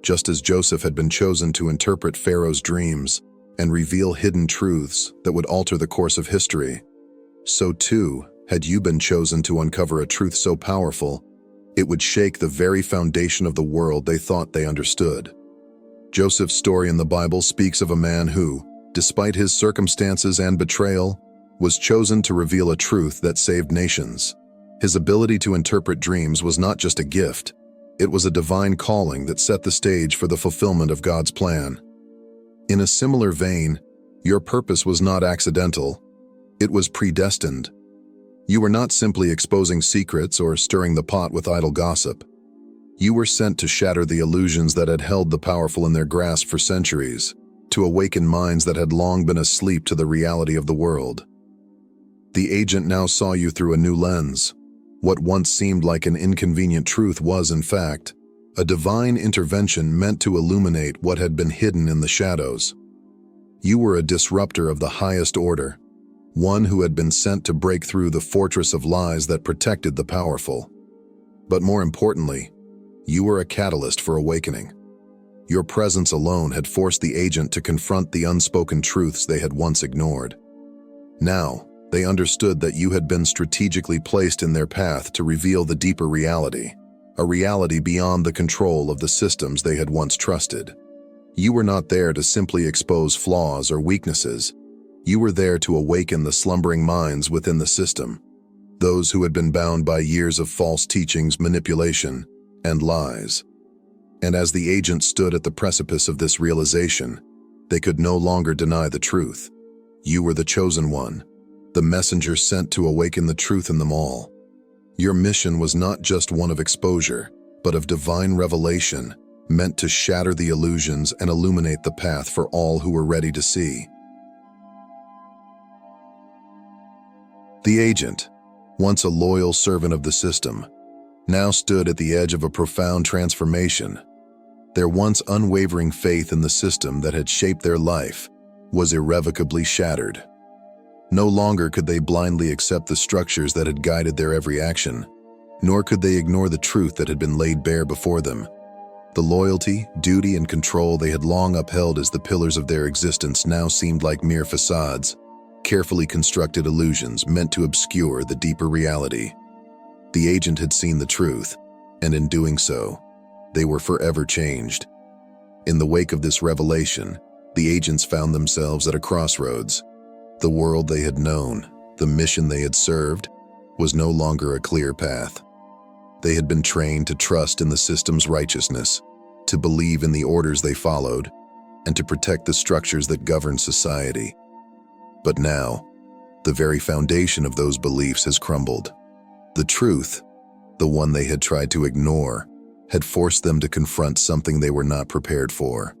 Just as Joseph had been chosen to interpret Pharaoh's dreams and reveal hidden truths that would alter the course of history, so too had you been chosen to uncover a truth so powerful, it would shake the very foundation of the world they thought they understood. Joseph's story in the Bible speaks of a man who, despite his circumstances and betrayal, was chosen to reveal a truth that saved nations. His ability to interpret dreams was not just a gift, it was a divine calling that set the stage for the fulfillment of God's plan. In a similar vein, your purpose was not accidental, it was predestined. You were not simply exposing secrets or stirring the pot with idle gossip. You were sent to shatter the illusions that had held the powerful in their grasp for centuries, to awaken minds that had long been asleep to the reality of the world. The agent now saw you through a new lens. What once seemed like an inconvenient truth was, in fact, a divine intervention meant to illuminate what had been hidden in the shadows. You were a disruptor of the highest order, one who had been sent to break through the fortress of lies that protected the powerful. But more importantly, you were a catalyst for awakening. Your presence alone had forced the agent to confront the unspoken truths they had once ignored. Now, they understood that you had been strategically placed in their path to reveal the deeper reality, a reality beyond the control of the systems they had once trusted. You were not there to simply expose flaws or weaknesses. You were there to awaken the slumbering minds within the system, those who had been bound by years of false teachings, manipulation, and lies. And as the agent stood at the precipice of this realization, they could no longer deny the truth. You were the chosen one, the messenger sent to awaken the truth in them all. Your mission was not just one of exposure, but of divine revelation, meant to shatter the illusions and illuminate the path for all who were ready to see. The agent, once a loyal servant of the system, now stood at the edge of a profound transformation. Their once unwavering faith in the system that had shaped their life was irrevocably shattered. No longer could they blindly accept the structures that had guided their every action, nor could they ignore the truth that had been laid bare before them. The loyalty, duty, and control they had long upheld as the pillars of their existence now seemed like mere facades, carefully constructed illusions meant to obscure the deeper reality. The agent had seen the truth, and in doing so, they were forever changed. In the wake of this revelation, the agents found themselves at a crossroads. The world they had known, the mission they had served, was no longer a clear path. They had been trained to trust in the system's righteousness, to believe in the orders they followed, and to protect the structures that govern society. But now, the very foundation of those beliefs has crumbled. The truth, the one they had tried to ignore, had forced them to confront something they were not prepared for.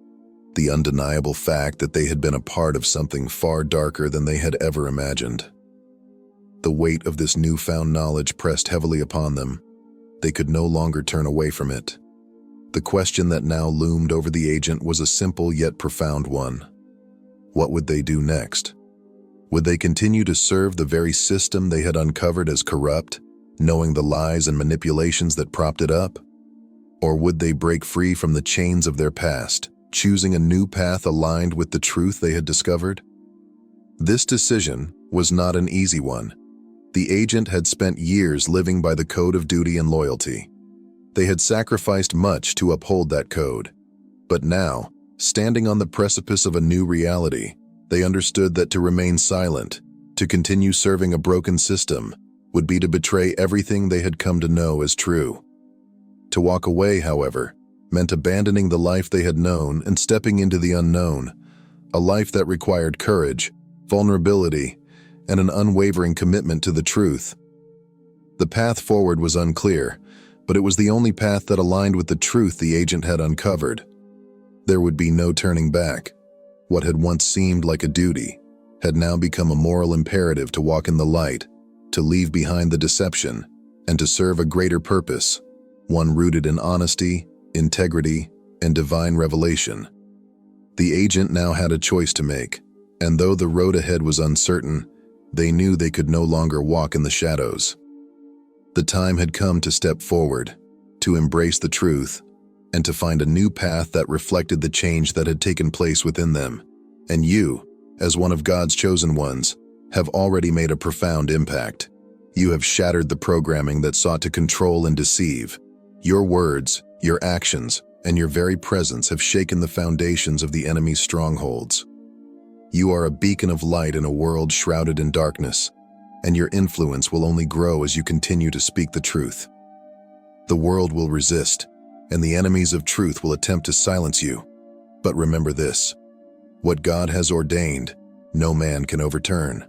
The undeniable fact that they had been a part of something far darker than they had ever imagined. The weight of this newfound knowledge pressed heavily upon them. They could no longer turn away from it. The question that now loomed over the agent was a simple yet profound one. What would they do next? Would they continue to serve the very system they had uncovered as corrupt, knowing the lies and manipulations that propped it up? Or would they break free from the chains of their past, choosing a new path aligned with the truth they had discovered? This decision was not an easy one. The agent had spent years living by the code of duty and loyalty. They had sacrificed much to uphold that code. But now, standing on the precipice of a new reality, they understood that to remain silent, to continue serving a broken system, would be to betray everything they had come to know as true. To walk away, however, meant abandoning the life they had known and stepping into the unknown, a life that required courage, vulnerability, and an unwavering commitment to the truth. The path forward was unclear, but it was the only path that aligned with the truth the agent had uncovered. There would be no turning back. What had once seemed like a duty had now become a moral imperative to walk in the light, to leave behind the deception, and to serve a greater purpose, one rooted in honesty, integrity, and divine revelation. The agent now had a choice to make, and though the road ahead was uncertain, they knew they could no longer walk in the shadows. The time had come to step forward, to embrace the truth, and to find a new path that reflected the change that had taken place within them. And you, as one of God's chosen ones, have already made a profound impact. You have shattered the programming that sought to control and deceive. Your words, your actions, and your very presence have shaken the foundations of the enemy's strongholds. You are a beacon of light in a world shrouded in darkness, and your influence will only grow as you continue to speak the truth. The world will resist, and the enemies of truth will attempt to silence you. But remember this: what God has ordained, no man can overturn.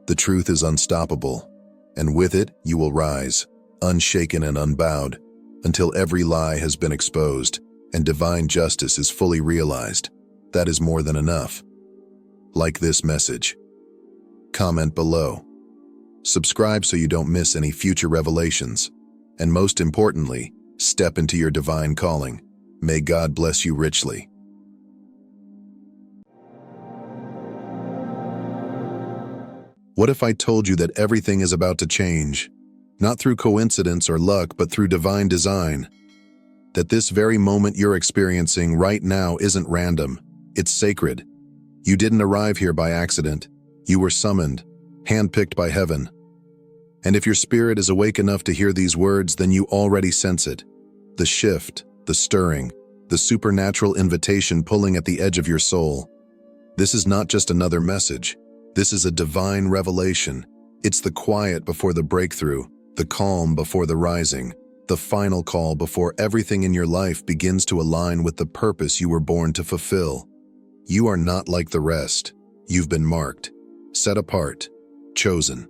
The truth is unstoppable, and with it you will rise, unshaken and unbowed, until every lie has been exposed and divine justice is fully realized. That is more than enough. Like this message. Comment below. Subscribe so you don't miss any future revelations. And most importantly, step into your divine calling. May God bless you richly. What if I told you that everything is about to change? Not through coincidence or luck, but through divine design. That this very moment you're experiencing right now isn't random. It's sacred. You didn't arrive here by accident. You were summoned, handpicked by heaven. And if your spirit is awake enough to hear these words, then you already sense it. The shift, the stirring, the supernatural invitation pulling at the edge of your soul. This is not just another message. This is a divine revelation. It's the quiet before the breakthrough, the calm before the rising, the final call before everything in your life begins to align with the purpose you were born to fulfill. You are not like the rest. You've been marked, set apart, chosen.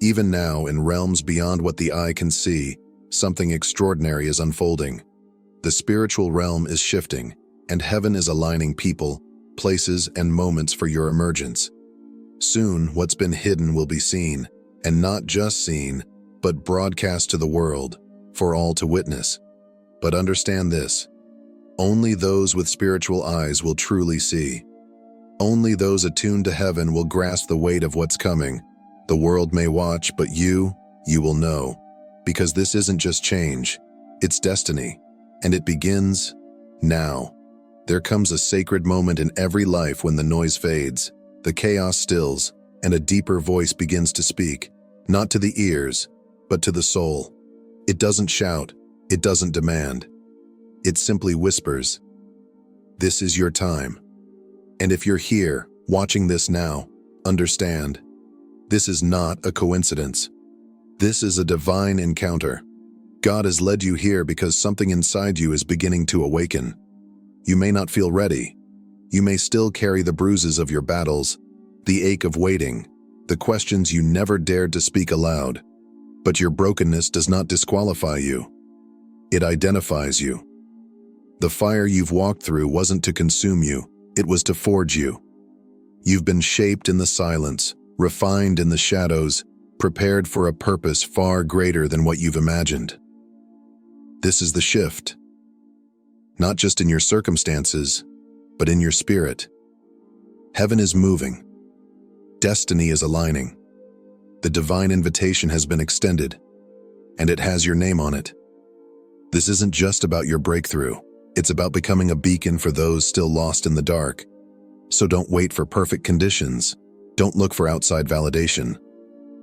Even now, in realms beyond what the eye can see, something extraordinary is unfolding. The spiritual realm is shifting, and heaven is aligning people, places, and moments for your emergence. Soon, what's been hidden will be seen, and not just seen, but broadcast to the world, for all to witness. But understand this: only those with spiritual eyes will truly see. Only those attuned to heaven will grasp the weight of what's coming. The world may watch, but you will know. Because this isn't just change, it's destiny. And it begins now. There comes a sacred moment in every life when the noise fades, the chaos stills, and a deeper voice begins to speak, not to the ears, but to the soul. It doesn't shout, it doesn't demand. It simply whispers, "This is your time." And if you're here, watching this now, understand, this is not a coincidence. This is a divine encounter. God has led you here because something inside you is beginning to awaken. You may not feel ready. You may still carry the bruises of your battles, the ache of waiting, the questions you never dared to speak aloud. But your brokenness does not disqualify you. It identifies you. The fire you've walked through wasn't to consume you, it was to forge you. You've been shaped in the silence, refined in the shadows, prepared for a purpose far greater than what you've imagined. This is the shift. Not just in your circumstances, but in your spirit. Heaven is moving. Destiny is aligning. The divine invitation has been extended, and it has your name on it. This isn't just about your breakthrough. It's about becoming a beacon for those still lost in the dark. So don't wait for perfect conditions. Don't look for outside validation.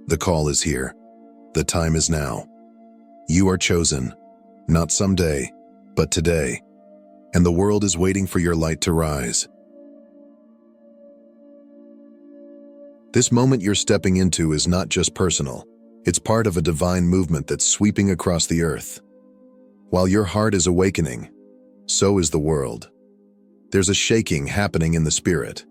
The call is here. The time is now. You are chosen, not someday, but today. And the world is waiting for your light to rise. This moment you're stepping into is not just personal. It's part of a divine movement that's sweeping across the earth. While your heart is awakening, so is the world. There's a shaking happening in the spirit,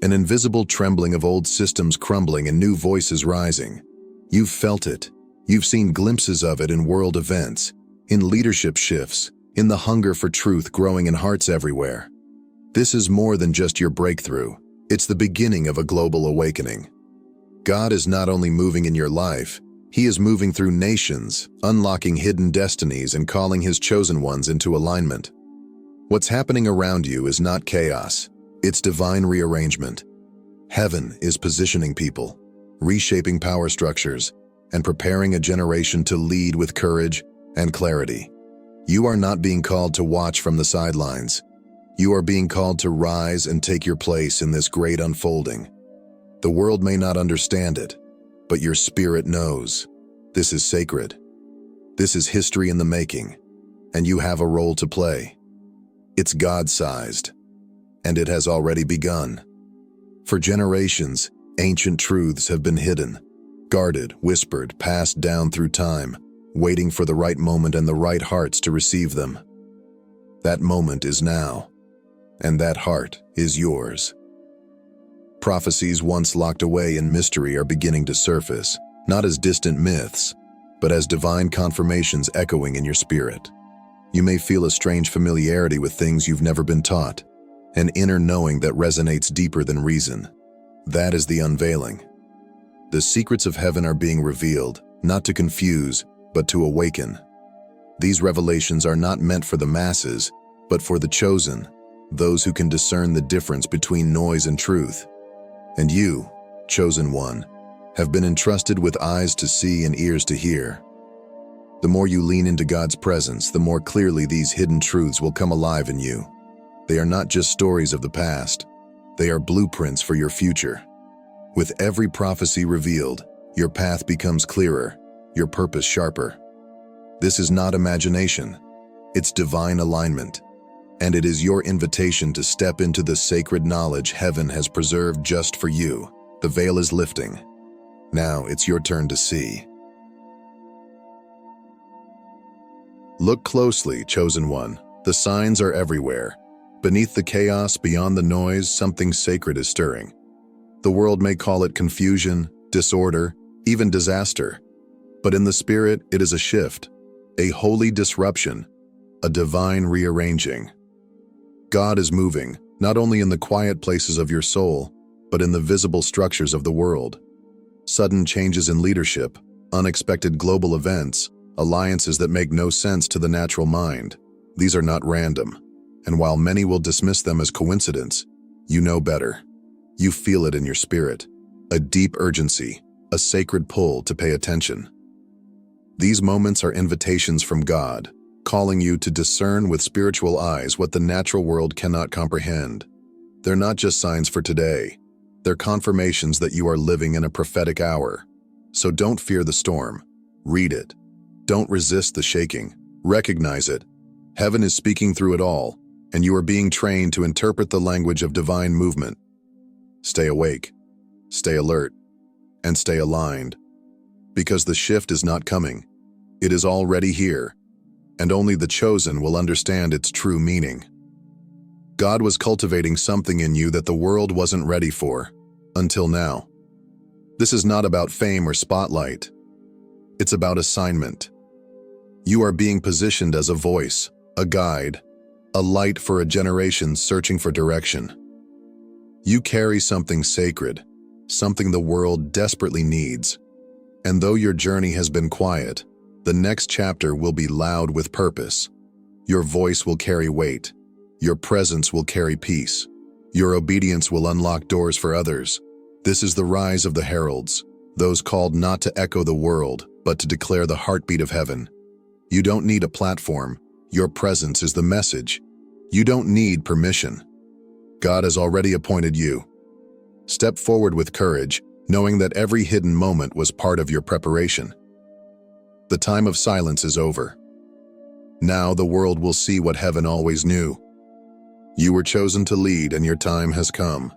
an invisible trembling of old systems crumbling and new voices rising. You've felt it. You've seen glimpses of it in world events, in leadership shifts, in the hunger for truth growing in hearts everywhere. This is more than just your breakthrough. It's the beginning of a global awakening. God is not only moving in your life, He is moving through nations, unlocking hidden destinies and calling His chosen ones into alignment. What's happening around you is not chaos, it's divine rearrangement. Heaven is positioning people, reshaping power structures, and preparing a generation to lead with courage and clarity. You are not being called to watch from the sidelines. You are being called to rise and take your place in this great unfolding. The world may not understand it, but your spirit knows. This is sacred. This is history in the making, and you have a role to play. It's God-sized, and it has already begun. For generations, ancient truths have been hidden, guarded, whispered, passed down through time, waiting for the right moment and the right hearts to receive them. That moment is now, and that heart is yours. Prophecies once locked away in mystery are beginning to surface, not as distant myths, but as divine confirmations echoing in your spirit. You may feel a strange familiarity with things you've never been taught, an inner knowing that resonates deeper than reason. That is the unveiling. The secrets of heaven are being revealed, not to confuse, but to awaken. These revelations are not meant for the masses, but for the chosen, those who can discern the difference between noise and truth. And you, chosen one, have been entrusted with eyes to see and ears to hear. The more you lean into God's presence, the more clearly these hidden truths will come alive in you. They are not just stories of the past. They are blueprints for your future. With every prophecy revealed, your path becomes clearer, your purpose sharper. This is not imagination. It's divine alignment. And it is your invitation to step into the sacred knowledge heaven has preserved just for you. The veil is lifting. Now it's your turn to see. Look closely, chosen one. The signs are everywhere. Beneath the chaos, beyond the noise, something sacred is stirring. The world may call it confusion, disorder, even disaster. But in the spirit, it is a shift, a holy disruption, a divine rearranging. God is moving, not only in the quiet places of your soul, but in the visible structures of the world. Sudden changes in leadership, unexpected global events, alliances that make no sense to the natural mind. These are not random, and while many will dismiss them as coincidence, you know better. You feel it in your spirit, a deep urgency, a sacred pull to pay attention. These moments are invitations from God, calling you to discern with spiritual eyes what the natural world cannot comprehend. They're not just signs for today. They're confirmations that you are living in a prophetic hour. So don't fear the storm. Read it. Don't resist the shaking. Recognize it. Heaven is speaking through it all, and you are being trained to interpret the language of divine movement. Stay awake, stay alert, and stay aligned. Because the shift is not coming. It is already here, and only the chosen will understand its true meaning. God was cultivating something in you that the world wasn't ready for, until now. This is not about fame or spotlight. It's about assignment. You are being positioned as a voice, a guide, a light for a generation searching for direction. You carry something sacred, something the world desperately needs. And though your journey has been quiet, the next chapter will be loud with purpose. Your voice will carry weight. Your presence will carry peace. Your obedience will unlock doors for others. This is the rise of the heralds, those called not to echo the world, but to declare the heartbeat of heaven. You don't need a platform. Your presence is the message. You don't need permission. God has already appointed you. Step forward with courage, knowing that every hidden moment was part of your preparation. The time of silence is over. Now the world will see what heaven always knew. You were chosen to lead, and your time has come.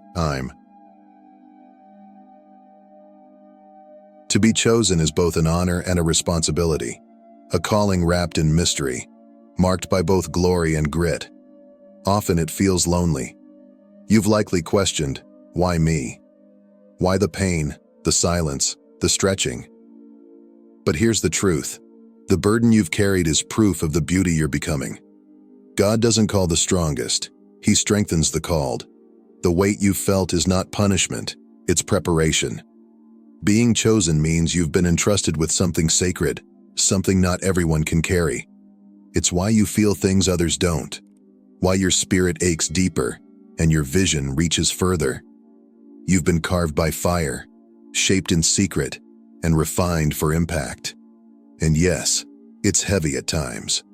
To be chosen is both an honor and a responsibility, a calling wrapped in mystery, marked by both glory and grit. Often it feels lonely. You've likely questioned, why me? Why the pain, the silence, the stretching? But here's the truth. The burden you've carried is proof of the beauty you're becoming. God doesn't call the strongest. He strengthens the called. The weight you've felt is not punishment, it's preparation. Being chosen means you've been entrusted with something sacred, something not everyone can carry. It's why you feel things others don't, why your spirit aches deeper and your vision reaches further. You've been carved by fire, shaped in secret, and refined for impact. And yes, it's heavy at times.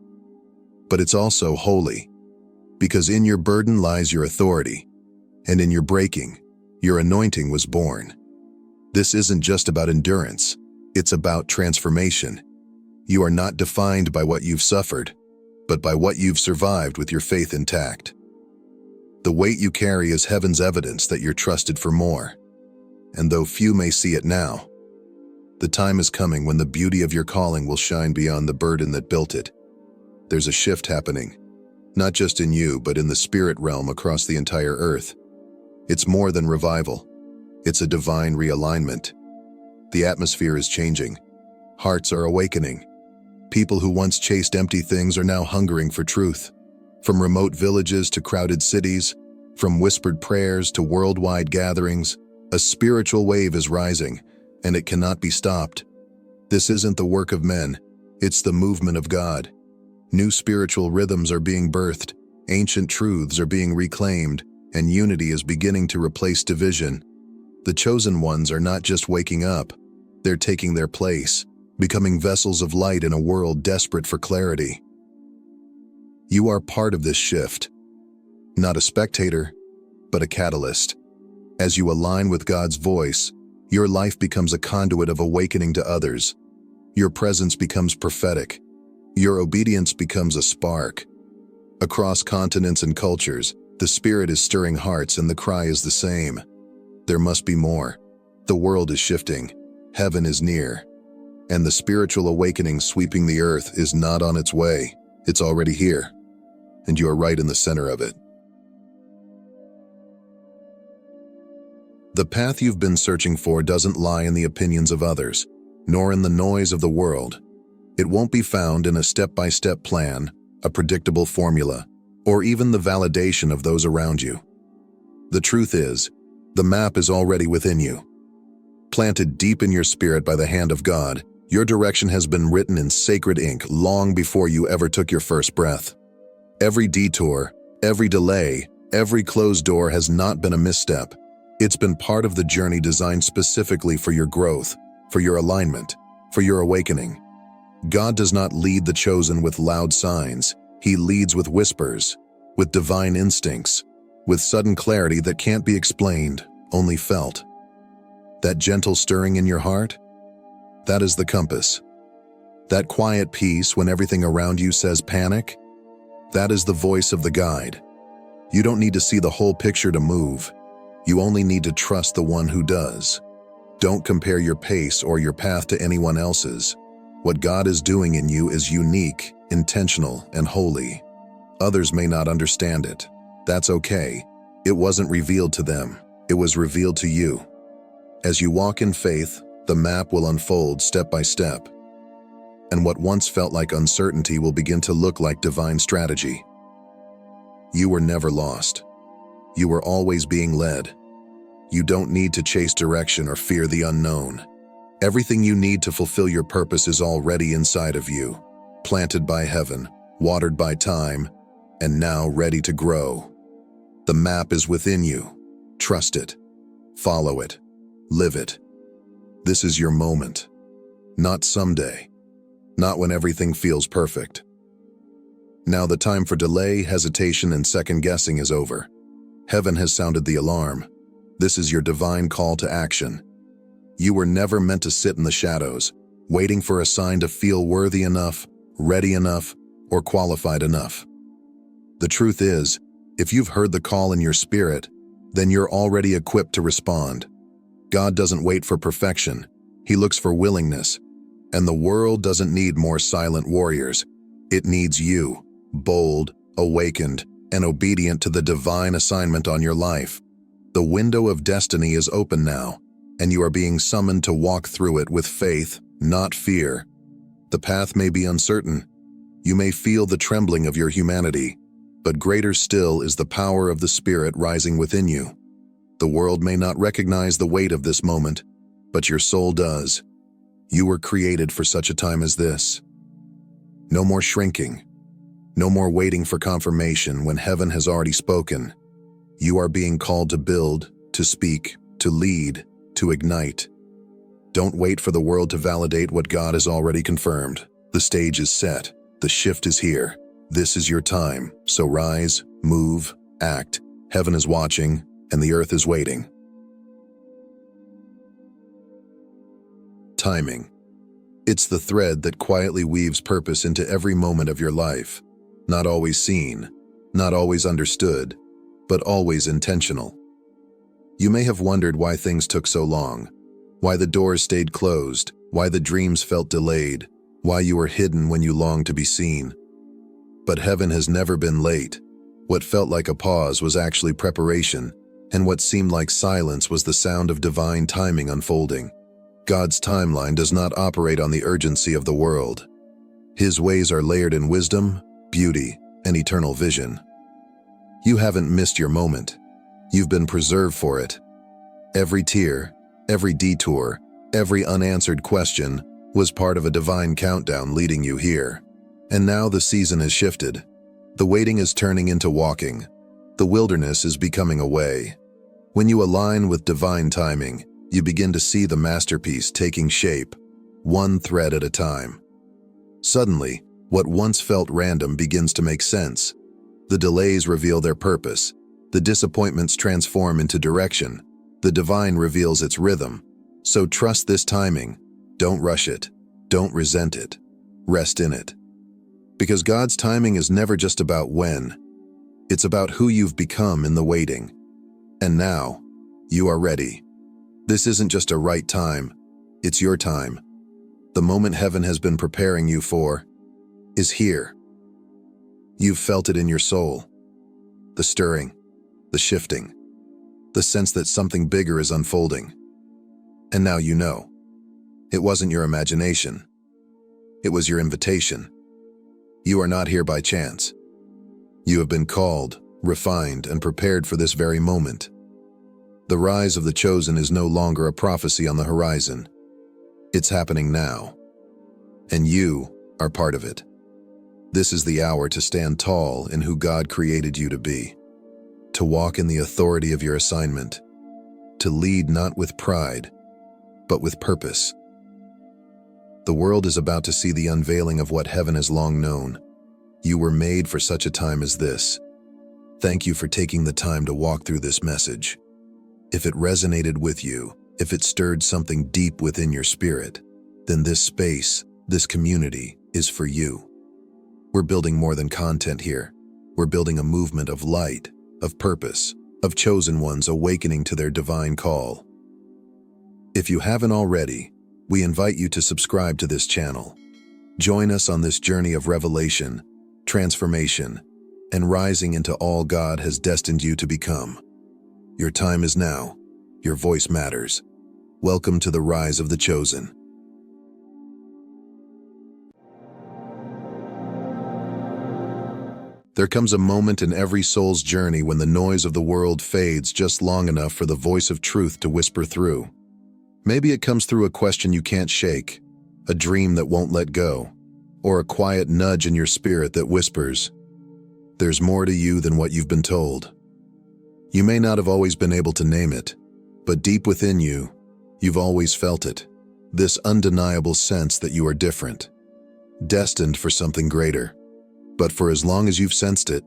But it's also holy, because in your burden lies your authority, and in your breaking, your anointing was born. This isn't just about endurance, it's about transformation. You are not defined by what you've suffered, but by what you've survived with your faith intact. The weight you carry is heaven's evidence that you're trusted for more. And though few may see it now, the time is coming when the beauty of your calling will shine beyond the burden that built it. There's a shift happening, not just in you, but in the spirit realm across the entire earth. It's more than revival. It's a divine realignment. The atmosphere is changing. Hearts are awakening. People who once chased empty things are now hungering for truth. From remote villages to crowded cities, from whispered prayers to worldwide gatherings, a spiritual wave is rising, and it cannot be stopped. This isn't the work of men, it's the movement of God. New spiritual rhythms are being birthed, ancient truths are being reclaimed, and unity is beginning to replace division. The chosen ones are not just waking up, they're taking their place, becoming vessels of light in a world desperate for clarity. You are part of this shift, not a spectator, but a catalyst. As you align with God's voice, your life becomes a conduit of awakening to others. Your presence becomes prophetic. Your obedience becomes a spark. Across continents and cultures, the Spirit is stirring hearts and the cry is the same. There must be more. The world is shifting. Heaven is near. And the spiritual awakening sweeping the earth is not on its way. It's already here. And you are right in the center of it. The path you've been searching for doesn't lie in the opinions of others, nor in the noise of the world. It won't be found in a step-by-step plan, a predictable formula, or even the validation of those around you. The truth is, the map is already within you. Planted deep in your spirit by the hand of God, your direction has been written in sacred ink long before you ever took your first breath. Every detour, every delay, every closed door has not been a misstep. It's been part of the journey designed specifically for your growth, for your alignment, for your awakening. God does not lead the chosen with loud signs. He leads with whispers, with divine instincts, with sudden clarity that can't be explained, only felt. That gentle stirring in your heart? That is the compass. That quiet peace when everything around you says panic? That is the voice of the guide. You don't need to see the whole picture to move. You only need to trust the one who does. Don't compare your pace or your path to anyone else's. What God is doing in you is unique, intentional, and holy. Others may not understand it, That's okay. It wasn't revealed to them. It was revealed to you. As you walk in faith, the map will unfold step by step. And what once felt like uncertainty will begin to look like divine strategy. You were never lost. You were always being led. You don't need to chase direction or fear the unknown. Everything you need to fulfill your purpose is already inside of you, planted by heaven, watered by time, and now ready to grow. The map is within you. Trust it. Follow it. Live it. This is your moment. Not someday. Not when everything feels perfect. Now the time for delay, hesitation, and second-guessing is over. Heaven has sounded the alarm. This is your divine call to action. You were never meant to sit in the shadows, waiting for a sign to feel worthy enough, ready enough, or qualified enough. The truth is, if you've heard the call in your spirit, then you're already equipped to respond. God doesn't wait for perfection. He looks for willingness. And the world doesn't need more silent warriors. It needs you, bold, awakened, and obedient to the divine assignment on your life. The window of destiny is open now, and you are being summoned to walk through it with faith, not fear. The path may be uncertain. You may feel the trembling of your humanity, but greater still is the power of the Spirit rising within you. The world may not recognize the weight of this moment, but your soul does. You were created for such a time as this. No more shrinking. No more waiting for confirmation when heaven has already spoken. You are being called to build, to speak, to lead, to ignite. Don't wait for the world to validate what God has already confirmed. The stage is set. The shift is here. This is your time. So rise, move, act. Heaven is watching, and the earth is waiting. Timing. It's the thread that quietly weaves purpose into every moment of your life. Not always seen, not always understood, but always intentional. You may have wondered why things took so long, why the doors stayed closed, why the dreams felt delayed, why you were hidden when you longed to be seen. But heaven has never been late. What felt like a pause was actually preparation, and what seemed like silence was the sound of divine timing unfolding. God's timeline does not operate on the urgency of the world. His ways are layered in wisdom, beauty, and eternal vision. You haven't missed your moment. You've been preserved for it. Every tear, every detour, every unanswered question was part of a divine countdown leading you here. And now the season has shifted. The waiting is turning into walking. The wilderness is becoming a way. When you align with divine timing, you begin to see the masterpiece taking shape, one thread at a time. Suddenly, what once felt random begins to make sense. The delays reveal their purpose. The disappointments transform into direction. The divine reveals its rhythm. So trust this timing. Don't rush it. Don't resent it. Rest in it. Because God's timing is never just about when. It's about who you've become in the waiting. And now, you are ready. This isn't just a right time. It's your time. The moment heaven has been preparing you for is here. You've felt it in your soul. The stirring, the shifting, the sense that something bigger is unfolding. And now you know. It wasn't your imagination. It was your invitation. You are not here by chance. You have been called, refined, and prepared for this very moment. The rise of the chosen is no longer a prophecy on the horizon. It's happening now. And you are part of it. This is the hour to stand tall in who God created you to be. To walk in the authority of your assignment. To lead not with pride, but with purpose. The world is about to see the unveiling of what heaven has long known. You were made for such a time as this. Thank you for taking the time to walk through this message. If it resonated with you, if it stirred something deep within your spirit, then this space, this community, is for you. We're building more than content here. We're building a movement of light, of purpose, of chosen ones awakening to their divine call. If you haven't already, we invite you to subscribe to this channel. Join us on this journey of revelation, transformation, and rising into all God has destined you to become. Your time is now. Your voice matters. Welcome to the rise of the chosen. There comes a moment in every soul's journey when the noise of the world fades just long enough for the voice of truth to whisper through. Maybe it comes through a question you can't shake, a dream that won't let go, or a quiet nudge in your spirit that whispers, "There's more to you than what you've been told." You may not have always been able to name it, but deep within you, you've always felt it, this undeniable sense that you are different, destined for something greater. But for as long as you've sensed it,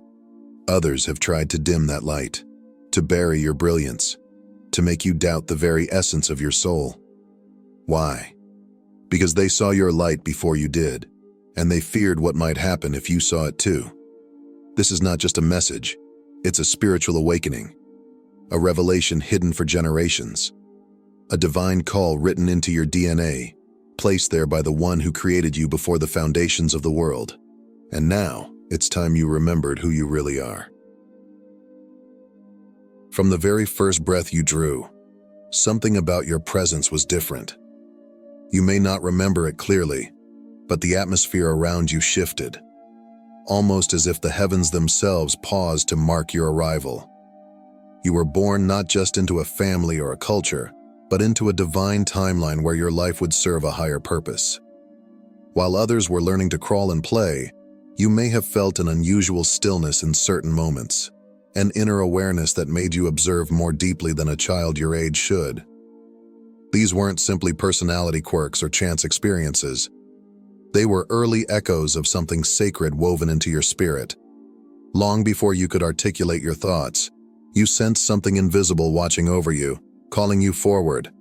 others have tried to dim that light, to bury your brilliance, to make you doubt the very essence of your soul. Why? Because they saw your light before you did, and they feared what might happen if you saw it too. This is not just a message, it's a spiritual awakening, a revelation hidden for generations, a divine call written into your DNA, placed there by the one who created you before the foundations of the world. And now, it's time you remembered who you really are. From the very first breath you drew, something about your presence was different. You may not remember it clearly, but the atmosphere around you shifted, almost as if the heavens themselves paused to mark your arrival. You were born not just into a family or a culture, but into a divine timeline where your life would serve a higher purpose. While others were learning to crawl and play, you may have felt an unusual stillness in certain moments, an inner awareness that made you observe more deeply than a child your age should. These weren't simply personality quirks or chance experiences. They were early echoes of something sacred woven into your spirit. Long before you could articulate your thoughts, you sensed something invisible watching over you, calling you forward,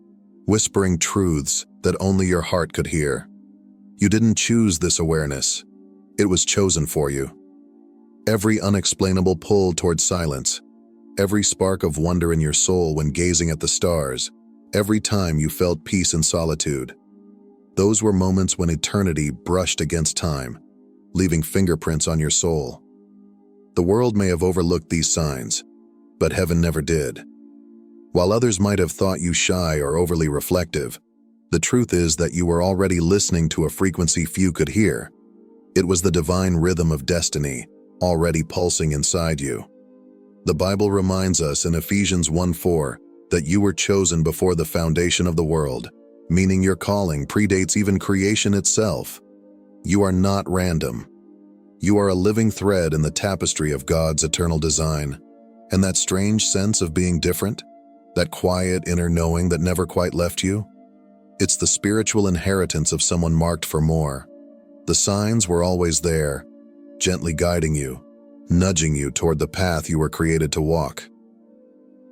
whispering truths that only your heart could hear. You didn't choose this awareness. It was chosen for you. Every unexplainable pull toward silence, every spark of wonder in your soul when gazing at the stars, every time you felt peace in solitude. Those were moments when eternity brushed against time, leaving fingerprints on your soul. The world may have overlooked these signs, but heaven never did. While others might have thought you shy or overly reflective, the truth is that you were already listening to a frequency few could hear. It was the divine rhythm of destiny, already pulsing inside you. The Bible reminds us in Ephesians 1:4 that you were chosen before the foundation of the world, meaning your calling predates even creation itself. You are not random. You are a living thread in the tapestry of God's eternal design. And that strange sense of being different, that quiet inner knowing that never quite left you, it's the spiritual inheritance of someone marked for more. The signs were always there, gently guiding you, nudging you toward the path you were created to walk.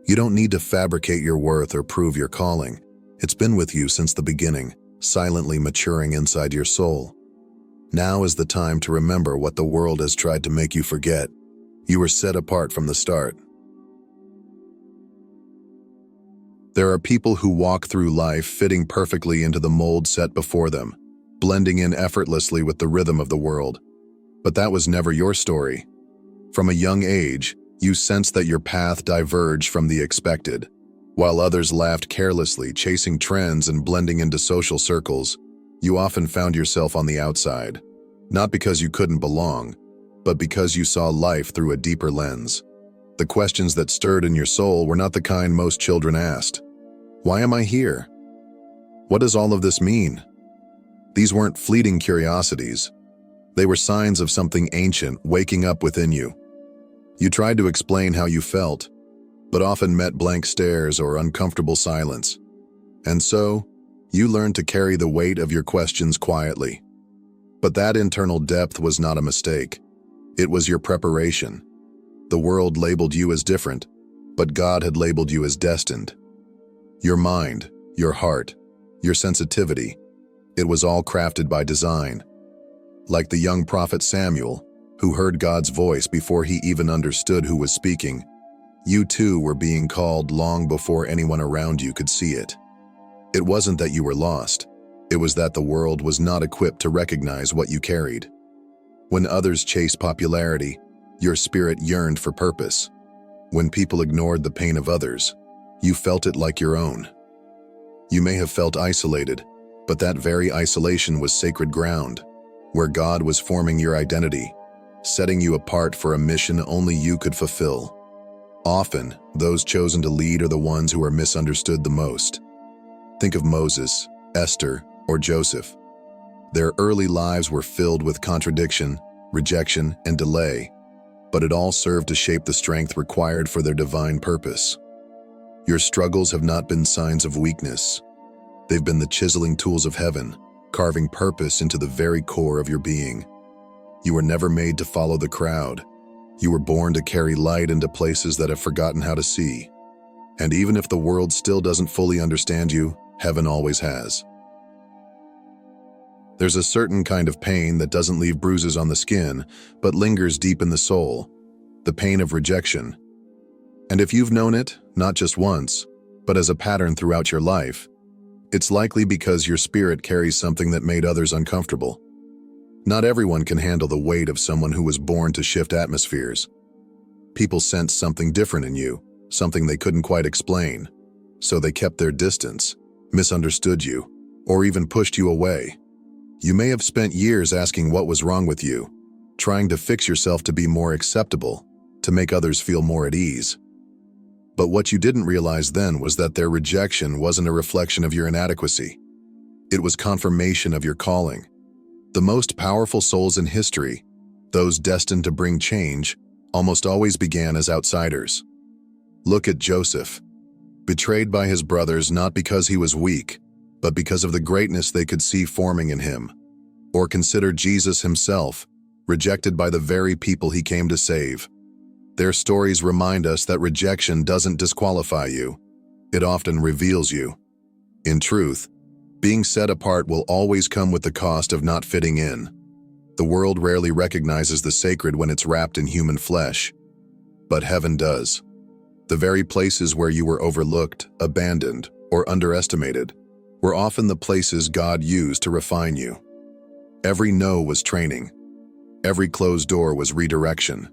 You don't need to fabricate your worth or prove your calling. It's been with you since the beginning, silently maturing inside your soul. Now is the time to remember what the world has tried to make you forget. You were set apart from the start. There are people who walk through life fitting perfectly into the mold set before them, blending in effortlessly with the rhythm of the world. But that was never your story. From a young age, you sensed that your path diverged from the expected. While others laughed carelessly, chasing trends and blending into social circles, you often found yourself on the outside, not because you couldn't belong, but because you saw life through a deeper lens. The questions that stirred in your soul were not the kind most children asked. Why am I here? What does all of this mean? These weren't fleeting curiosities. They were signs of something ancient waking up within you. You tried to explain how you felt, but often met blank stares or uncomfortable silence. And so, you learned to carry the weight of your questions quietly. But that internal depth was not a mistake. It was your preparation. The world labeled you as different, but God had labeled you as destined. Your mind, your heart, your sensitivity, it was all crafted by design. Like the young prophet Samuel, who heard God's voice before he even understood who was speaking, you too were being called long before anyone around you could see it. It wasn't that you were lost. It was that the world was not equipped to recognize what you carried. When others chased popularity, Your spirit yearned for purpose. When people ignored the pain of others, you felt it like your own. You may have felt isolated, but that very isolation was sacred ground, where God was forming your identity, setting you apart for a mission only you could fulfill. Often, those chosen to lead are the ones who are misunderstood the most. Think of Moses, Esther, or Joseph. Their early lives were filled with contradiction, rejection, and delay, but it all served to shape the strength required for their divine purpose. Your struggles have not been signs of weakness. They've been the chiseling tools of heaven, carving purpose into the very core of your being. You were never made to follow the crowd. You were born to carry light into places that have forgotten how to see. And even if the world still doesn't fully understand you, heaven always has. There's a certain kind of pain that doesn't leave bruises on the skin, but lingers deep in the soul, the pain of rejection. And if you've known it, not just once, but as a pattern throughout your life, it's likely because your spirit carries something that made others uncomfortable. Not everyone can handle the weight of someone who was born to shift atmospheres. People sensed something different in you, something they couldn't quite explain, so they kept their distance, misunderstood you, or even pushed you away. You may have spent years asking what was wrong with you, trying to fix yourself to be more acceptable, to make others feel more at ease. But what you didn't realize then was that their rejection wasn't a reflection of your inadequacy. It was confirmation of your calling. The most powerful souls in history, those destined to bring change, almost always began as outsiders. Look at Joseph, betrayed by his brothers not because he was weak, but because of the greatness they could see forming in him. Or consider Jesus himself, rejected by the very people he came to save. Their stories remind us that rejection doesn't disqualify you. It often reveals you. In truth, being set apart will always come with the cost of not fitting in. The world rarely recognizes the sacred when it's wrapped in human flesh. But heaven does. The very places where you were overlooked, abandoned, or underestimated were often the places God used to refine you. Every no was training. Every closed door was redirection.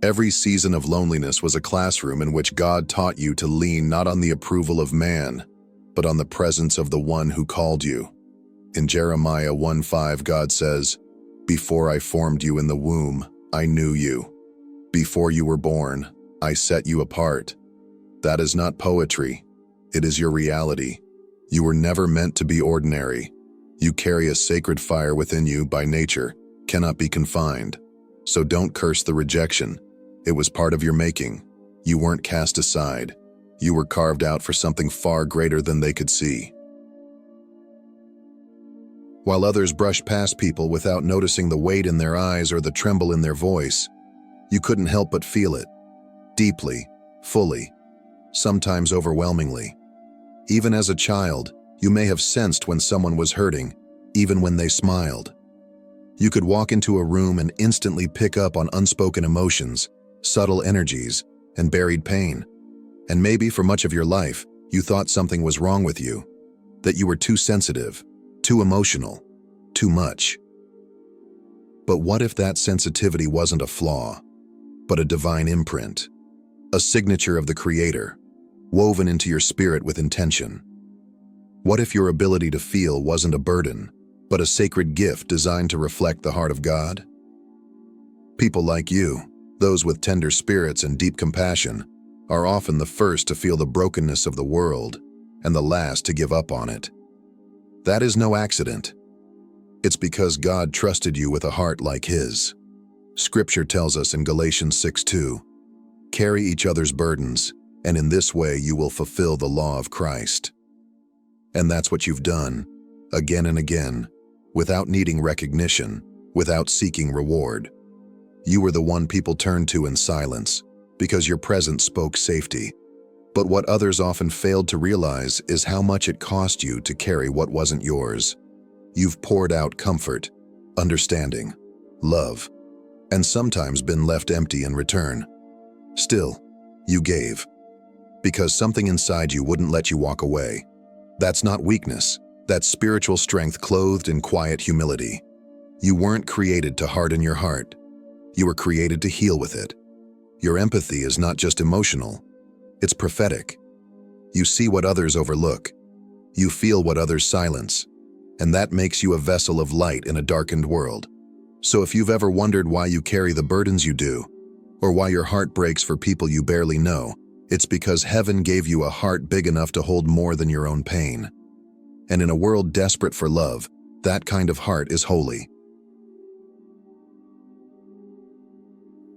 Every season of loneliness was a classroom in which God taught you to lean not on the approval of man, but on the presence of the one who called you. In Jeremiah 1:5, God says, "Before I formed you in the womb, I knew you. Before you were born, I set you apart." That is not poetry. It is your reality. You were never meant to be ordinary. You carry a sacred fire within you by nature, cannot be confined. So don't curse the rejection. It was part of your making. You weren't cast aside. You were carved out for something far greater than they could see. While others brushed past people without noticing the weight in their eyes or the tremble in their voice, you couldn't help but feel it. Deeply, fully, sometimes overwhelmingly. Even as a child, you may have sensed when someone was hurting, even when they smiled. You could walk into a room and instantly pick up on unspoken emotions, subtle energies, and buried pain. And maybe for much of your life, you thought something was wrong with you, that you were too sensitive, too emotional, too much. But what if that sensitivity wasn't a flaw, but a divine imprint, a signature of the Creator, woven into your spirit with intention? What if your ability to feel wasn't a burden, but a sacred gift designed to reflect the heart of God? People like you, those with tender spirits and deep compassion, are often the first to feel the brokenness of the world and the last to give up on it. That is no accident. It's because God trusted you with a heart like His. Scripture tells us in Galatians 6:2, "Carry each other's burdens, and in this way you will fulfill the law of Christ." And that's what you've done, again and again, without needing recognition, without seeking reward. You were the one people turned to in silence, because your presence spoke safety. But what others often failed to realize is how much it cost you to carry what wasn't yours. You've poured out comfort, understanding, love, and sometimes been left empty in return. Still, you gave, because something inside you wouldn't let you walk away. That's not weakness, that's spiritual strength clothed in quiet humility. You weren't created to harden your heart. You were created to heal with it. Your empathy is not just emotional, it's prophetic. You see what others overlook. You feel what others silence. And that makes you a vessel of light in a darkened world. So if you've ever wondered why you carry the burdens you do, or why your heart breaks for people you barely know, it's because heaven gave you a heart big enough to hold more than your own pain. And in a world desperate for love, that kind of heart is holy.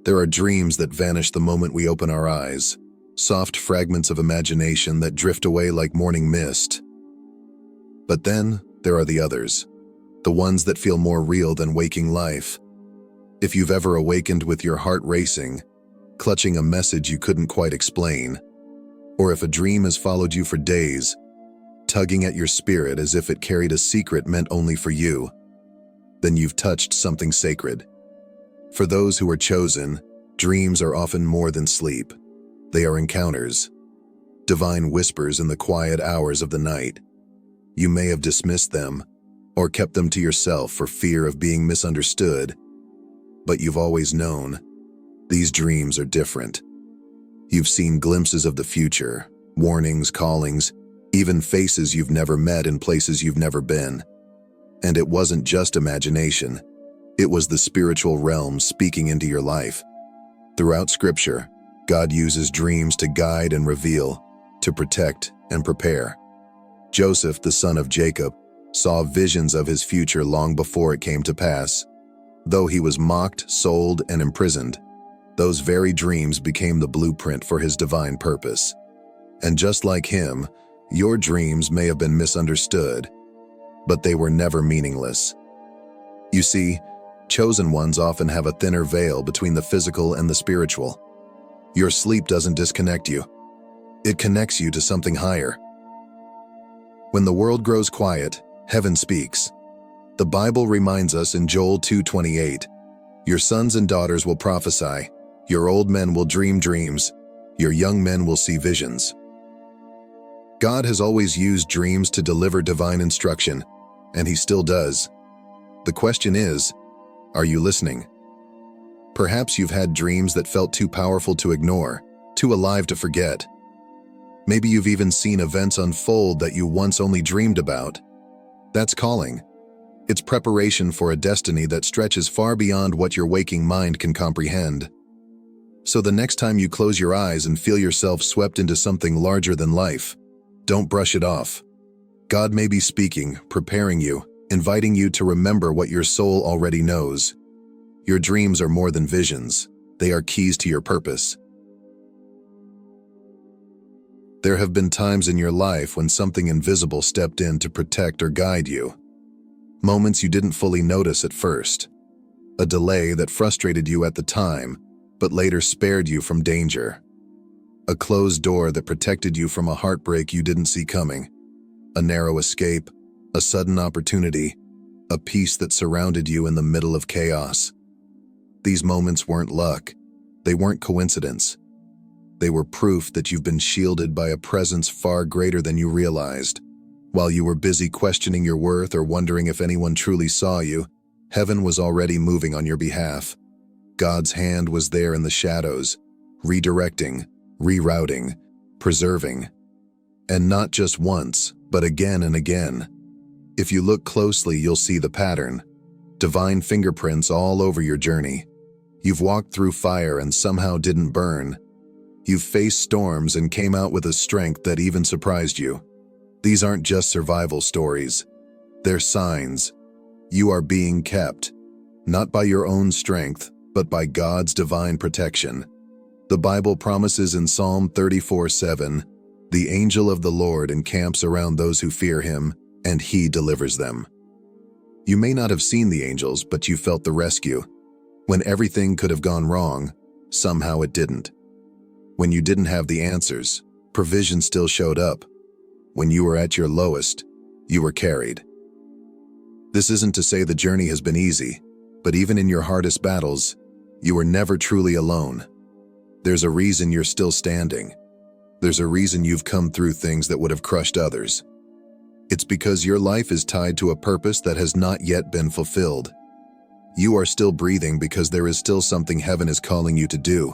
There are dreams that vanish the moment we open our eyes, soft fragments of imagination that drift away like morning mist. But then, there are the others, the ones that feel more real than waking life. If you've ever awakened with your heart racing, clutching a message you couldn't quite explain, or if a dream has followed you for days, tugging at your spirit as if it carried a secret meant only for you, then you've touched something sacred. For those who are chosen, dreams are often more than sleep. They are encounters, divine whispers in the quiet hours of the night. You may have dismissed them, or kept them to yourself for fear of being misunderstood, but you've always known, these dreams are different. You've seen glimpses of the future, warnings, callings, even faces you've never met in places you've never been. And it wasn't just imagination, it was the spiritual realm speaking into your life. Throughout Scripture, God uses dreams to guide and reveal, to protect and prepare. Joseph, the son of Jacob, saw visions of his future long before it came to pass. Though he was mocked, sold, and imprisoned, those very dreams became the blueprint for his divine purpose. And just like him, your dreams may have been misunderstood, but they were never meaningless. You see, chosen ones often have a thinner veil between the physical and the spiritual. Your sleep doesn't disconnect you. It connects you to something higher. When the world grows quiet, heaven speaks. The Bible reminds us in Joel 2:28, "Your sons and daughters will prophesy, your old men will dream dreams, your young men will see visions." God has always used dreams to deliver divine instruction, and He still does. The question is, are you listening? Perhaps you've had dreams that felt too powerful to ignore, too alive to forget. Maybe you've even seen events unfold that you once only dreamed about. That's calling. It's preparation for a destiny that stretches far beyond what your waking mind can comprehend. So the next time you close your eyes and feel yourself swept into something larger than life, don't brush it off. God may be speaking, preparing you, inviting you to remember what your soul already knows. Your dreams are more than visions. They are keys to your purpose. There have been times in your life when something invisible stepped in to protect or guide you. Moments you didn't fully notice at first. A delay that frustrated you at the time, but later spared you from danger. A closed door that protected you from a heartbreak you didn't see coming. A narrow escape, a sudden opportunity, a peace that surrounded you in the middle of chaos. These moments weren't luck. They weren't coincidence. They were proof that you've been shielded by a presence far greater than you realized. While you were busy questioning your worth or wondering if anyone truly saw you, heaven was already moving on your behalf. God's hand was there in the shadows, redirecting, rerouting, preserving. And not just once, but again and again. If you look closely, you'll see the pattern. Divine fingerprints all over your journey. You've walked through fire and somehow didn't burn. You've faced storms and came out with a strength that even surprised you. These aren't just survival stories. They're signs. You are being kept, not by your own strength, but by God's divine protection. The Bible promises in Psalm 34:7, "The angel of the Lord encamps around those who fear Him, and He delivers them." You may not have seen the angels, but you felt the rescue. When everything could have gone wrong, somehow it didn't. When you didn't have the answers, provision still showed up. When you were at your lowest, you were carried. This isn't to say the journey has been easy, but even in your hardest battles, you were never truly alone. There's a reason you're still standing. There's a reason you've come through things that would have crushed others. It's because your life is tied to a purpose that has not yet been fulfilled. You are still breathing because there is still something heaven is calling you to do.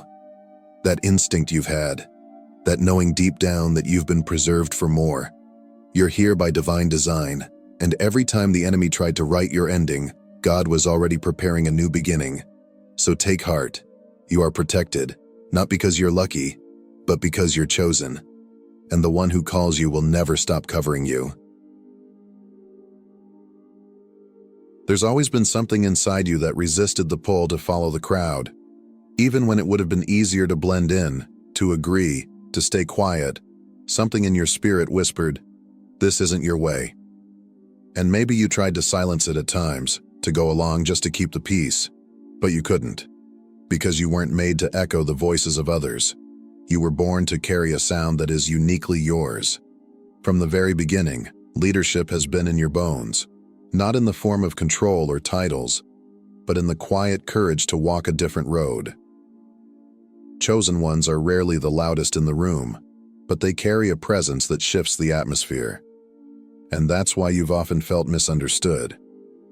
That instinct you've had, that knowing deep down that you've been preserved for more. You're here by divine design, and every time the enemy tried to write your ending, God was already preparing a new beginning. So take heart. You are protected, not because you're lucky, but because you're chosen. And the one who calls you will never stop covering you. There's always been something inside you that resisted the pull to follow the crowd. Even when it would have been easier to blend in, to agree, to stay quiet, something in your spirit whispered, "This isn't your way." And maybe you tried to silence it at times, to go along just to keep the peace, but you couldn't, because you weren't made to echo the voices of others. You were born to carry a sound that is uniquely yours. From the very beginning, leadership has been in your bones, not in the form of control or titles, but in the quiet courage to walk a different road. Chosen ones are rarely the loudest in the room, but they carry a presence that shifts the atmosphere. And that's why you've often felt misunderstood.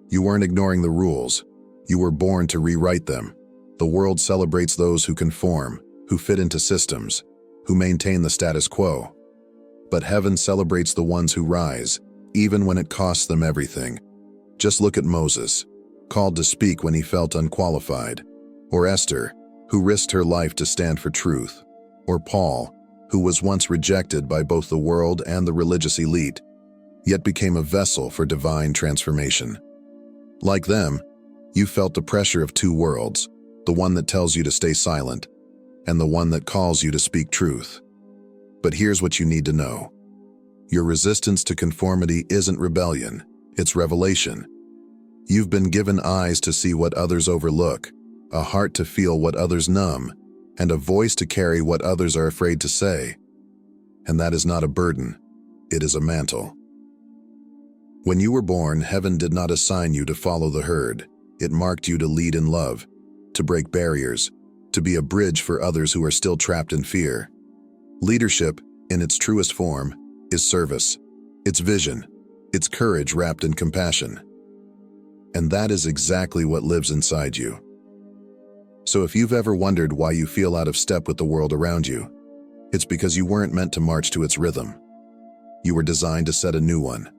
You weren't ignoring the rules. You were born to rewrite them. The world celebrates those who conform, who fit into systems, who maintain the status quo. But heaven celebrates the ones who rise, even when it costs them everything. Just look at Moses, called to speak when he felt unqualified, or Esther, who risked her life to stand for truth, or Paul, who was once rejected by both the world and the religious elite, yet became a vessel for divine transformation. Like them, you felt the pressure of two worlds, the one that tells you to stay silent, and the one that calls you to speak truth. But here's what you need to know. Your resistance to conformity isn't rebellion, it's revelation. You've been given eyes to see what others overlook, a heart to feel what others numb, and a voice to carry what others are afraid to say. And that is not a burden, it is a mantle. When you were born, heaven did not assign you to follow the herd. It marked you to lead in love, to break barriers, to be a bridge for others who are still trapped in fear. Leadership, in its truest form, is service. It's vision. It's courage wrapped in compassion. And that is exactly what lives inside you. So if you've ever wondered why you feel out of step with the world around you, it's because you weren't meant to march to its rhythm. You were designed to set a new one.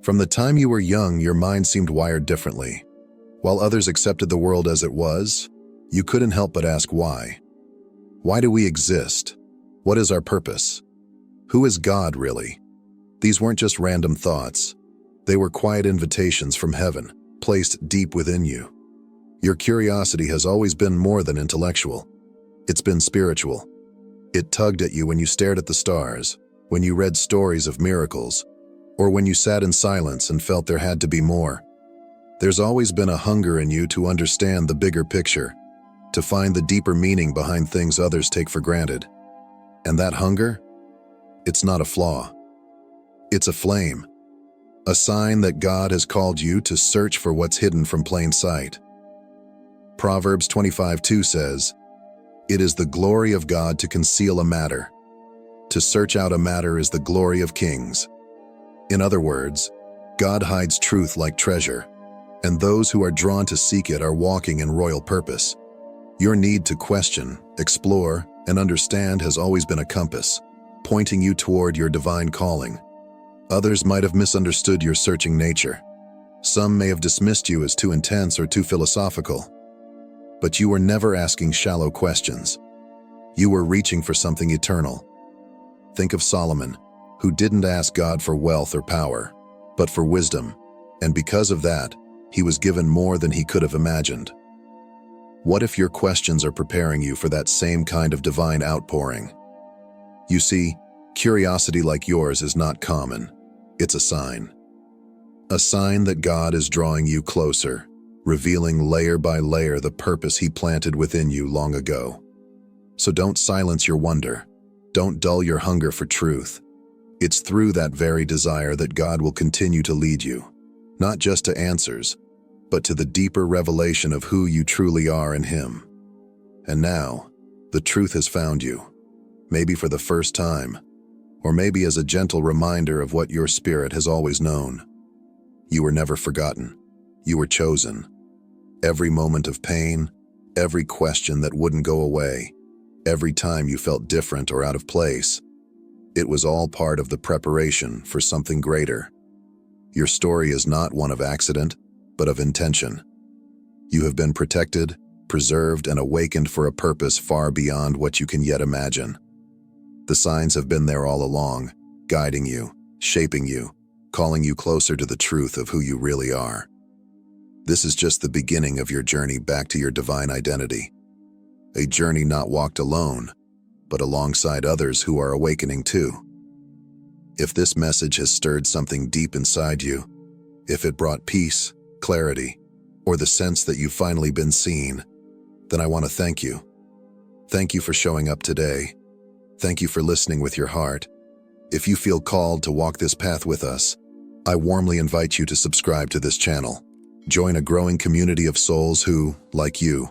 From the time you were young, your mind seemed wired differently. While others accepted the world as it was, you couldn't help but ask why. Why do we exist? What is our purpose? Who is God, really? These weren't just random thoughts. They were quiet invitations from heaven, placed deep within you. Your curiosity has always been more than intellectual. It's been spiritual. It tugged at you when you stared at the stars, when you read stories of miracles, or when you sat in silence and felt there had to be more. There's always been a hunger in you to understand the bigger picture, to find the deeper meaning behind things others take for granted. And that hunger? It's not a flaw. It's a flame, a sign that God has called you to search for what's hidden from plain sight. Proverbs 25:2 says, "It is the glory of God to conceal a matter. To search out a matter is the glory of kings." In other words, God hides truth like treasure, and those who are drawn to seek it are walking in royal purpose. Your need to question, explore, and understand has always been a compass, pointing you toward your divine calling. Others might have misunderstood your searching nature. Some may have dismissed you as too intense or too philosophical. But you were never asking shallow questions. You were reaching for something eternal. Think of Solomon, who didn't ask God for wealth or power, but for wisdom, and because of that, he was given more than he could have imagined. What if your questions are preparing you for that same kind of divine outpouring? You see, curiosity like yours is not common. It's a sign. A sign that God is drawing you closer, revealing layer by layer the purpose he planted within you long ago. So don't silence your wonder. Don't dull your hunger for truth. It's through that very desire that God will continue to lead you, not just to answers, but to the deeper revelation of who you truly are in him. And now, the truth has found you, maybe for the first time, or maybe as a gentle reminder of what your spirit has always known. You were never forgotten. You were chosen. Every moment of pain, every question that wouldn't go away, every time you felt different or out of place, it was all part of the preparation for something greater. Your story is not one of accident, but of intention. You have been protected, preserved, and awakened for a purpose far beyond what you can yet imagine. The signs have been there all along, guiding you, shaping you, calling you closer to the truth of who you really are. This is just the beginning of your journey back to your divine identity. A journey not walked alone, but alongside others who are awakening too. If this message has stirred something deep inside you, if it brought peace, clarity, or the sense that you've finally been seen, then I want to thank you. Thank you for showing up today. Thank you for listening with your heart. If you feel called to walk this path with us, I warmly invite you to subscribe to this channel. Join a growing community of souls who, like you,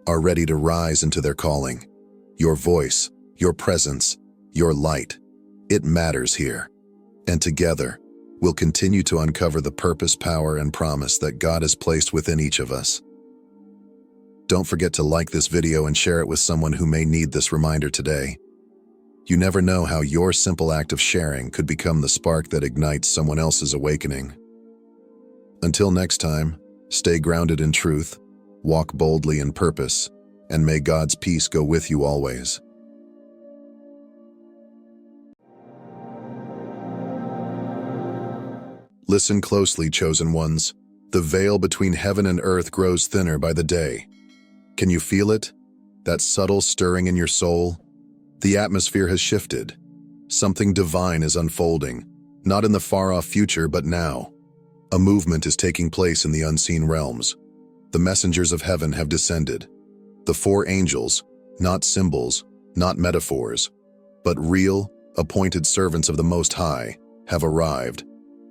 are ready to rise into their calling. Your voice, your presence, your light, it matters here. And together, we'll continue to uncover the purpose, power, and promise that God has placed within each of us. Don't forget to like this video and share it with someone who may need this reminder today. You never know how your simple act of sharing could become the spark that ignites someone else's awakening. Until next time, stay grounded in truth, walk boldly in purpose, and may God's peace go with you always. Listen closely, chosen ones. The veil between heaven and earth grows thinner by the day. Can you feel it? That subtle stirring in your soul? The atmosphere has shifted. Something divine is unfolding, not in the far-off future, but now. A movement is taking place in the unseen realms. The messengers of heaven have descended. The four angels, not symbols, not metaphors, but real, appointed servants of the Most High, have arrived,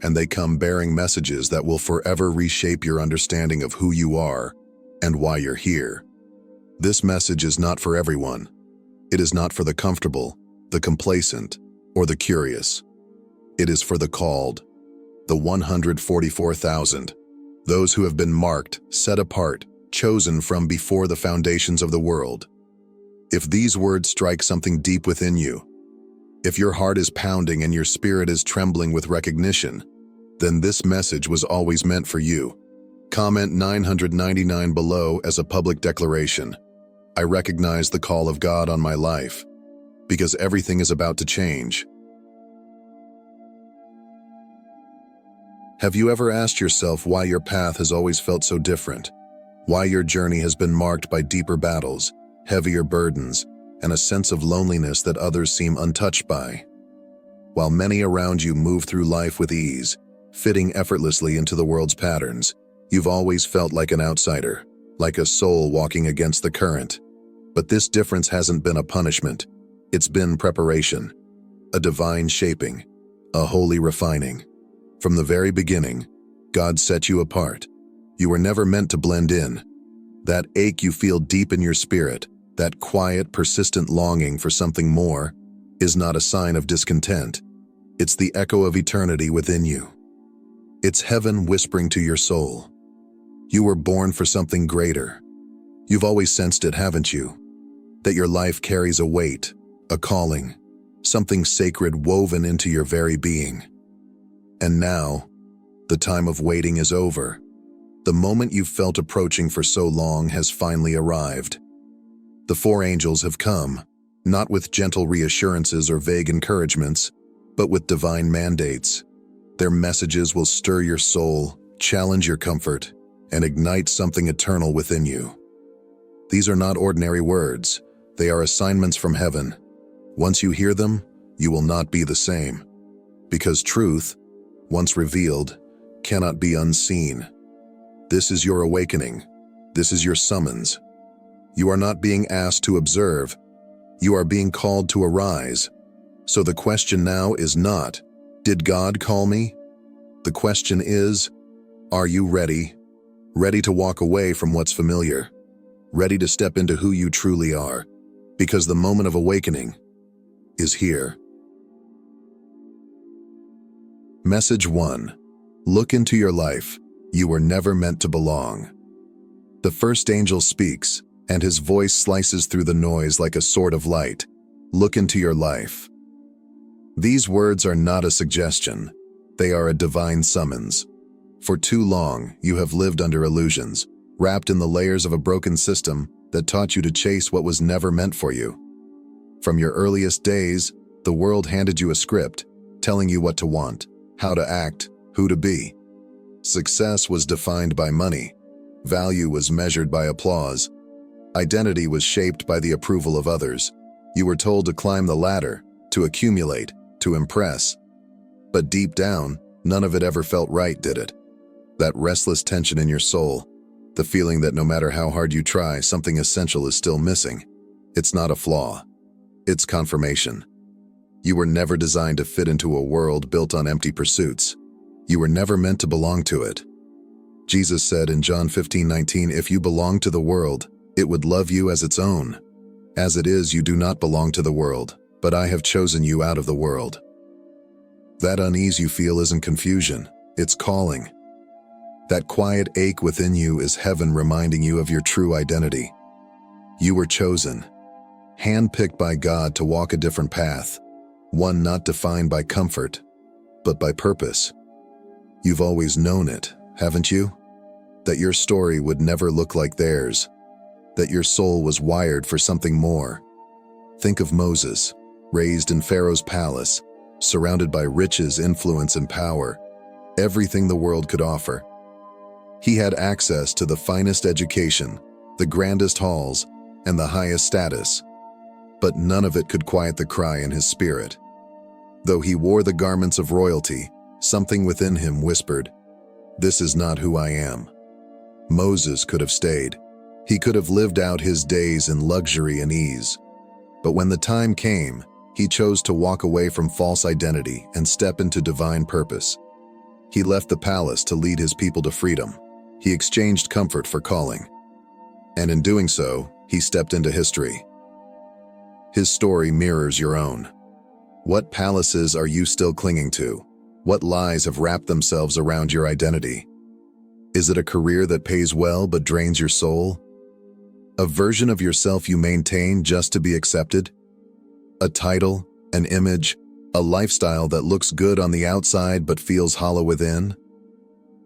and they come bearing messages that will forever reshape your understanding of who you are and why you're here. This message is not for everyone. It is not for the comfortable, the complacent, or the curious. It is for the called, the 144,000, those who have been marked, set apart, chosen from before the foundations of the world. If these words strike something deep within you, if your heart is pounding and your spirit is trembling with recognition, then this message was always meant for you. Comment 999 below as a public declaration. I recognize the call of God on my life, because everything is about to change. Have you ever asked yourself why your path has always felt so different? Why your journey has been marked by deeper battles, heavier burdens, and a sense of loneliness that others seem untouched by? While many around you move through life with ease, fitting effortlessly into the world's patterns, you've always felt like an outsider, like a soul walking against the current. But this difference hasn't been a punishment. It's been preparation, a divine shaping, a holy refining. From the very beginning, God set you apart. You were never meant to blend in. That ache you feel deep in your spirit, that quiet, persistent longing for something more, is not a sign of discontent. It's the echo of eternity within you. It's heaven whispering to your soul. You were born for something greater. You've always sensed it, haven't you? That your life carries a weight, a calling, something sacred woven into your very being. And now, the time of waiting is over. The moment you've felt approaching for so long has finally arrived. The four angels have come, not with gentle reassurances or vague encouragements, but with divine mandates. Their messages will stir your soul, challenge your comfort, and ignite something eternal within you. These are not ordinary words. They are assignments from heaven. Once you hear them, you will not be the same. Because truth, once revealed, cannot be unseen. This is your awakening. This is your summons. You are not being asked to observe. You are being called to arise. So the question now is not, did God call me? The question is, are you ready? Ready to walk away from what's familiar? Ready to step into who you truly are? Because the moment of awakening is here. Message 1. Look into your life. You were never meant to belong. The first angel speaks, and his voice slices through the noise like a sword of light. Look into your life. These words are not a suggestion. They are a divine summons. For too long, you have lived under illusions, wrapped in the layers of a broken system that taught you to chase what was never meant for you. From your earliest days, the world handed you a script, telling you what to want, how to act, who to be. Success was defined by money. Value was measured by applause. Identity was shaped by the approval of others. You were told to climb the ladder, to accumulate, to impress. But deep down, none of it ever felt right, did it? That restless tension in your soul, the feeling that no matter how hard you try, something essential is still missing. It's not a flaw. It's confirmation. You were never designed to fit into a world built on empty pursuits. You were never meant to belong to it. Jesus said in John 15:19, "If you belong to the world, it would love you as its own. As it is, you do not belong to the world, but I have chosen you out of the world." That unease you feel isn't confusion, it's calling. That quiet ache within you is heaven reminding you of your true identity. You were chosen, handpicked by God to walk a different path, one not defined by comfort, but by purpose. You've always known it, haven't you? That your story would never look like theirs, that your soul was wired for something more. Think of Moses, raised in Pharaoh's palace, surrounded by riches, influence, and power, everything the world could offer. He had access to the finest education, the grandest halls, and the highest status, but none of it could quiet the cry in his spirit. Though he wore the garments of royalty, something within him whispered, "This is not who I am." Moses could have stayed. He could have lived out his days in luxury and ease. But when the time came, he chose to walk away from false identity and step into divine purpose. He left the palace to lead his people to freedom. He exchanged comfort for calling. And in doing so, he stepped into history. His story mirrors your own. What palaces are you still clinging to? What lies have wrapped themselves around your identity? Is it a career that pays well but drains your soul? A version of yourself you maintain just to be accepted? A title, an image, a lifestyle that looks good on the outside but feels hollow within?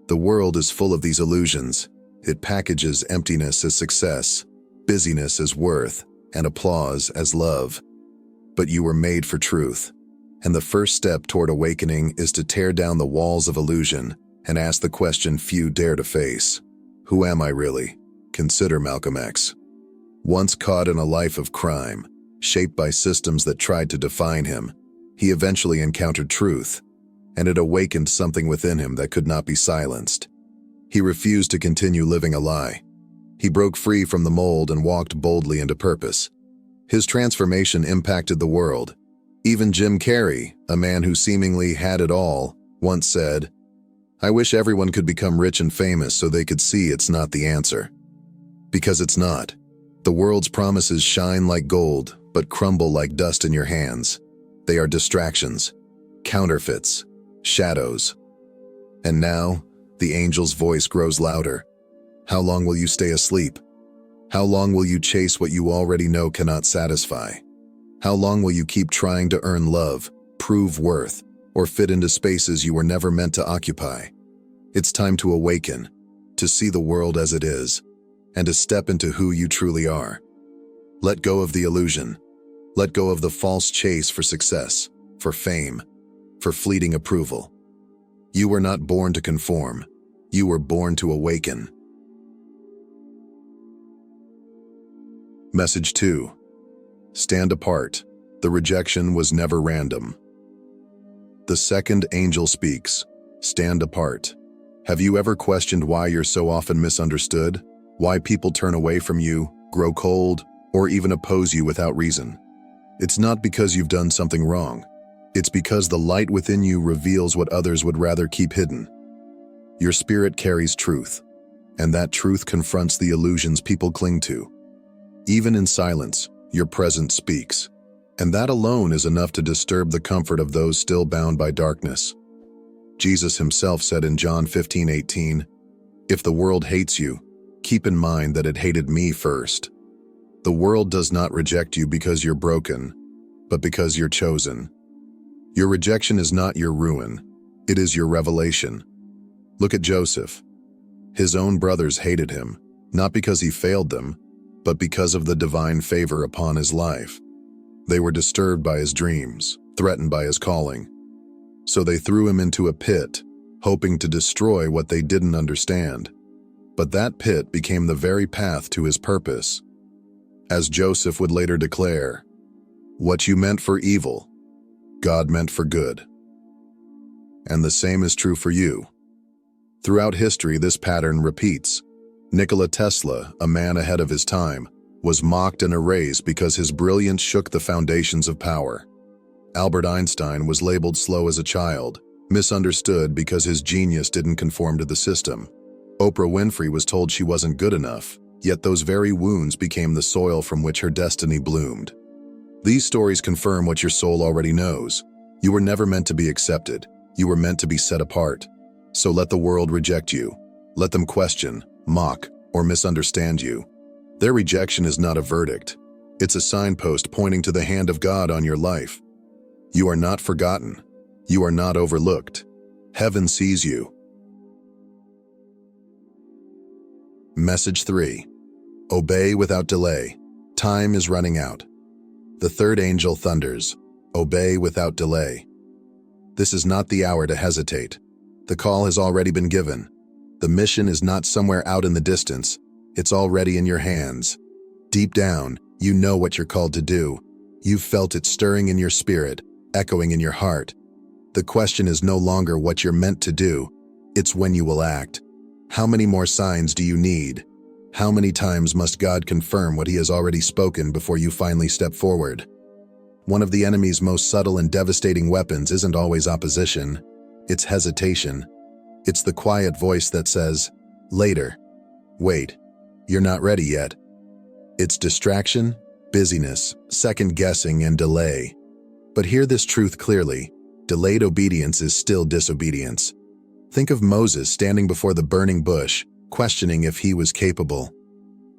The world is full of these illusions. It packages emptiness as success, busyness as worth, and applause as love. But you were made for truth, and the first step toward awakening is to tear down the walls of illusion and ask the question few dare to face. Who am I really? Consider Malcolm X. Once caught in a life of crime, shaped by systems that tried to define him, he eventually encountered truth, and it awakened something within him that could not be silenced. He refused to continue living a lie. He broke free from the mold and walked boldly into purpose. His transformation impacted the world. Even Jim Carrey, a man who seemingly had it all, once said, "I wish everyone could become rich and famous so they could see it's not the answer." Because it's not. The world's promises shine like gold, but crumble like dust in your hands. They are distractions, counterfeits, shadows. And now, the angel's voice grows louder. How long will you stay asleep? How long will you chase what you already know cannot satisfy? How long will you keep trying to earn love, prove worth, or fit into spaces you were never meant to occupy? It's time to awaken, to see the world as it is, and to step into who you truly are. Let go of the illusion. Let go of the false chase for success, for fame, for fleeting approval. You were not born to conform. You were born to awaken. Message 2. Stand apart. The rejection was never random. The second angel speaks. Stand apart. Have you ever questioned why you're so often misunderstood? Why people turn away from you, grow cold, or even oppose you without reason? It's not because you've done something wrong. It's because the light within you reveals what others would rather keep hidden. Your spirit carries truth, and that truth confronts the illusions people cling to. Even in silence, your presence speaks, and that alone is enough to disturb the comfort of those still bound by darkness. Jesus himself said in John 15:18, If the world hates you, keep in mind that it hated me first. The world does not reject you because you're broken, but because you're chosen. Your rejection is not your ruin, it is your revelation. Look at Joseph. His own brothers hated him, not because he failed them, but because of the divine favor upon his life. They were disturbed by his dreams, threatened by his calling. So they threw him into a pit, hoping to destroy what they didn't understand. But that pit became the very path to his purpose. As Joseph would later declare, "What you meant for evil, God meant for good." And the same is true for you. Throughout history, this pattern repeats. Nikola Tesla, a man ahead of his time, was mocked and erased because his brilliance shook the foundations of power. Albert Einstein was labeled slow as a child, misunderstood because his genius didn't conform to the system. Oprah Winfrey was told she wasn't good enough, yet those very wounds became the soil from which her destiny bloomed. These stories confirm what your soul already knows. You were never meant to be accepted. You were meant to be set apart. So let the world reject you. Let them question, mock, or misunderstand you. Their rejection is not a verdict. It's a signpost pointing to the hand of God on your life. You are not forgotten. You are not overlooked. Heaven sees you. Message 3. Obey without delay. Time is running out. The third angel thunders. Obey without delay. This is not the hour to hesitate. The call has already been given. The mission is not somewhere out in the distance. It's already in your hands. Deep down, you know what you're called to do. You've felt it stirring in your spirit, echoing in your heart. The question is no longer what you're meant to do. It's when you will act. How many more signs do you need? How many times must God confirm what He has already spoken before you finally step forward? One of the enemy's most subtle and devastating weapons isn't always opposition. It's hesitation. It's the quiet voice that says, "Later. Wait. You're not ready yet." It's distraction, busyness, second-guessing, and delay. But hear this truth clearly. Delayed obedience is still disobedience. Think of Moses standing before the burning bush, questioning if he was capable.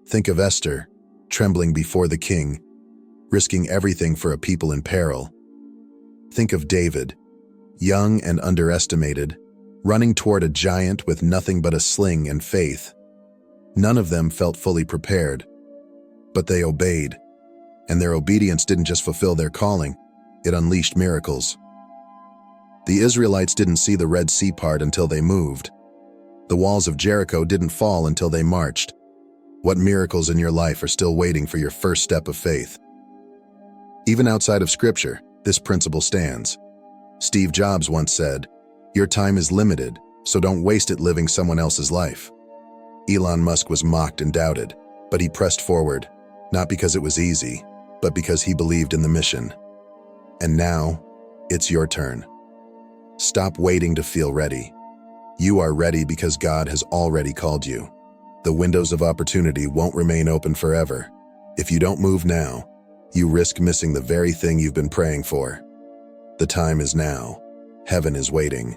Think of Esther, trembling before the king, risking everything for a people in peril. Think of David, young and underestimated, running toward a giant with nothing but a sling and faith. None of them felt fully prepared, but they obeyed. And their obedience didn't just fulfill their calling, it unleashed miracles. The Israelites didn't see the Red Sea part until they moved. The walls of Jericho didn't fall until they marched. What miracles in your life are still waiting for your first step of faith? Even outside of Scripture, this principle stands. Steve Jobs once said, "Your time is limited, so don't waste it living someone else's life." Elon Musk was mocked and doubted, but he pressed forward, not because it was easy, but because he believed in the mission. And now, it's your turn. Stop waiting to feel ready. You are ready because God has already called you. The windows of opportunity won't remain open forever. If you don't move now, you risk missing the very thing you've been praying for. The time is now. Heaven is waiting.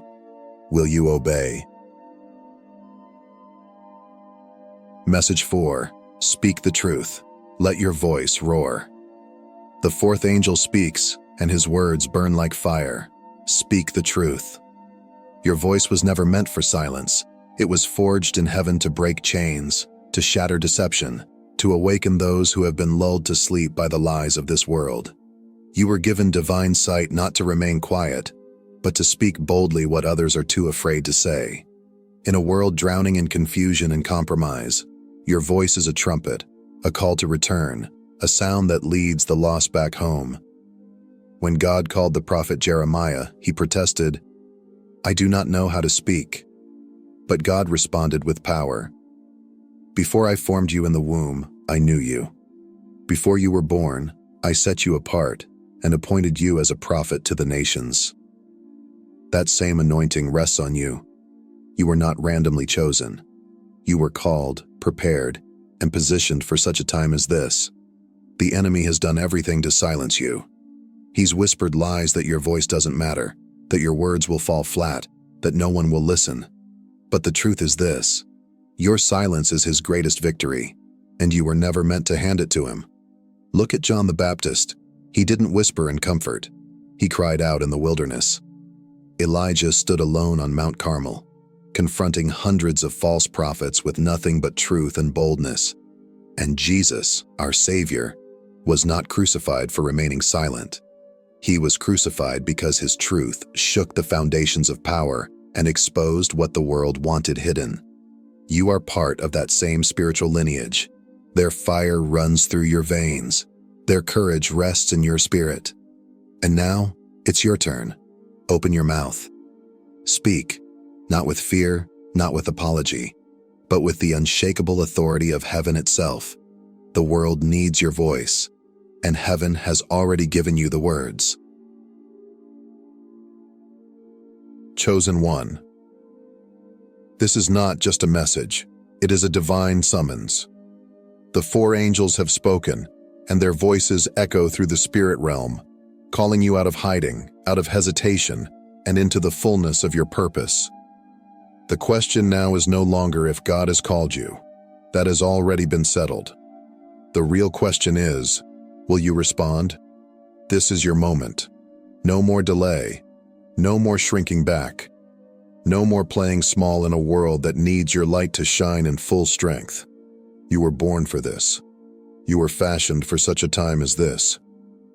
Will you obey? Message 4. Speak the truth. Let your voice roar. The fourth angel speaks, and his words burn like fire. Speak the truth. Your voice was never meant for silence. It was forged in heaven to break chains, to shatter deception, to awaken those who have been lulled to sleep by the lies of this world. You were given divine sight not to remain quiet, but to speak boldly what others are too afraid to say. In a world drowning in confusion and compromise, your voice is a trumpet, a call to return, a sound that leads the lost back home. When God called the prophet Jeremiah, he protested, "I do not know how to speak." But God responded with power. "Before I formed you in the womb, I knew you. Before you were born, I set you apart and appointed you as a prophet to the nations." That same anointing rests on you. You were not randomly chosen. You were called, prepared, and positioned for such a time as this. The enemy has done everything to silence you. He's whispered lies that your voice doesn't matter, that your words will fall flat, that no one will listen. But the truth is this: Your silence is his greatest victory, and you were never meant to hand it to him. Look at John the Baptist. He didn't whisper in comfort. He cried out in the wilderness. Elijah stood alone on Mount Carmel, confronting hundreds of false prophets with nothing but truth and boldness. And Jesus, our Savior, was not crucified for remaining silent. He was crucified because his truth shook the foundations of power and exposed what the world wanted hidden. You are part of that same spiritual lineage. Their fire runs through your veins. Their courage rests in your spirit. And now, it's your turn. Open your mouth. Speak, not with fear, not with apology, but with the unshakable authority of heaven itself. The world needs your voice, and heaven has already given you the words. Chosen one. This is not just a message, it is a divine summons. The 4 angels have spoken, and their voices echo through the spirit realm, calling you out of hiding, out of hesitation, and into the fullness of your purpose. The question now is no longer if God has called you. That has already been settled. The real question is, will you respond? This is your moment. No more delay. No more shrinking back. No more playing small in a world that needs your light to shine in full strength. You were born for this. You were fashioned for such a time as this.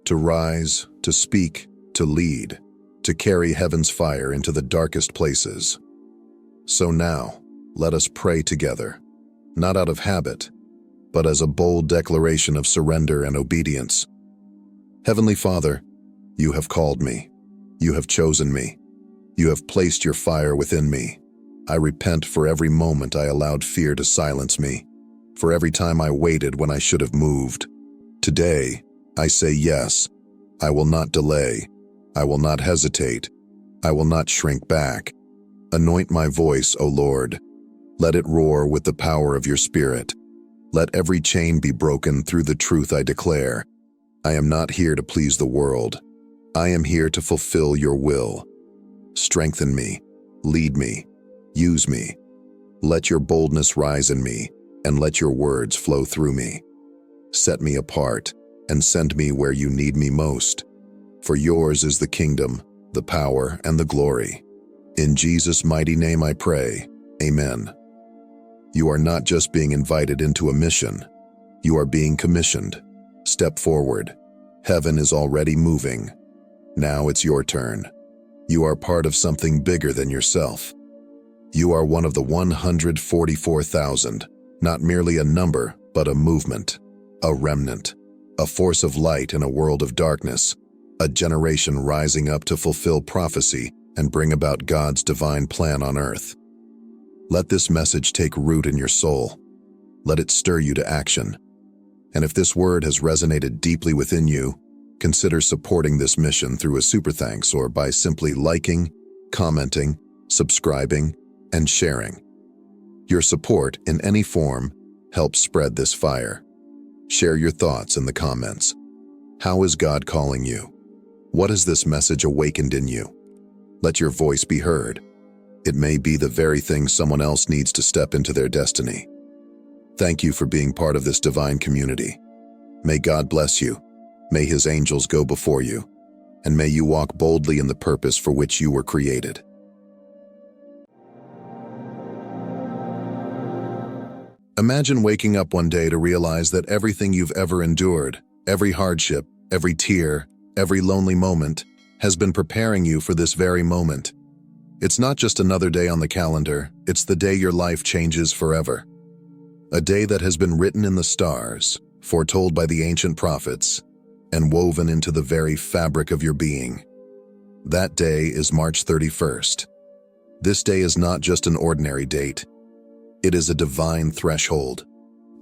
To rise, to speak, to lead, to carry heaven's fire into the darkest places. So now, let us pray together, not out of habit, but as a bold declaration of surrender and obedience. Heavenly Father, you have called me. You have chosen me. You have placed your fire within me. I repent for every moment I allowed fear to silence me, for every time I waited when I should have moved. Today, I say yes. I will not delay. I will not hesitate. I will not shrink back. Anoint my voice, O Lord. Let it roar with the power of your Spirit. Let every chain be broken through the truth I declare. I am not here to please the world. I am here to fulfill your will. Strengthen me, lead me, use me. Let your boldness rise in me, and let your words flow through me. Set me apart, and send me where you need me most. For yours is the kingdom, the power, and the glory. In Jesus' mighty name I pray, Amen. You are not just being invited into a mission. You are being commissioned. Step forward. Heaven is already moving. Now it's your turn. You are part of something bigger than yourself. You are one of the 144,000, not merely a number, but a movement, a remnant, a force of light in a world of darkness, a generation rising up to fulfill prophecy and bring about God's divine plan on earth. Let this message take root in your soul. Let it stir you to action. And if this word has resonated deeply within you, consider supporting this mission through a super thanks or by simply liking, commenting, subscribing, and sharing. Your support in any form helps spread this fire. Share your thoughts in the comments. How is God calling you? What has this message awakened in you? Let your voice be heard. It may be the very thing someone else needs to step into their destiny. Thank you for being part of this divine community. May God bless you. May his angels go before you, and may you walk boldly in the purpose for which you were created. Imagine waking up one day to realize that everything you've ever endured, every hardship, every tear, every lonely moment, has been preparing you for this very moment. It's not just another day on the calendar, it's the day your life changes forever. A day that has been written in the stars, foretold by the ancient prophets, and woven into the very fabric of your being. That day is March 31st. This day is not just an ordinary date. It is a divine threshold,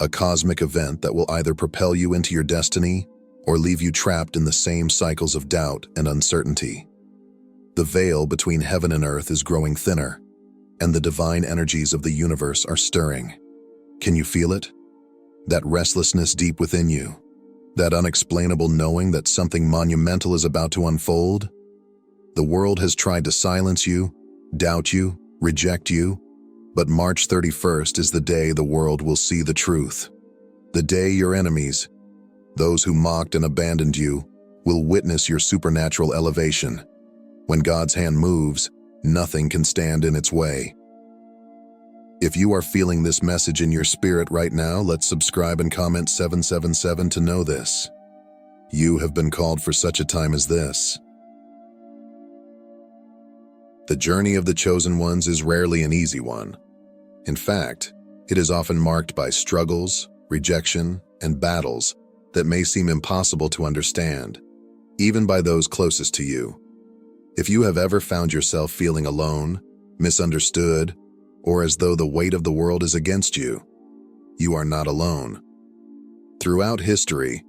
a cosmic event that will either propel you into your destiny or leave you trapped in the same cycles of doubt and uncertainty. The veil between heaven and earth is growing thinner, and the divine energies of the universe are stirring. Can you feel it? That restlessness deep within you? That unexplainable knowing that something monumental is about to unfold? The world has tried to silence you, doubt you, reject you, But March 31st is the day the world will see the truth. The day your enemies, those who mocked and abandoned you, will witness your supernatural elevation. When God's hand moves, nothing can stand in its way. If you are feeling this message in your spirit right now, let's subscribe and comment 777 to know this. You have been called for such a time as this. The journey of the chosen ones is rarely an easy one. In fact, it is often marked by struggles, rejection, and battles that may seem impossible to understand, even by those closest to you. If you have ever found yourself feeling alone, misunderstood, or as though the weight of the world is against you, you are not alone. Throughout history,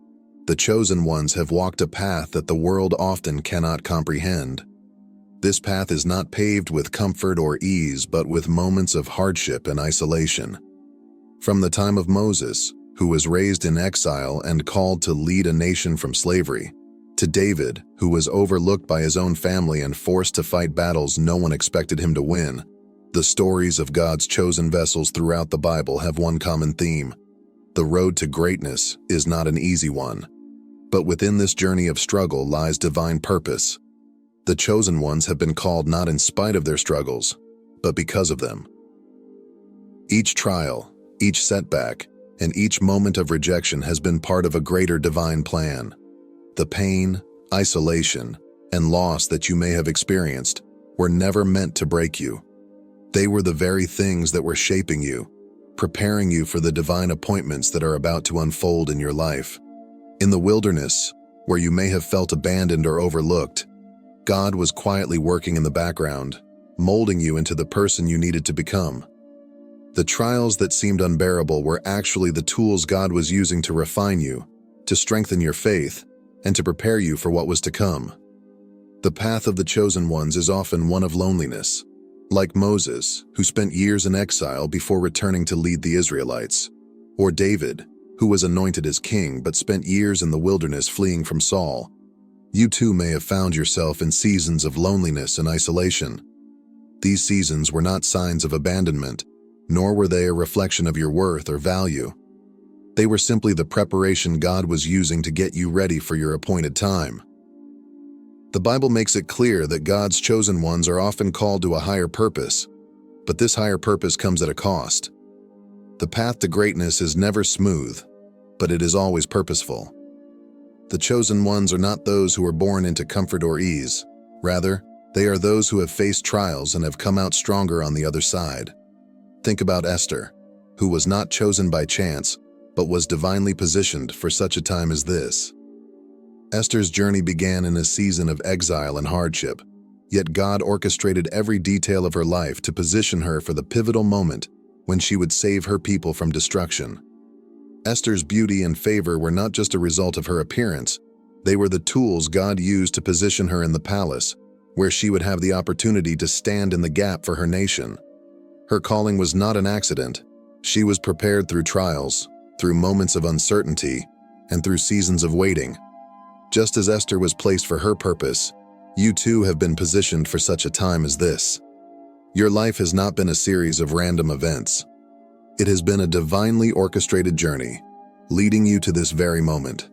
the chosen ones have walked a path that the world often cannot comprehend. This path is not paved with comfort or ease, but with moments of hardship and isolation. From the time of Moses, who was raised in exile and called to lead a nation from slavery, to David, who was overlooked by his own family and forced to fight battles no one expected him to win, the stories of God's chosen vessels throughout the Bible have one common theme. The road to greatness is not an easy one. But within this journey of struggle lies divine purpose. The chosen ones have been called not in spite of their struggles, but because of them. Each trial, each setback, and each moment of rejection has been part of a greater divine plan. The pain, isolation, and loss that you may have experienced were never meant to break you. They were the very things that were shaping you, preparing you for the divine appointments that are about to unfold in your life. In the wilderness, where you may have felt abandoned or overlooked, God was quietly working in the background, molding you into the person you needed to become. The trials that seemed unbearable were actually the tools God was using to refine you, to strengthen your faith, and to prepare you for what was to come. The path of the chosen ones is often one of loneliness, like Moses, who spent years in exile before returning to lead the Israelites, or David, who was anointed as king but spent years in the wilderness fleeing from Saul. You too may have found yourself in seasons of loneliness and isolation. These seasons were not signs of abandonment, nor were they a reflection of your worth or value. They were simply the preparation God was using to get you ready for your appointed time. The Bible makes it clear that God's chosen ones are often called to a higher purpose, but this higher purpose comes at a cost. The path to greatness is never smooth, but it is always purposeful. The chosen ones are not those who are born into comfort or ease. Rather, they are those who have faced trials and have come out stronger on the other side. Think about Esther, who was not chosen by chance, but was divinely positioned for such a time as this. Esther's journey began in a season of exile and hardship, yet God orchestrated every detail of her life to position her for the pivotal moment when she would save her people from destruction. Esther's beauty and favor were not just a result of her appearance, they were the tools God used to position her in the palace, where she would have the opportunity to stand in the gap for her nation. Her calling was not an accident. She was prepared through trials, through moments of uncertainty, and through seasons of waiting. Just as Esther was placed for her purpose, you too have been positioned for such a time as this. Your life has not been a series of random events. It has been a divinely orchestrated journey, leading you to this very moment.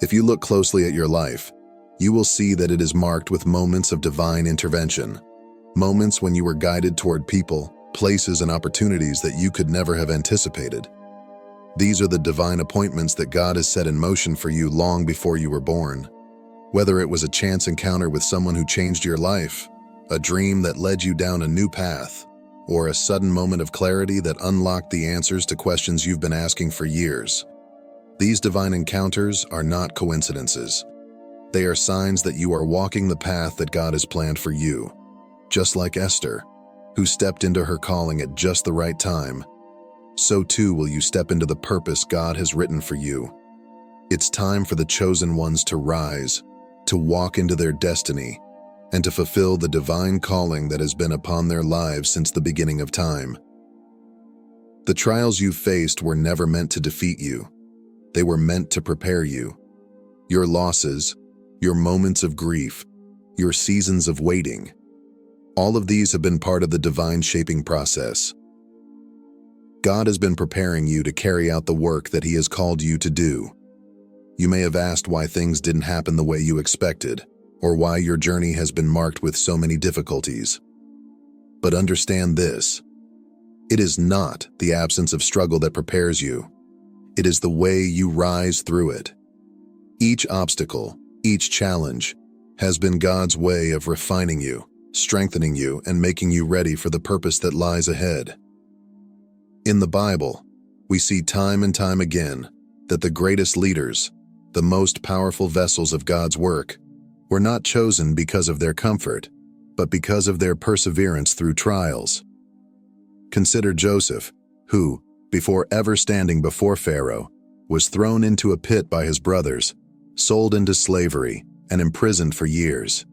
If you look closely at your life, you will see that it is marked with moments of divine intervention, moments when you were guided toward people, places, and opportunities that you could never have anticipated. These are the divine appointments that God has set in motion for you long before you were born. Whether it was a chance encounter with someone who changed your life, a dream that led you down a new path, or a sudden moment of clarity that unlocked the answers to questions you've been asking for years. These divine encounters are not coincidences. They are signs that you are walking the path that God has planned for you. Just like Esther, who stepped into her calling at just the right time, so too will you step into the purpose God has written for you. It's time for the chosen ones to rise, to walk into their destiny, and to fulfill the divine calling that has been upon their lives since the beginning of time. The trials you faced were never meant to defeat you. They were meant to prepare you. Your losses, your moments of grief, your seasons of waiting, all of these have been part of the divine shaping process. God has been preparing you to carry out the work that He has called you to do. You may have asked why things didn't happen the way you expected, or why your journey has been marked with so many difficulties. But understand this: it is not the absence of struggle that prepares you. It is the way you rise through it. Each obstacle, each challenge, has been God's way of refining you, strengthening you, and making you ready for the purpose that lies ahead. In the Bible, we see time and time again that the greatest leaders, the most powerful vessels of God's work, were not chosen because of their comfort, but because of their perseverance through trials. Consider Joseph, who, before ever standing before Pharaoh, was thrown into a pit by his brothers, sold into slavery, and imprisoned for years.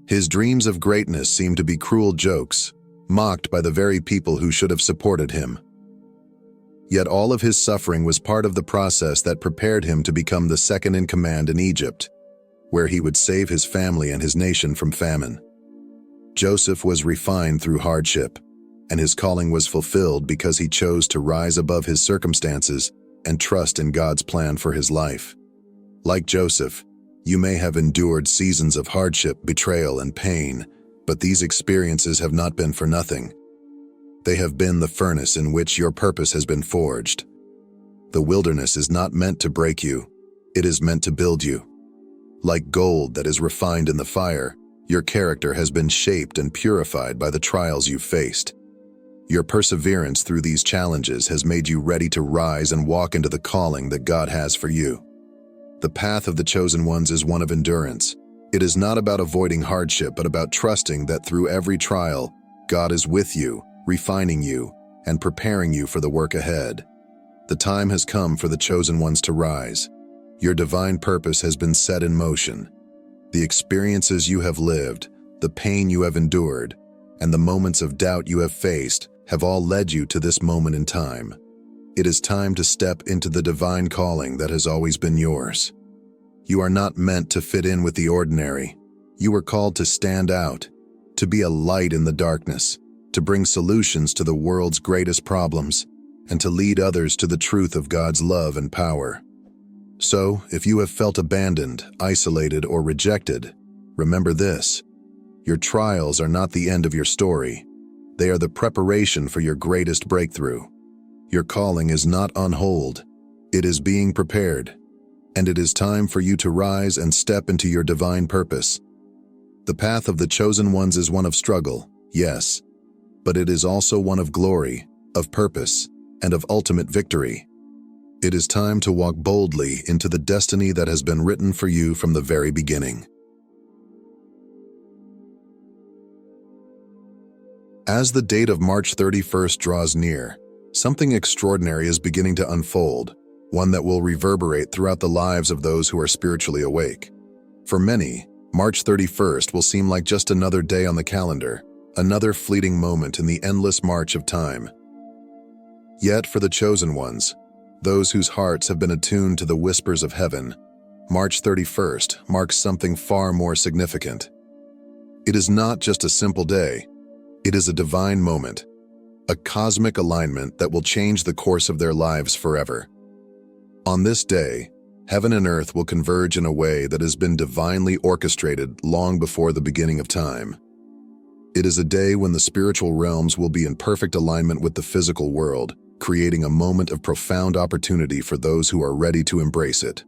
His dreams of greatness seemed to be cruel jokes, mocked by the very people who should have supported him. Yet all of his suffering was part of the process that prepared him to become the second in command in Egypt, where he would save his family and his nation from famine. Joseph was refined through hardship, and his calling was fulfilled because he chose to rise above his circumstances and trust in God's plan for his life. Like Joseph, you may have endured seasons of hardship, betrayal, and pain, but these experiences have not been for nothing. They have been the furnace in which your purpose has been forged. The wilderness is not meant to break you, it is meant to build you. Like gold that is refined in the fire, your character has been shaped and purified by the trials you've faced. Your perseverance through these challenges has made you ready to rise and walk into the calling that God has for you. The path of the chosen ones is one of endurance. It is not about avoiding hardship, but about trusting that through every trial, God is with you, refining you, and preparing you for the work ahead. The time has come for the chosen ones to rise. Your divine purpose has been set in motion. The experiences you have lived, the pain you have endured, and the moments of doubt you have faced have all led you to this moment in time. It is time to step into the divine calling that has always been yours. You are not meant to fit in with the ordinary. You are called to stand out, to be a light in the darkness, to bring solutions to the world's greatest problems, and to lead others to the truth of God's love and power. So, if you have felt abandoned, isolated, or rejected, remember this: your trials are not the end of your story. They are the preparation for your greatest breakthrough. Your calling is not on hold. It is being prepared. And it is time for you to rise and step into your divine purpose. The path of the chosen ones is one of struggle, yes, but it is also one of glory, of purpose, and of ultimate victory. It is time to walk boldly into the destiny that has been written for you from the very beginning. As the date of March 31st draws near, something extraordinary is beginning to unfold, one that will reverberate throughout the lives of those who are spiritually awake. For many, March 31st will seem like just another day on the calendar, another fleeting moment in the endless march of time. Yet for the chosen ones, those whose hearts have been attuned to the whispers of heaven, March 31st marks something far more significant. It is not just a simple day, it is a divine moment, a cosmic alignment that will change the course of their lives forever. On this day, heaven and earth will converge in a way that has been divinely orchestrated long before the beginning of time. It is a day when the spiritual realms will be in perfect alignment with the physical world, creating a moment of profound opportunity for those who are ready to embrace it.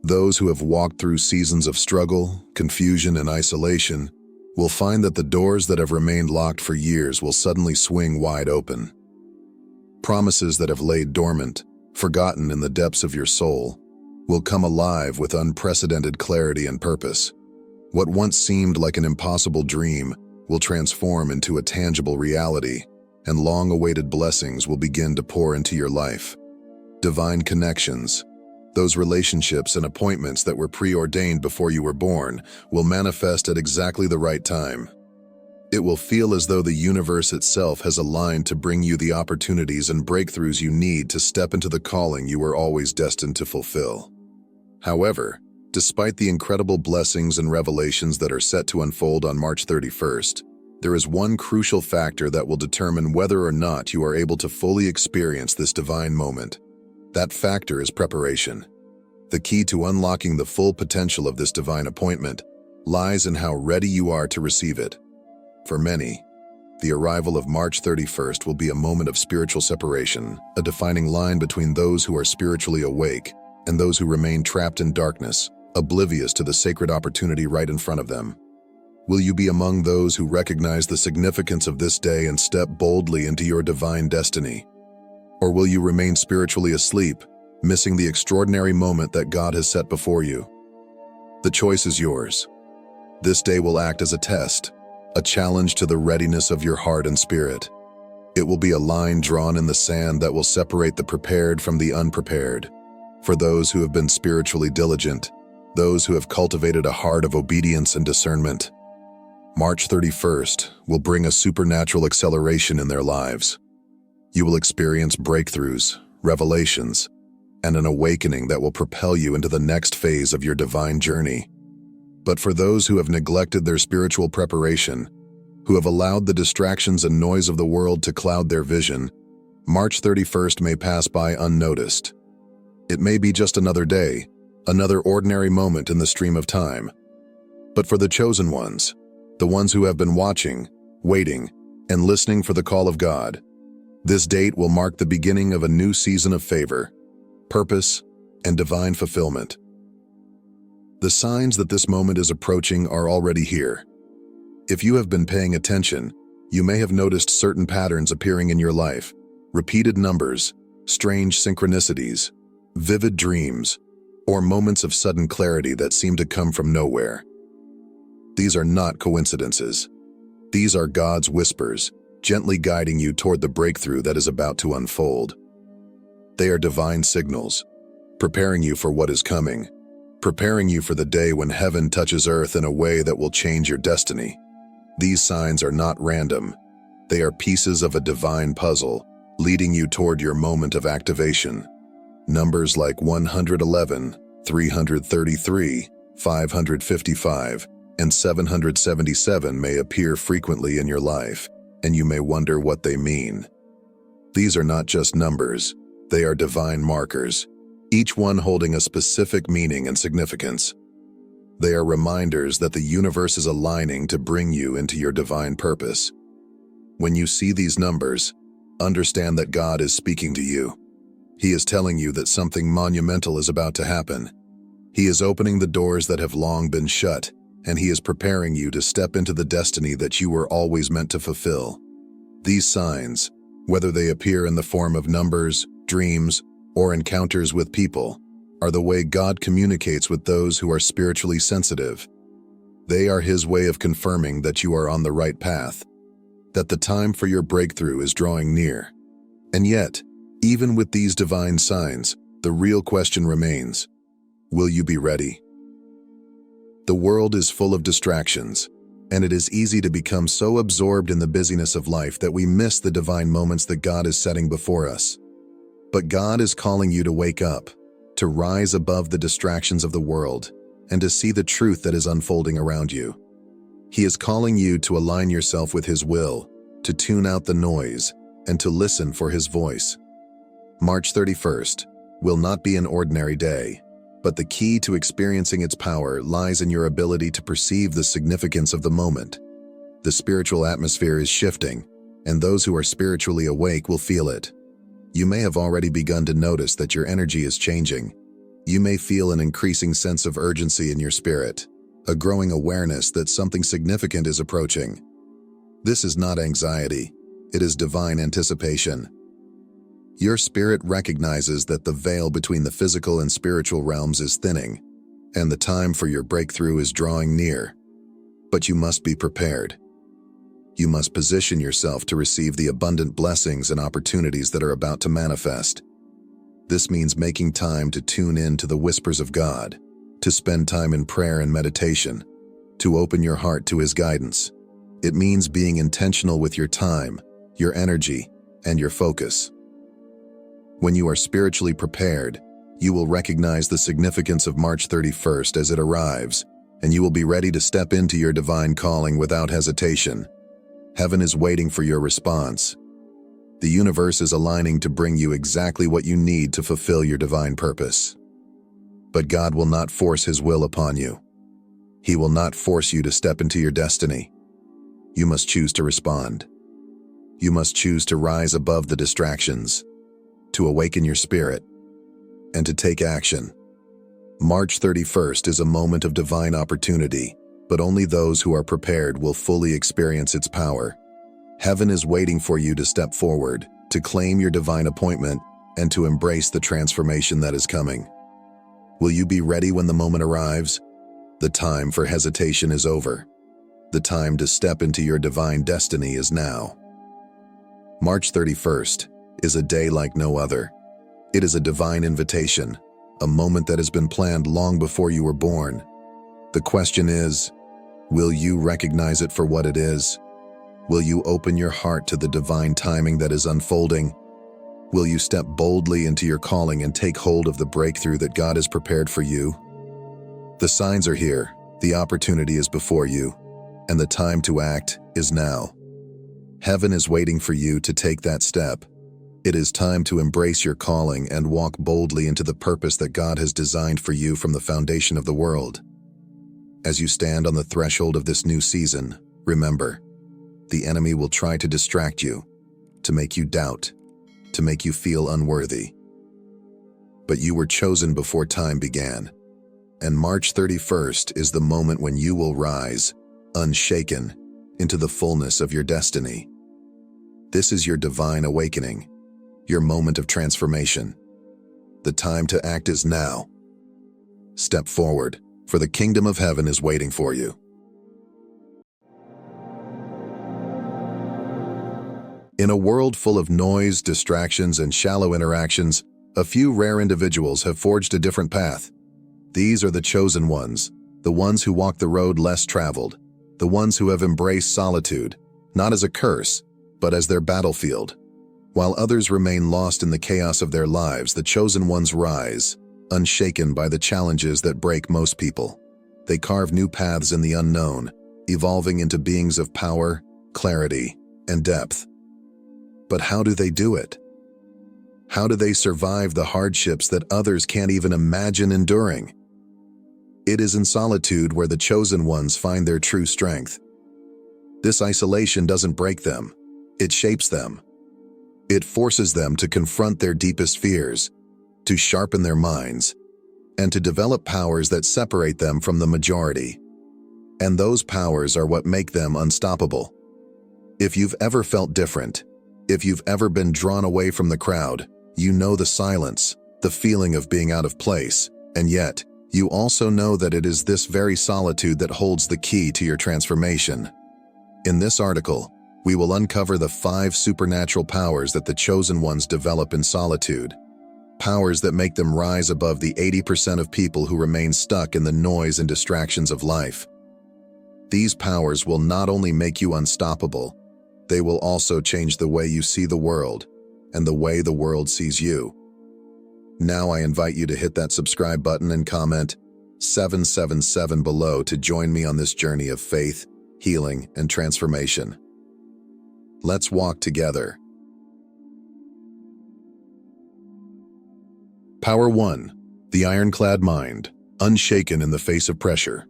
Those who have walked through seasons of struggle, confusion, and isolation will find that the doors that have remained locked for years will suddenly swing wide open. Promises that have laid dormant, forgotten in the depths of your soul, will come alive with unprecedented clarity and purpose. What once seemed like an impossible dream will transform into a tangible reality, and long-awaited blessings will begin to pour into your life. Divine connections, those relationships and appointments that were preordained before you were born, will manifest at exactly the right time. It will feel as though the universe itself has aligned to bring you the opportunities and breakthroughs you need to step into the calling you were always destined to fulfill. However, despite the incredible blessings and revelations that are set to unfold on March 31st, There is one crucial factor that will determine whether or not you are able to fully experience this divine moment. That factor is preparation. The key to unlocking the full potential of this divine appointment lies in how ready you are to receive it. For many, the arrival of March 31st will be a moment of spiritual separation, a defining line between those who are spiritually awake and those who remain trapped in darkness, oblivious to the sacred opportunity right in front of them. Will you be among those who recognize the significance of this day and step boldly into your divine destiny? Or will you remain spiritually asleep, missing the extraordinary moment that God has set before you? The choice is yours. This day will act as a test, a challenge to the readiness of your heart and spirit. It will be a line drawn in the sand that will separate the prepared from the unprepared. For those who have been spiritually diligent, those who have cultivated a heart of obedience and discernment, March 31st will bring a supernatural acceleration in their lives. You will experience breakthroughs, revelations, and an awakening that will propel you into the next phase of your divine journey. But for those who have neglected their spiritual preparation, who have allowed the distractions and noise of the world to cloud their vision, March 31st may pass by unnoticed. It may be just another day, another ordinary moment in the stream of time. But for the chosen ones, the ones who have been watching, waiting, and listening for the call of God, this date will mark the beginning of a new season of favor, purpose, and divine fulfillment. The signs that this moment is approaching are already here. If you have been paying attention, you may have noticed certain patterns appearing in your life, repeated numbers, strange synchronicities, vivid dreams, or moments of sudden clarity that seem to come from nowhere. These are not coincidences. These are God's whispers, gently guiding you toward the breakthrough that is about to unfold. They are divine signals, preparing you for what is coming, preparing you for the day when heaven touches earth in a way that will change your destiny. These signs are not random. They are pieces of a divine puzzle, leading you toward your moment of activation. Numbers like 111, 333, 555, and 777 may appear frequently in your life, and you may wonder what they mean. These are not just numbers, they are divine markers, each one holding a specific meaning and significance. They are reminders that the universe is aligning to bring you into your divine purpose. When you see these numbers, understand that God is speaking to you. He is telling you that something monumental is about to happen. He is opening the doors that have long been shut, and He is preparing you to step into the destiny that you were always meant to fulfill. These signs, whether they appear in the form of numbers, dreams, or encounters with people, are the way God communicates with those who are spiritually sensitive. They are His way of confirming that you are on the right path, that the time for your breakthrough is drawing near. And yet, even with these divine signs, the real question remains: will you be ready? The world is full of distractions, and it is easy to become so absorbed in the busyness of life that we miss the divine moments that God is setting before us. But God is calling you to wake up, to rise above the distractions of the world, and to see the truth that is unfolding around you. He is calling you to align yourself with His will, to tune out the noise, and to listen for His voice. March 31st will not be an ordinary day, but the key to experiencing its power lies in your ability to perceive the significance of the moment. The spiritual atmosphere is shifting, and those who are spiritually awake will feel it. You may have already begun to notice that your energy is changing. You may feel an increasing sense of urgency in your spirit, a growing awareness that something significant is approaching. This is not anxiety, it is divine anticipation. Your spirit recognizes that the veil between the physical and spiritual realms is thinning, and the time for your breakthrough is drawing near. But you must be prepared. You must position yourself to receive the abundant blessings and opportunities that are about to manifest. This means making time to tune in to the whispers of God, to spend time in prayer and meditation, to open your heart to His guidance. It means being intentional with your time, your energy, and your focus. When you are spiritually prepared, you will recognize the significance of March 31st as it arrives, and you will be ready to step into your divine calling without hesitation. Heaven is waiting for your response. The universe is aligning to bring you exactly what you need to fulfill your divine purpose. But God will not force His will upon you. He will not force you to step into your destiny. You must choose to respond. You must choose to rise above the distractions, to awaken your spirit, and to take action. March 31st is a moment of divine opportunity, but only those who are prepared will fully experience its power. Heaven is waiting for you to step forward, to claim your divine appointment, and to embrace the transformation that is coming. Will you be ready when the moment arrives? The time for hesitation is over. The time to step into your divine destiny is now. March 31st is a day like no other. It is a divine invitation, a moment that has been planned long before you were born. The question is, will you recognize it for what it is? Will you open your heart to the divine timing that is unfolding? Will you step boldly into your calling and take hold of the breakthrough that God has prepared for you? The signs are here, the opportunity is before you, and the time to act is now. Heaven is waiting for you to take that step. It is time to embrace your calling and walk boldly into the purpose that God has designed for you from the foundation of the world. As you stand on the threshold of this new season, remember, the enemy will try to distract you, to make you doubt, to make you feel unworthy. But you were chosen before time began, and March 31st is the moment when you will rise, unshaken, into the fullness of your destiny. This is your divine awakening, your moment of transformation. The time to act is now. Step forward, for the kingdom of heaven is waiting for you. In a world full of noise, distractions, and shallow interactions, a few rare individuals have forged a different path. These are the chosen ones, the ones who walk the road less traveled, the ones who have embraced solitude, not as a curse, but as their battlefield. While others remain lost in the chaos of their lives, the chosen ones rise, unshaken by the challenges that break most people. They carve new paths in the unknown, evolving into beings of power, clarity, and depth. But how do they do it? How do they survive the hardships that others can't even imagine enduring? It is in solitude where the chosen ones find their true strength. This isolation doesn't break them, it shapes them. It forces them to confront their deepest fears, to sharpen their minds, and to develop powers that separate them from the majority. And those powers are what make them unstoppable. If you've ever felt different, if you've ever been drawn away from the crowd, you know the silence, the feeling of being out of place, and yet, you also know that it is this very solitude that holds the key to your transformation. In this article, we will uncover the 5 supernatural powers that the chosen ones develop in solitude. Powers that make them rise above the 80% of people who remain stuck in the noise and distractions of life. These powers will not only make you unstoppable, they will also change the way you see the world and the way the world sees you. Now I invite you to hit that subscribe button and comment 777 below to join me on this journey of faith, healing, and transformation. Let's walk together. Power 1. The ironclad mind, unshaken in the face of pressure.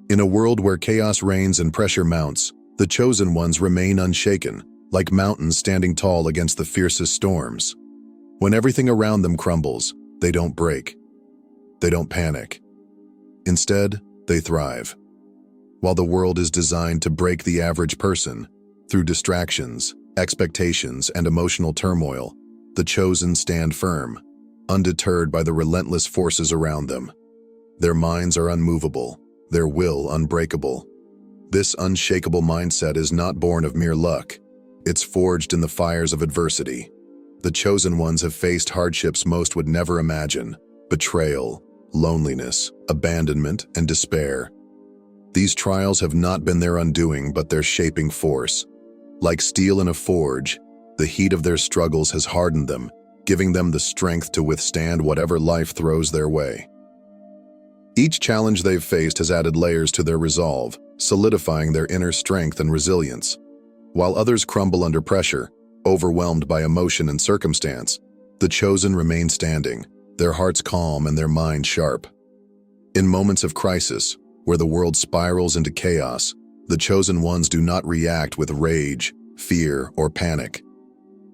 In a world where chaos reigns and pressure mounts, the chosen ones remain unshaken, like mountains standing tall against the fiercest storms. When everything around them crumbles, they don't break. They don't panic. Instead, they thrive. While the world is designed to break the average person, through distractions, expectations, and emotional turmoil, the chosen stand firm, undeterred by the relentless forces around them. Their minds are unmovable, their will unbreakable. This unshakable mindset is not born of mere luck. It's forged in the fires of adversity. The chosen ones have faced hardships most would never imagine: betrayal, loneliness, abandonment, and despair. These trials have not been their undoing, but their shaping force. Like steel in a forge, the heat of their struggles has hardened them, giving them the strength to withstand whatever life throws their way. Each challenge they've faced has added layers to their resolve, solidifying their inner strength and resilience. While others crumble under pressure, overwhelmed by emotion and circumstance, the chosen remain standing, their hearts calm and their minds sharp. In moments of crisis, where the world spirals into chaos, the chosen ones do not react with rage, fear, or panic.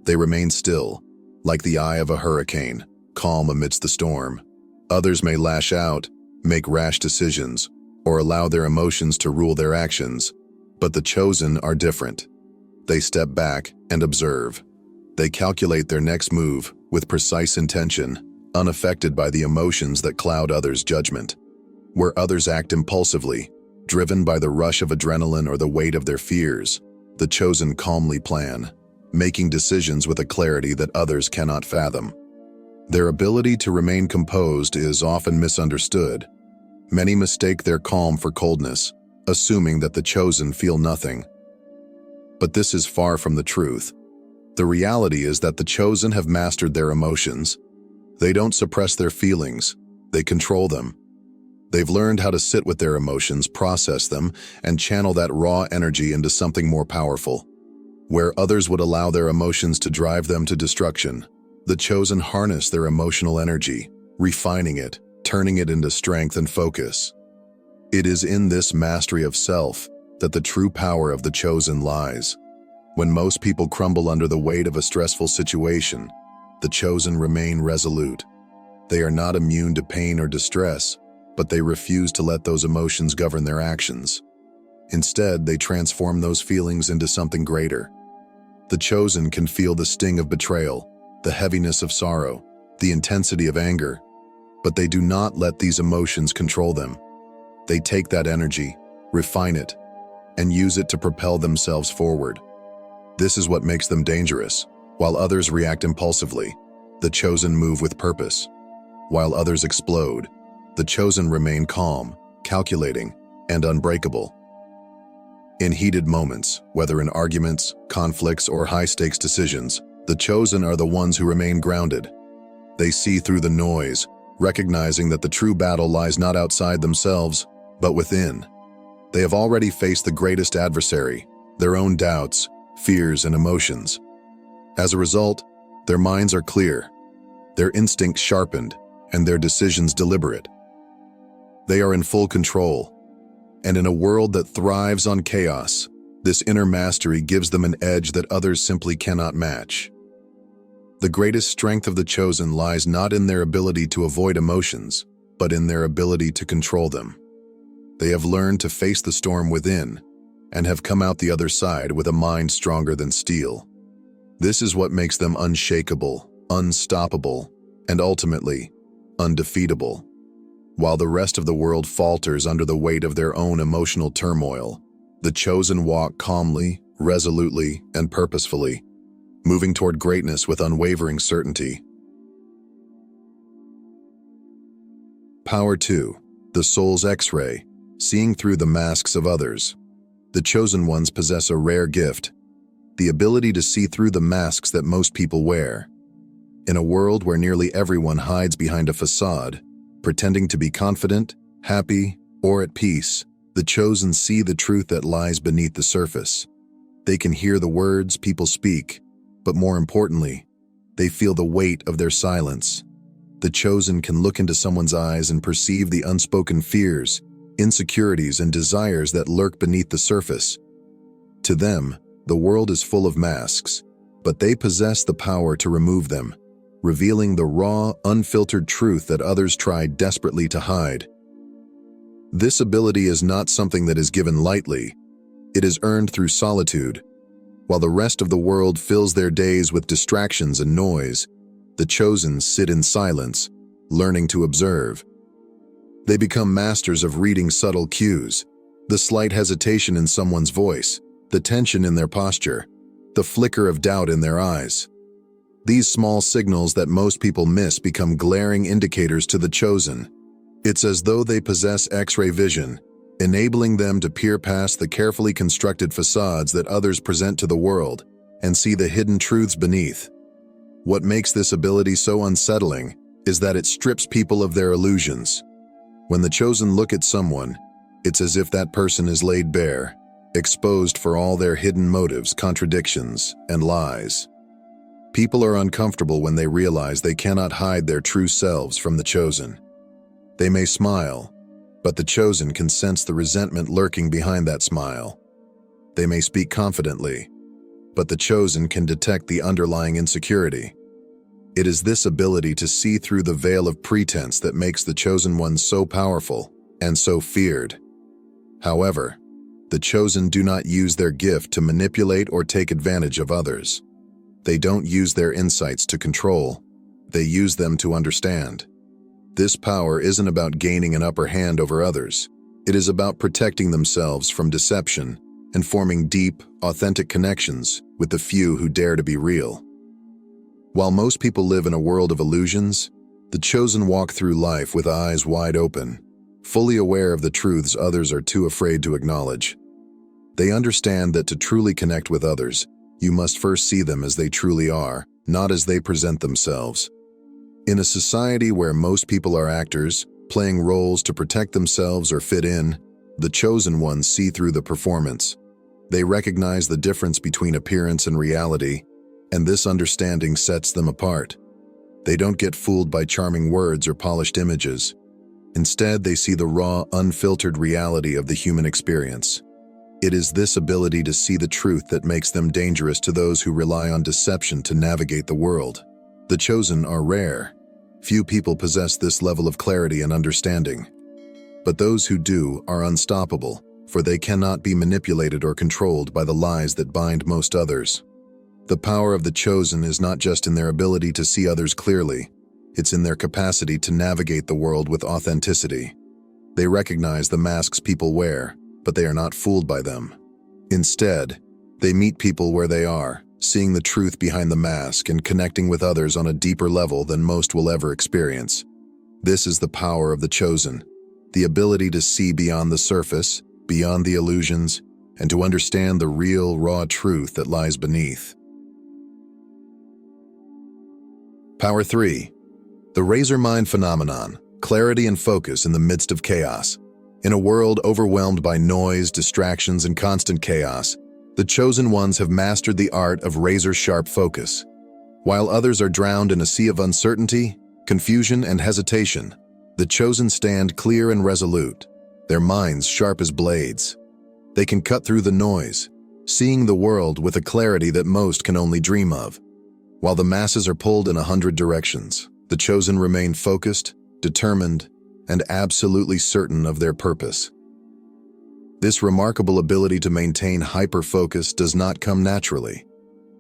They remain still, like the eye of a hurricane, calm amidst the storm. Others may lash out, make rash decisions, or allow their emotions to rule their actions, but the chosen are different. They step back and observe. They calculate their next move with precise intention, unaffected by the emotions that cloud others' judgment. Where others act impulsively, driven by the rush of adrenaline or the weight of their fears, the chosen calmly plan, making decisions with a clarity that others cannot fathom. Their ability to remain composed is often misunderstood. Many mistake their calm for coldness, assuming that the chosen feel nothing. But this is far from the truth. The reality is that the chosen have mastered their emotions. They don't suppress their feelings, they control them. They've learned how to sit with their emotions, process them, and channel that raw energy into something more powerful. Where others would allow their emotions to drive them to destruction, the chosen harness their emotional energy, refining it, turning it into strength and focus. It is in this mastery of self that the true power of the chosen lies. When most people crumble under the weight of a stressful situation, the chosen remain resolute. They are not immune to pain or distress, but they refuse to let those emotions govern their actions. Instead, they transform those feelings into something greater. The chosen can feel the sting of betrayal, the heaviness of sorrow, the intensity of anger, but they do not let these emotions control them. They take that energy, refine it, and use it to propel themselves forward. This is what makes them dangerous. While others react impulsively, the chosen move with purpose. While others explode, the chosen remain calm, calculating, and unbreakable. In heated moments, whether in arguments, conflicts, or high-stakes decisions, the chosen are the ones who remain grounded. They see through the noise, recognizing that the true battle lies not outside themselves, but within. They have already faced the greatest adversary, their own doubts, fears, and emotions. As a result, their minds are clear, their instincts sharpened, and their decisions deliberate. They are in full control, and in a world that thrives on chaos, this inner mastery gives them an edge that others simply cannot match. The greatest strength of the chosen lies not in their ability to avoid emotions, but in their ability to control them. They have learned to face the storm within, and have come out the other side with a mind stronger than steel. This is what makes them unshakable, unstoppable, and ultimately, undefeatable. While the rest of the world falters under the weight of their own emotional turmoil, the chosen walk calmly, resolutely, and purposefully, moving toward greatness with unwavering certainty. Power 2. The soul's X-ray, seeing through the masks of others. The chosen ones possess a rare gift, the ability to see through the masks that most people wear. In a world where nearly everyone hides behind a facade, pretending to be confident, happy, or at peace, the chosen see the truth that lies beneath the surface. They can hear the words people speak, but more importantly, they feel the weight of their silence. The chosen can look into someone's eyes and perceive the unspoken fears, insecurities, and desires that lurk beneath the surface. To them, the world is full of masks, but they possess the power to remove them, revealing the raw, unfiltered truth that others try desperately to hide. This ability is not something that is given lightly. It is earned through solitude. While the rest of the world fills their days with distractions and noise, the chosen sit in silence, learning to observe. They become masters of reading subtle cues, the slight hesitation in someone's voice, the tension in their posture, the flicker of doubt in their eyes. These small signals that most people miss become glaring indicators to the chosen. It's as though they possess X-ray vision, enabling them to peer past the carefully constructed facades that others present to the world and see the hidden truths beneath. What makes this ability so unsettling is that it strips people of their illusions. When the chosen look at someone, it's as if that person is laid bare, exposed for all their hidden motives, contradictions, and lies. People are uncomfortable when they realize they cannot hide their true selves from the chosen. They may smile, but the chosen can sense the resentment lurking behind that smile. They may speak confidently, but the chosen can detect the underlying insecurity. It is this ability to see through the veil of pretense that makes the chosen one so powerful and so feared. However, the chosen do not use their gift to manipulate or take advantage of others. They don't use their insights to control. They use them to understand. This power isn't about gaining an upper hand over others. It is about protecting themselves from deception and forming deep, authentic connections with the few who dare to be real. While most people live in a world of illusions, the chosen walk through life with eyes wide open, fully aware of the truths others are too afraid to acknowledge. They understand that to truly connect with others, you must first see them as they truly are, not as they present themselves. In a society where most people are actors, playing roles to protect themselves or fit in, the chosen ones see through the performance. They recognize the difference between appearance and reality, and this understanding sets them apart. They don't get fooled by charming words or polished images. Instead, they see the raw, unfiltered reality of the human experience. It is this ability to see the truth that makes them dangerous to those who rely on deception to navigate the world. The chosen are rare. Few people possess this level of clarity and understanding. But those who do are unstoppable, for they cannot be manipulated or controlled by the lies that bind most others. The power of the chosen is not just in their ability to see others clearly, it's in their capacity to navigate the world with authenticity. They recognize the masks people wear, but they are not fooled by them. Instead, they meet people where they are, seeing the truth behind the mask and connecting with others on a deeper level than most will ever experience. This is the power of the chosen, the ability to see beyond the surface, beyond the illusions, and to understand the real, raw truth that lies beneath. Power 3. The razor mind phenomenon, clarity and focus in the midst of chaos. In a world overwhelmed by noise, distractions, and constant chaos, the chosen ones have mastered the art of razor-sharp focus. While others are drowned in a sea of uncertainty, confusion, and hesitation, the chosen stand clear and resolute, their minds sharp as blades. They can cut through the noise, seeing the world with a clarity that most can only dream of. While the masses are pulled in 100 directions, the chosen remain focused, determined, and absolutely certain of their purpose. This remarkable ability to maintain hyper-focus does not come naturally.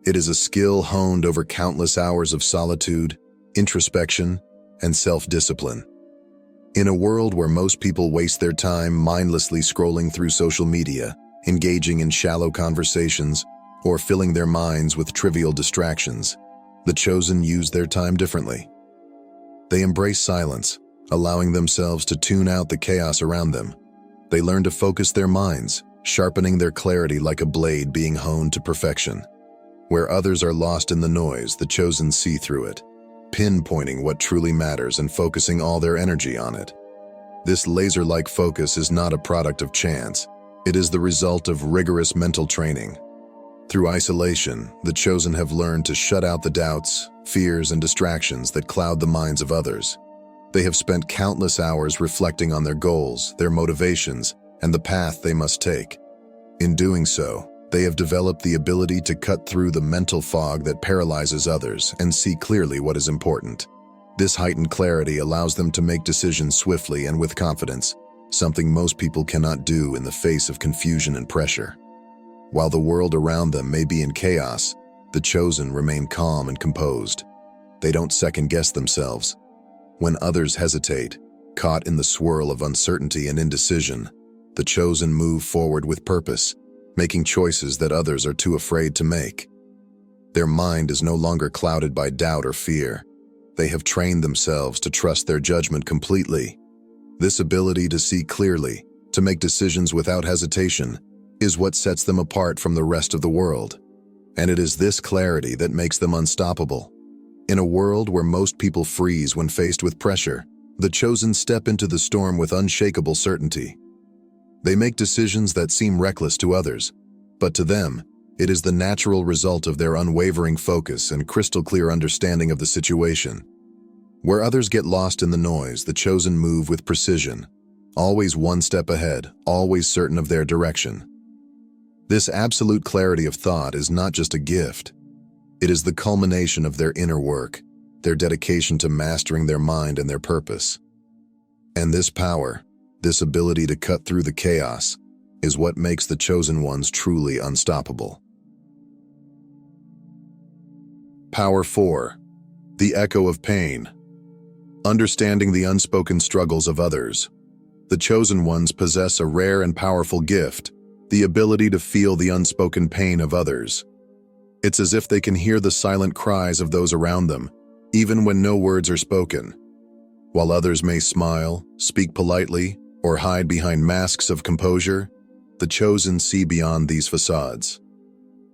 It is a skill honed over countless hours of solitude, introspection, and self-discipline. In a world where most people waste their time mindlessly scrolling through social media, engaging in shallow conversations, or filling their minds with trivial distractions, the chosen use their time differently. They embrace silence, allowing themselves to tune out the chaos around them. They learn to focus their minds, sharpening their clarity like a blade being honed to perfection. Where others are lost in the noise, the chosen see through it, pinpointing what truly matters and focusing all their energy on it. This laser-like focus is not a product of chance. It is the result of rigorous mental training. Through isolation, the chosen have learned to shut out the doubts, fears, and distractions that cloud the minds of others. They have spent countless hours reflecting on their goals, their motivations, and the path they must take. In doing so, they have developed the ability to cut through the mental fog that paralyzes others and see clearly what is important. This heightened clarity allows them to make decisions swiftly and with confidence, something most people cannot do in the face of confusion and pressure. While the world around them may be in chaos, the chosen remain calm and composed. They don't second-guess themselves. When others hesitate, caught in the swirl of uncertainty and indecision, the chosen move forward with purpose, making choices that others are too afraid to make. Their mind is no longer clouded by doubt or fear. They have trained themselves to trust their judgment completely. This ability to see clearly, to make decisions without hesitation, is what sets them apart from the rest of the world. And it is this clarity that makes them unstoppable. In a world where most people freeze when faced with pressure, the chosen step into the storm with unshakable certainty. They make decisions that seem reckless to others, but to them, it is the natural result of their unwavering focus and crystal-clear understanding of the situation. Where others get lost in the noise, the chosen move with precision, always one step ahead, always certain of their direction. This absolute clarity of thought is not just a gift. It is the culmination of their inner work, their dedication to mastering their mind and their purpose. And this power, this ability to cut through the chaos, is what makes the chosen ones truly unstoppable. Power 4. The echo of pain. Understanding the unspoken struggles of others. The chosen ones possess a rare and powerful gift, the ability to feel the unspoken pain of others. It's as if they can hear the silent cries of those around them, even when no words are spoken. While others may smile, speak politely, or hide behind masks of composure, the chosen see beyond these facades.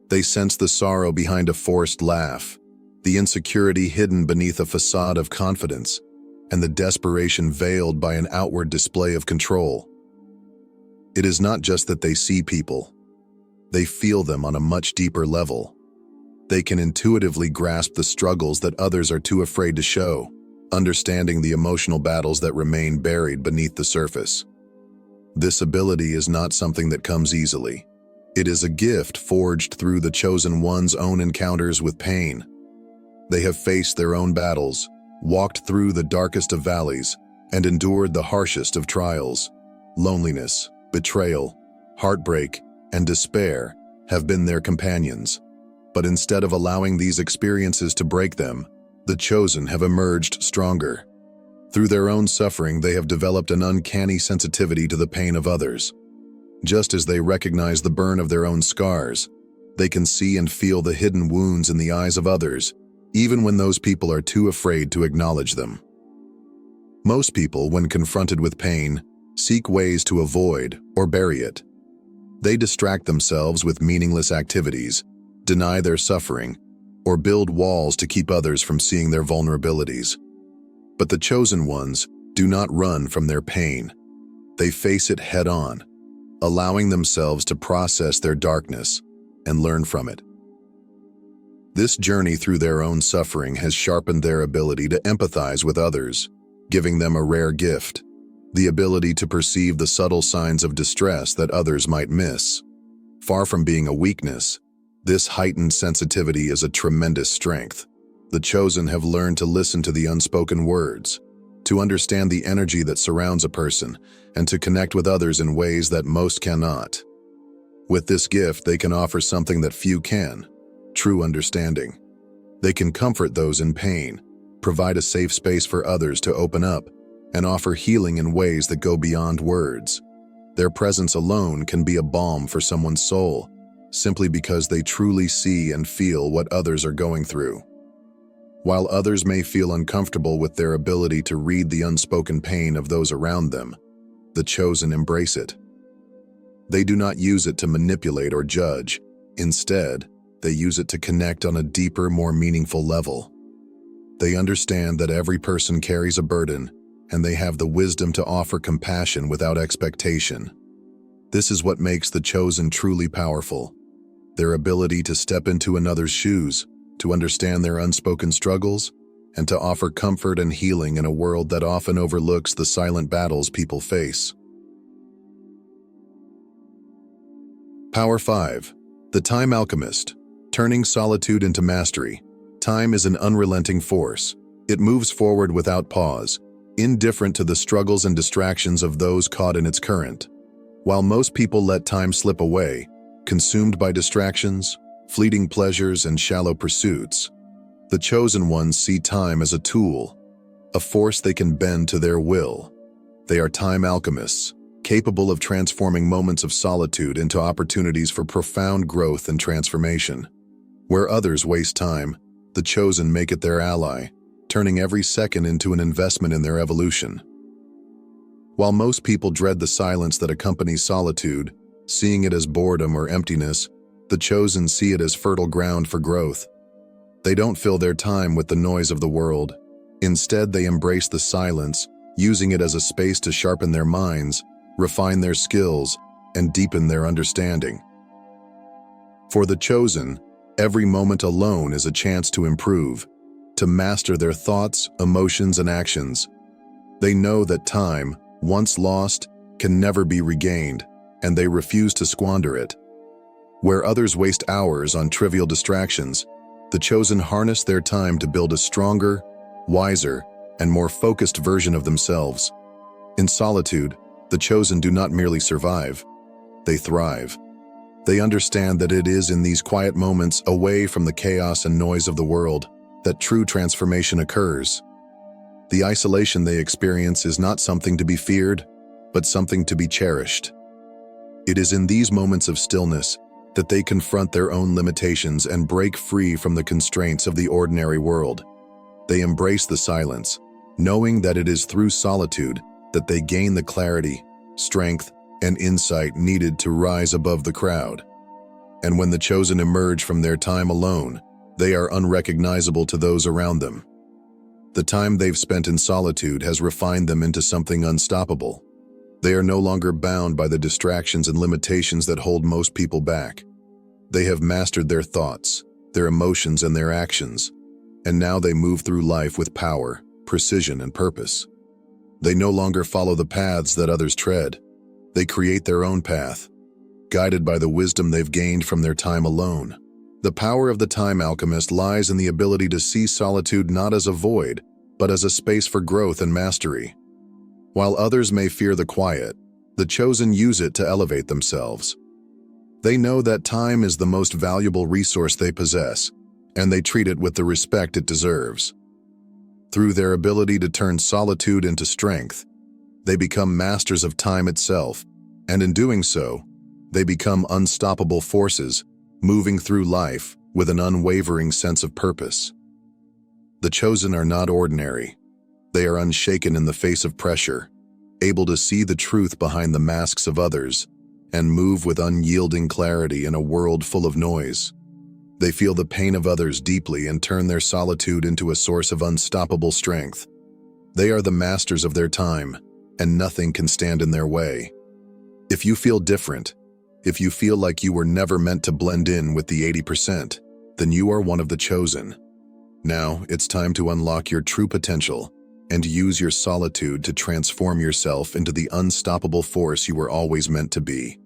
They sense the sorrow behind a forced laugh, the insecurity hidden beneath a facade of confidence, and the desperation veiled by an outward display of control. It is not just that they see people. They feel them on a much deeper level. They can intuitively grasp the struggles that others are too afraid to show, understanding the emotional battles that remain buried beneath the surface. This ability is not something that comes easily. It is a gift forged through the chosen one's own encounters with pain. They have faced their own battles, walked through the darkest of valleys, and endured the harshest of trials. Loneliness, betrayal, heartbreak, and despair have been their companions. But instead of allowing these experiences to break them, the chosen have emerged stronger. Through their own suffering, they have developed an uncanny sensitivity to the pain of others. Just as they recognize the burn of their own scars, they can see and feel the hidden wounds in the eyes of others, even when those people are too afraid to acknowledge them. Most people, when confronted with pain, seek ways to avoid or bury it. They distract themselves with meaningless activities, deny their suffering, or build walls to keep others from seeing their vulnerabilities. But the chosen ones do not run from their pain. They face it head-on, allowing themselves to process their darkness and learn from it. This journey through their own suffering has sharpened their ability to empathize with others, giving them a rare gift, the ability to perceive the subtle signs of distress that others might miss. Far from being a weakness, this heightened sensitivity is a tremendous strength. The chosen have learned to listen to the unspoken words, to understand the energy that surrounds a person, and to connect with others in ways that most cannot. With this gift, they can offer something that few can: true understanding. They can comfort those in pain, provide a safe space for others to open up, and offer healing in ways that go beyond words. Their presence alone can be a balm for someone's soul, simply because they truly see and feel what others are going through. While others may feel uncomfortable with their ability to read the unspoken pain of those around them, the chosen embrace it. They do not use it to manipulate or judge. Instead, they use it to connect on a deeper, more meaningful level. They understand that every person carries a burden, and they have the wisdom to offer compassion without expectation. This is what makes the chosen truly powerful: their ability to step into another's shoes, to understand their unspoken struggles, and to offer comfort and healing in a world that often overlooks the silent battles people face. Power 5. The Time Alchemist. Turning solitude into mastery. Time is an unrelenting force. It moves forward without pause, indifferent to the struggles and distractions of those caught in its current. While most people let time slip away, consumed by distractions, fleeting pleasures, and shallow pursuits, the chosen ones see time as a tool, a force they can bend to their will. They are time alchemists, capable of transforming moments of solitude into opportunities for profound growth and transformation. Where others waste time, the chosen make it their ally, turning every second into an investment in their evolution. While most people dread the silence that accompanies solitude, seeing it as boredom or emptiness, the chosen see it as fertile ground for growth. They don't fill their time with the noise of the world. Instead, they embrace the silence, using it as a space to sharpen their minds, refine their skills, and deepen their understanding. For the chosen, every moment alone is a chance to improve, to master their thoughts, emotions, and actions. They know that time, once lost, can never be regained, and they refuse to squander it. Where others waste hours on trivial distractions, the chosen harness their time to build a stronger, wiser, and more focused version of themselves. In solitude, the chosen do not merely survive, they thrive. They understand that it is in these quiet moments away from the chaos and noise of the world that true transformation occurs. The isolation they experience is not something to be feared, but something to be cherished. It is in these moments of stillness that they confront their own limitations and break free from the constraints of the ordinary world. They embrace the silence, knowing that it is through solitude that they gain the clarity, strength, and insight needed to rise above the crowd. And when the chosen emerge from their time alone, they are unrecognizable to those around them. The time they've spent in solitude has refined them into something unstoppable. They are no longer bound by the distractions and limitations that hold most people back. They have mastered their thoughts, their emotions, and their actions, and now they move through life with power, precision, and purpose. They no longer follow the paths that others tread. They create their own path, guided by the wisdom they've gained from their time alone. The power of the time alchemist lies in the ability to see solitude not as a void, but as a space for growth and mastery. While others may fear the quiet, the chosen use it to elevate themselves. They know that time is the most valuable resource they possess, and they treat it with the respect it deserves. Through their ability to turn solitude into strength, they become masters of time itself, and in doing so, they become unstoppable forces, moving through life with an unwavering sense of purpose. The chosen are not ordinary. They are unshaken in the face of pressure, able to see the truth behind the masks of others, and move with unyielding clarity in a world full of noise. They feel the pain of others deeply and turn their solitude into a source of unstoppable strength. They are the masters of their time, and nothing can stand in their way. If you feel different, if you feel like you were never meant to blend in with the 80%, then you are one of the chosen. Now, it's time to unlock your true potential and use your solitude to transform yourself into the unstoppable force you were always meant to be.